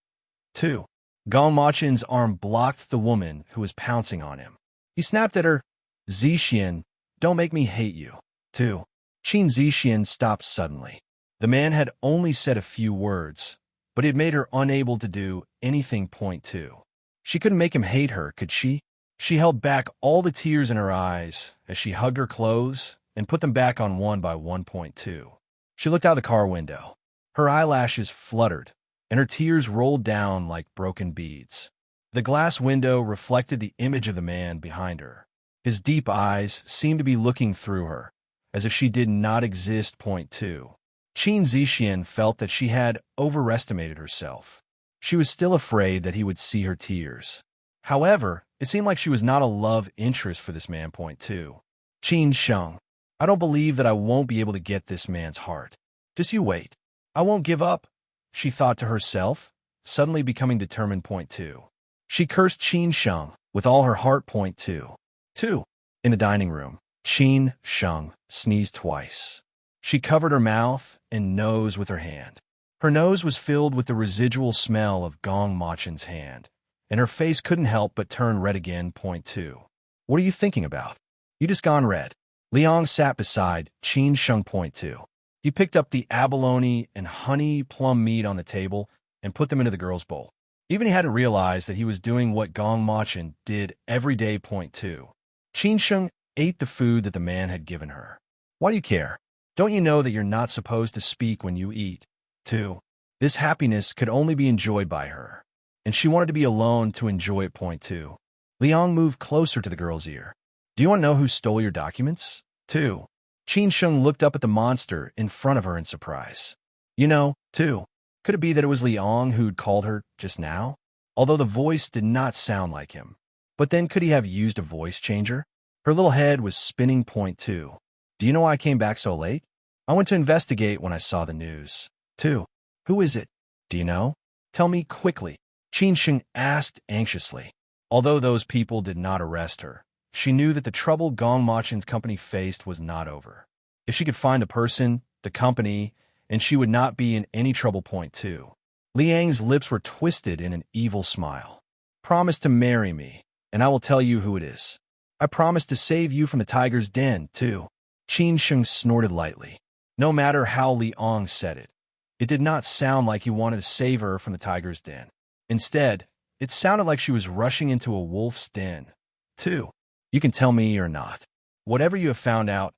2. Gong Machin's arm blocked the woman who was pouncing on him. He snapped at her, "Zixian, don't make me hate you." 2. Qin Zixian stopped suddenly. The man had only said a few words, but it made her unable to do anything. Point 2. She couldn't make him hate her, could she? She held back all the tears in her eyes as she hugged her clothes and put them back on one by one. Point 2. She looked out the car window. Her eyelashes fluttered, and her tears rolled down like broken beads. The glass window reflected the image of the man behind her. His deep eyes seemed to be looking through her, as if she did not exist. Point 2. Qin Zixian felt that she had overestimated herself. She was still afraid that he would see her tears. However, it seemed like she was not a love interest for this man. Point 2. "Qin Sheng, I don't believe that I won't be able to get this man's heart. Just you wait. I won't give up," she thought to herself, suddenly becoming determined. Point 2. She cursed Qin Sheng with all her heart. Point 2. 2. In the dining room, Qin Sheng sneezed twice. She covered her mouth and nose with her hand. Her nose was filled with the residual smell of Gong Machin's hand, and her face couldn't help but turn red again. Point 2. "What are you thinking about? You just gone red." Liang sat beside Qin Sheng. Point 2. He picked up the abalone and honey plum meat on the table and put them into the girl's bowl. Even he hadn't realized that he was doing what Gong Machin did every day. Point 2. Qin Sheng ate the food that the man had given her. "Why do you care? Don't you know that you're not supposed to speak when you eat?" 2. This happiness could only be enjoyed by her, and she wanted to be alone to enjoy it. Point 2. Liang moved closer to the girl's ear. "Do you want to know who stole your documents?" 2. Qin Sheng looked up at the monster in front of her in surprise. "You know, 2. Could it be that it was Liang who'd called her just now? Although the voice did not sound like him. But then could he have used a voice changer?" Her little head was spinning. Point 2. "Do you know why I came back so late? I went to investigate when I saw the news." 2. "Who is it? Do you know? Tell me quickly," Qin Sheng asked anxiously. Although those people did not arrest her, she knew that the trouble Gong Machin's company faced was not over. If she could find the person, the company, and she would not be in any trouble. Point 2. Liang's lips were twisted in an evil smile. "Promise to marry me, and I will tell you who it is. I promise to save you from the tiger's den, too." Qin Sheng snorted lightly. No matter how Liang said it, it did not sound like he wanted to save her from the tiger's den. Instead, it sounded like she was rushing into a wolf's den. 2. "You can tell me or not. Whatever you have found out,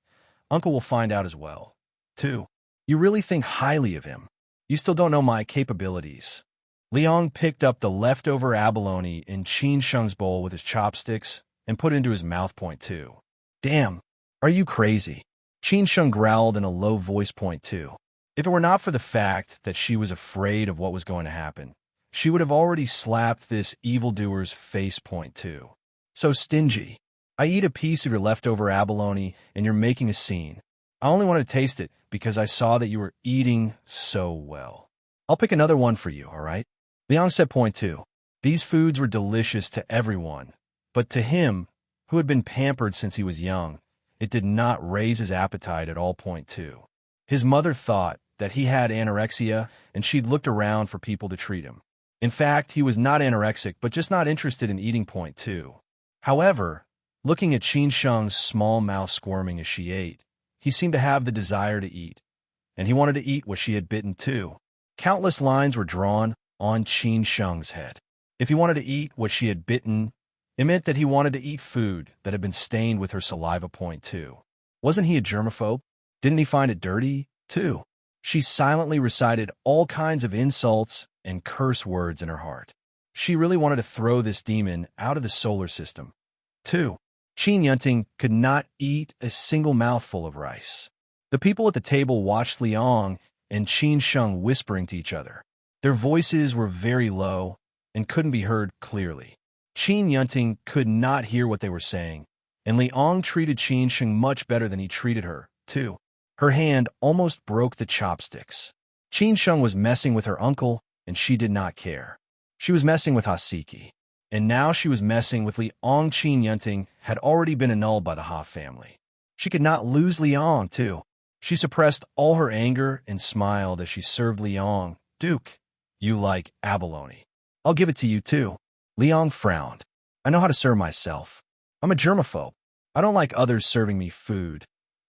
Uncle will find out as well. 2. You really think highly of him. You still don't know my capabilities." Liang picked up the leftover abalone in Qin Sheng's bowl with his chopsticks and put it into his mouth. Point 2. "Damn, are you crazy?" Qin Sheng growled in a low voice. Point 2. If it were not for the fact that she was afraid of what was going to happen, she would have already slapped this evildoer's face. Point 2. "So stingy. I eat a piece of your leftover abalone and you're making a scene. I only want to taste it because I saw that you were eating so well. I'll pick another one for you, all right? Liang said point two. These foods were delicious to everyone, but to him, who had been pampered since he was young, it did not raise his appetite at all point two. His mother thought that he had anorexia and she'd looked around for people to treat him. In fact, he was not anorexic but just not interested in eating point two. However, looking at Qin Sheng's small mouth squirming as she ate, he seemed to have the desire to eat, and he wanted to eat what she had bitten too. Countless lines were drawn on Qin Sheng's head. If he wanted to eat what she had bitten, it meant that he wanted to eat food that had been stained with her saliva point two. Wasn't he a germaphobe? Didn't he find it dirty, too? She silently recited all kinds of insults and curse words in her heart. She really wanted to throw this demon out of the solar system. 2. Qin Yunting could not eat a single mouthful of rice. The people at the table watched Liang and Qin Sheng whispering to each other. Their voices were very low and couldn't be heard clearly. Qin Yunting could not hear what they were saying, and Liang treated Qin Sheng much better than he treated her, too. Her hand almost broke the chopsticks. Qin Sheng was messing with her uncle, and she did not care. She was messing with Hasiki, and now she was messing with Liang. Qin Yunting had already been annulled by the Ha family. She could not lose Liang, too. She suppressed all her anger and smiled as she served Liang. Duke, you like abalone. I'll give it to you, too. Liang frowned. I know how to serve myself. I'm a germaphobe. I don't like others serving me food,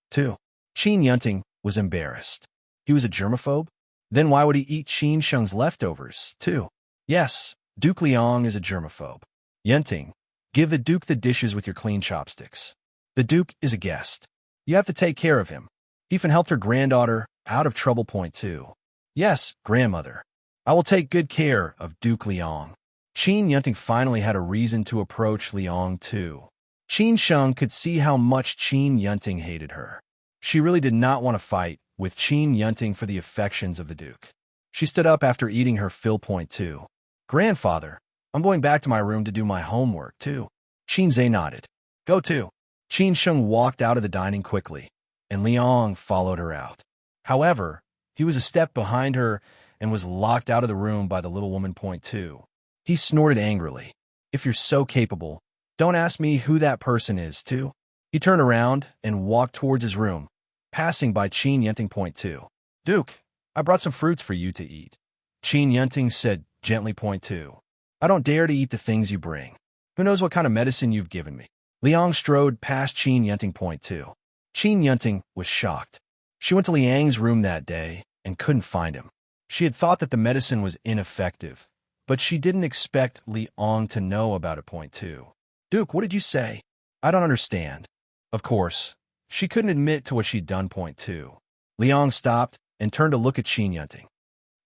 too. Qin Yunting was embarrassed. He was a germaphobe? Then why would he eat Qin Sheng's leftovers, too? Yes, Duke Liang is a germaphobe. Yunting, give the Duke the dishes with your clean chopsticks. The Duke is a guest. You have to take care of him. He even helped her granddaughter out of trouble point two. Yes, grandmother. I will take good care of Duke Liang. Qin Yunting finally had a reason to approach Liang too. Qin Sheng could see how much Qin Yunting hated her. She really did not want to fight with Qin Yunting for the affections of the Duke. She stood up after eating her fill point too. Grandfather, I'm going back to my room to do my homework too. Qin Zhe nodded. Go too. Qin Sheng walked out of the dining quickly, and Liang followed her out. However, he was a step behind her and was locked out of the room by the little woman point two. He snorted angrily. If you're so capable, don't ask me who that person is, too. He turned around and walked towards his room, passing by Qin Yunting point two. Duke, I brought some fruits for you to eat. Qin Yunting said gently point two. I don't dare to eat the things you bring. Who knows what kind of medicine you've given me? Liang strode past Qin Yunting point two. Qin Yunting was shocked. She went to Liang's room that day and couldn't find him. She had thought that the medicine was ineffective, but she didn't expect Liang to know about it point two. Duke, what did you say? I don't understand. Of course, she couldn't admit to what she'd done point two. Liang stopped and turned to look at Qin Yunting.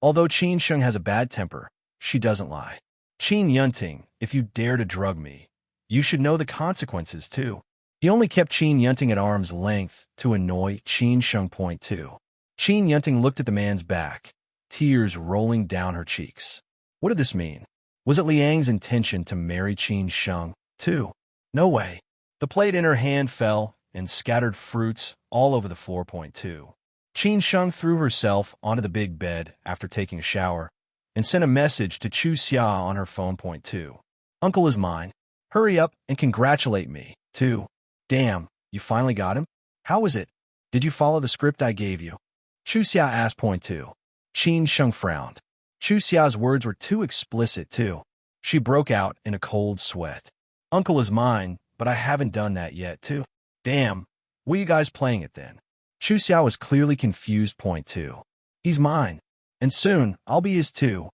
Although Qin Sheng has a bad temper, she doesn't lie. Qin Yunting, if you dare to drug me, you should know the consequences too. He only kept Qin Yunting at arm's length to annoy Qin Sheng point two. Qin Yunting looked at the man's back, tears rolling down her cheeks. What did this mean? Was it Liang's intention to marry Qin Sheng, too? No way. The plate in her hand fell and scattered fruits all over the floor point two. Qin Sheng threw herself onto the big bed after taking a shower and sent a message to Chu Xia on her phone point two. Uncle is mine. Hurry up and congratulate me, too. Damn, you finally got him? How was it? Did you follow the script I gave you? Chu Xia asked point two. Qin Sheng frowned. Chu Xia's words were too explicit, too. She broke out in a cold sweat. Uncle is mine, but I haven't done that yet, too. Damn, what are you guys playing it then? Chu Xia was clearly confused point two. He's mine, and soon I'll be his too.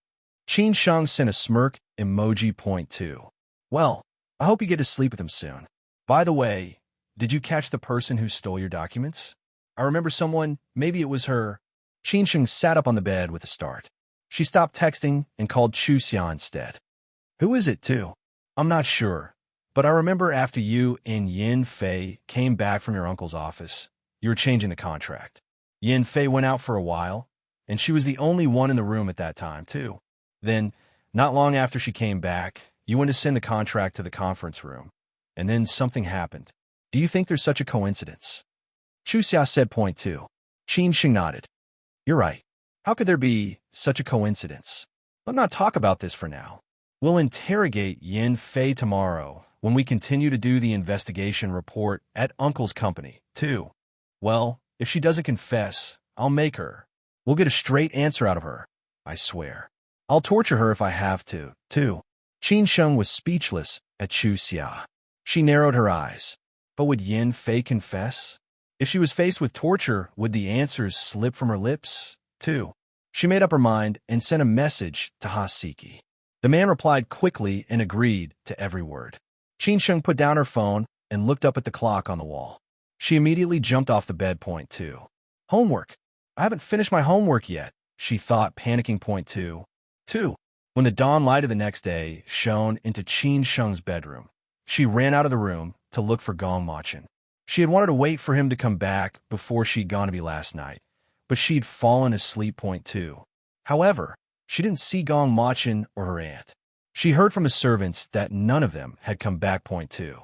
Qin Sheng sent a smirk emoji point two. Well, I hope you get to sleep with him soon. By the way, did you catch the person who stole your documents? I remember someone, maybe it was her. Qin Sheng sat up on the bed with a start. She stopped texting and called Chu Xia instead. Who is it, too? I'm not sure, but I remember after you and Yin Fei came back from your uncle's office, you were changing the contract. Yin Fei went out for a while, and she was the only one in the room at that time, too. Then, not long after she came back, you went to send the contract to the conference room, and then something happened. Do you think there's such a coincidence? Chu Xia said point two. Qin Sheng nodded. You're right. How could there be such a coincidence? Let's not talk about this for now. We'll interrogate Yin Fei tomorrow when we continue to do the investigation report at Uncle's company, too. Well, if she doesn't confess, I'll make her. We'll get a straight answer out of her, I swear. I'll torture her if I have to, too. Qin Sheng was speechless at Chu Xia. She narrowed her eyes. But would Yin Fei confess? If she was faced with torture, would the answers slip from her lips, too? She made up her mind and sent a message to Hasiki. The man replied quickly and agreed to every word. Qin Sheng put down her phone and looked up at the clock on the wall. She immediately jumped off the bed point two. Homework. I haven't finished my homework yet, she thought, panicking point two. When the dawn light of the next day shone into Qin Sheng's bedroom, she ran out of the room to look for Gong Machin. She had wanted to wait for him to come back before she'd gone to be last night, but she'd fallen asleep point two. However, she didn't see Gong Machin or her aunt. She heard from the servants that none of them had come back point two.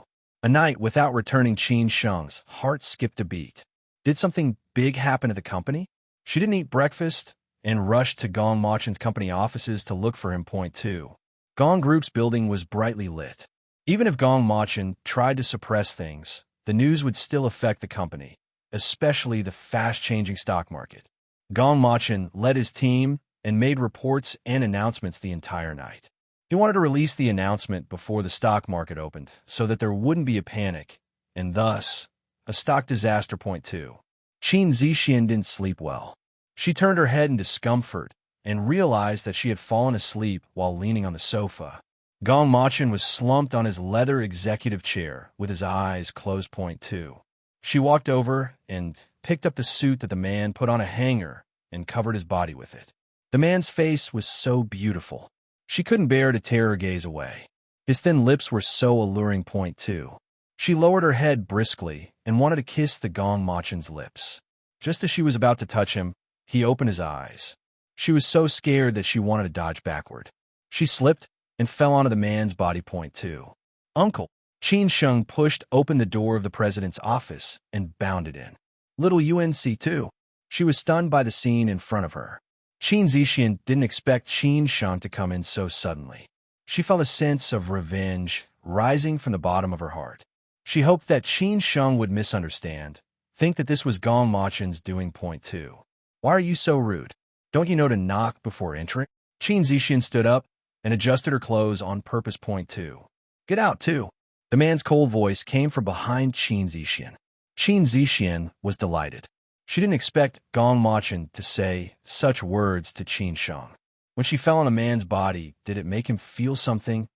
A night without returning Qin Sheng's heart skipped a beat. Did something big happen at the company? She didn't eat breakfast and rushed to Gong Machin's company offices to look for him point two. Gong Group's building was brightly lit. Even if Gong Machin tried to suppress things, the news would still affect the company, especially the fast-changing stock market. Gong Machin led his team and made reports and announcements the entire night. He wanted to release the announcement before the stock market opened so that there wouldn't be a panic, and thus, a stock disaster point two. Qin Zixian didn't sleep well. She turned her head in discomfort and realized that she had fallen asleep while leaning on the sofa. Gong Machin was slumped on his leather executive chair with his eyes closed point two. She walked over and picked up the suit that the man put on a hanger and covered his body with it. The man's face was so beautiful. She couldn't bear to tear her gaze away. His thin lips were so alluring point two. She lowered her head briskly and wanted to kiss the Gong Machin's lips. Just as she was about to touch him, he opened his eyes. She was so scared that she wanted to dodge backward. She slipped and fell onto the man's body point two. Uncle! Qin Sheng pushed open the door of the president's office and bounded in. Little UNC too. She was stunned by the scene in front of her. Qin Zixian didn't expect Qin Sheng to come in so suddenly. She felt a sense of revenge rising from the bottom of her heart. She hoped that Qin Sheng would misunderstand, think that this was Gong Machin's doing point two. Why are you so rude? Don't you know to knock before entering? Qin Zixian stood up and adjusted her clothes on purpose point two. Get out, too. The man's cold voice came from behind Qin Zixian. Qin Zixian was delighted. She didn't expect Gong Machin to say such words to Qin Sheng. When she fell on a man's body, did it make him feel something,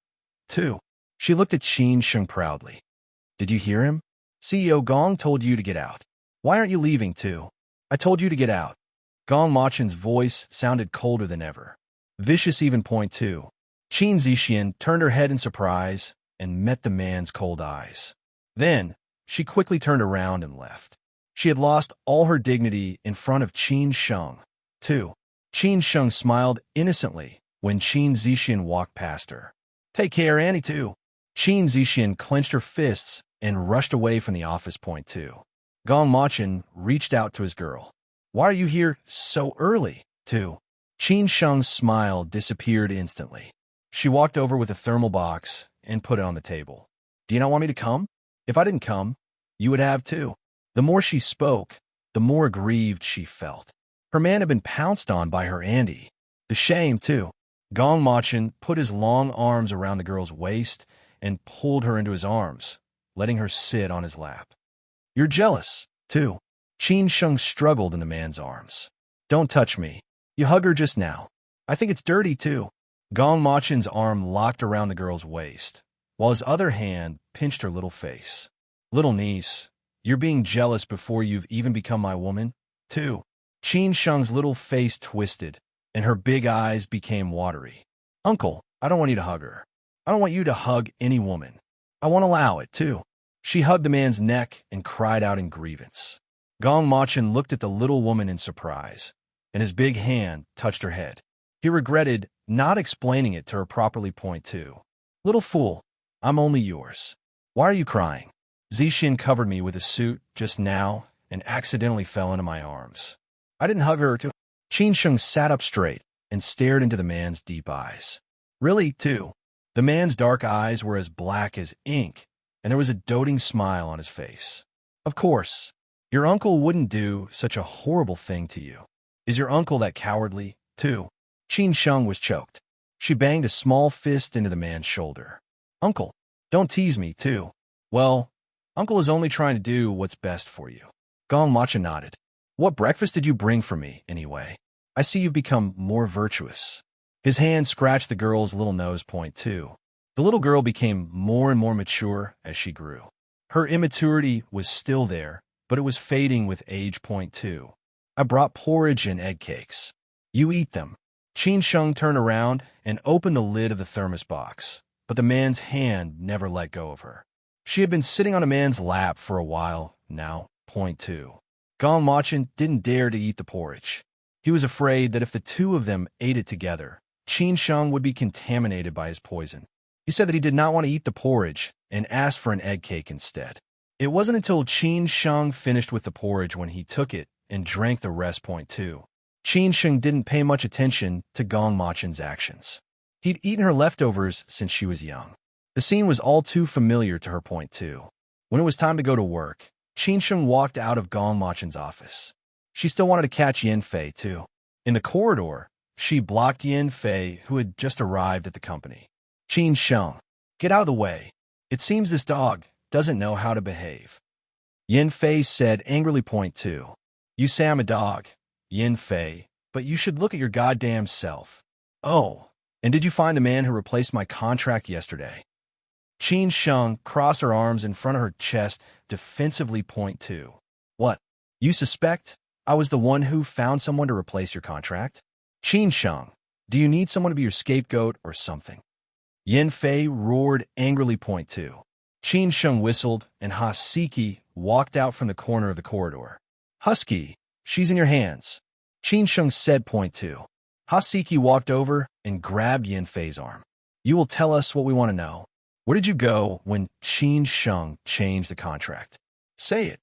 too? She looked at Qin Sheng proudly. Did you hear him? CEO Gong told you to get out. Why aren't you leaving, too? I told you to get out. Gong Machin's voice sounded colder than ever. Vicious even point two. Qin Zixian turned her head in surprise and met the man's cold eyes. Then, she quickly turned around and left. She had lost all her dignity in front of Qin Sheng, too. Qin Sheng smiled innocently when Qin Zixian walked past her. Take care, Annie, too. Qin Zixian clenched her fists and rushed away from the office point two. Gong Machin reached out to his girl. Why are you here so early, too? Qin Sheng's smile disappeared instantly. She walked over with a thermal box and put it on the table. Do you not want me to come? If I didn't come, you would have too. The more she spoke, the more aggrieved she felt. Her man had been pounced on by her Andy. The shame, too. Gong Machin put his long arms around the girl's waist and pulled her into his arms, letting her sit on his lap. You're jealous, too. Qin Sheng struggled in the man's arms. Don't touch me. You hug her just now. I think it's dirty, too. Gong Machin's arm locked around the girl's waist, while his other hand pinched her little face. Little niece, you're being jealous before you've even become my woman, too. Qin Sheng's little face twisted, and her big eyes became watery. Uncle, I don't want you to hug her. I don't want you to hug any woman. I won't allow it, too. She hugged the man's neck and cried out in grievance. Gong Machin looked at the little woman in surprise, and his big hand touched her head. He regretted not explaining it to her properly point two. Little fool, I'm only yours. Why are you crying? Zixin covered me with his suit just now and accidentally fell into my arms. I didn't hug her too. Qin Sheng sat up straight and stared into the man's deep eyes. Really, too. The man's dark eyes were as black as ink, and there was a doting smile on his face. Of course, your uncle wouldn't do such a horrible thing to you. Is your uncle that cowardly, too? Qin Sheng was choked. She banged a small fist into the man's shoulder. Uncle, don't tease me, too. Well, Uncle is only trying to do what's best for you. Gong Macha nodded. What breakfast did you bring for me, anyway? I see you've become more virtuous. His hand scratched the girl's little nose point, too. The little girl became more and more mature as she grew. Her immaturity was still there, but it was fading with age point, too. I brought porridge and egg cakes. You eat them. Qin Sheng turned around and opened the lid of the thermos box, but the man's hand never let go of her. She had been sitting on a man's lap for a while now, point 2. Gong Machin didn't dare to eat the porridge. He was afraid that if the two of them ate it together, Qin Sheng would be contaminated by his poison. He said that he did not want to eat the porridge and asked for an egg cake instead. It wasn't until Qin Sheng finished with the porridge when he took it and drank the rest, point 2. Qin Sheng didn't pay much attention to Gong Machin's actions. He'd eaten her leftovers since she was young. The scene was all too familiar to her, point 2. When it was time to go to work, Qin Sheng walked out of Gong Machin's office. She still wanted to catch Yin Fei, too. In the corridor, she blocked Yin Fei, who had just arrived at the company. Qin Sheng, get out of the way. It seems this dog doesn't know how to behave. Yin Fei said angrily, point 2. You say I'm a dog, Yin Fei, but you should look at your goddamn self. Oh, and did you find the man who replaced my contract yesterday? Qin Sheng crossed her arms in front of her chest, defensively, point 2. What? You suspect I was the one who found someone to replace your contract? Qin Sheng, do you need someone to be your scapegoat or something? Yin Fei roared angrily, point 2. Qin Sheng whistled, and Hasiki walked out from the corner of the corridor. Husky, she's in your hands. Qin Sheng said, point 2. Hasiki walked over and grabbed Yin Fei's arm. You will tell us what we want to know. Where did you go when Qin Sheng changed the contract? Say it.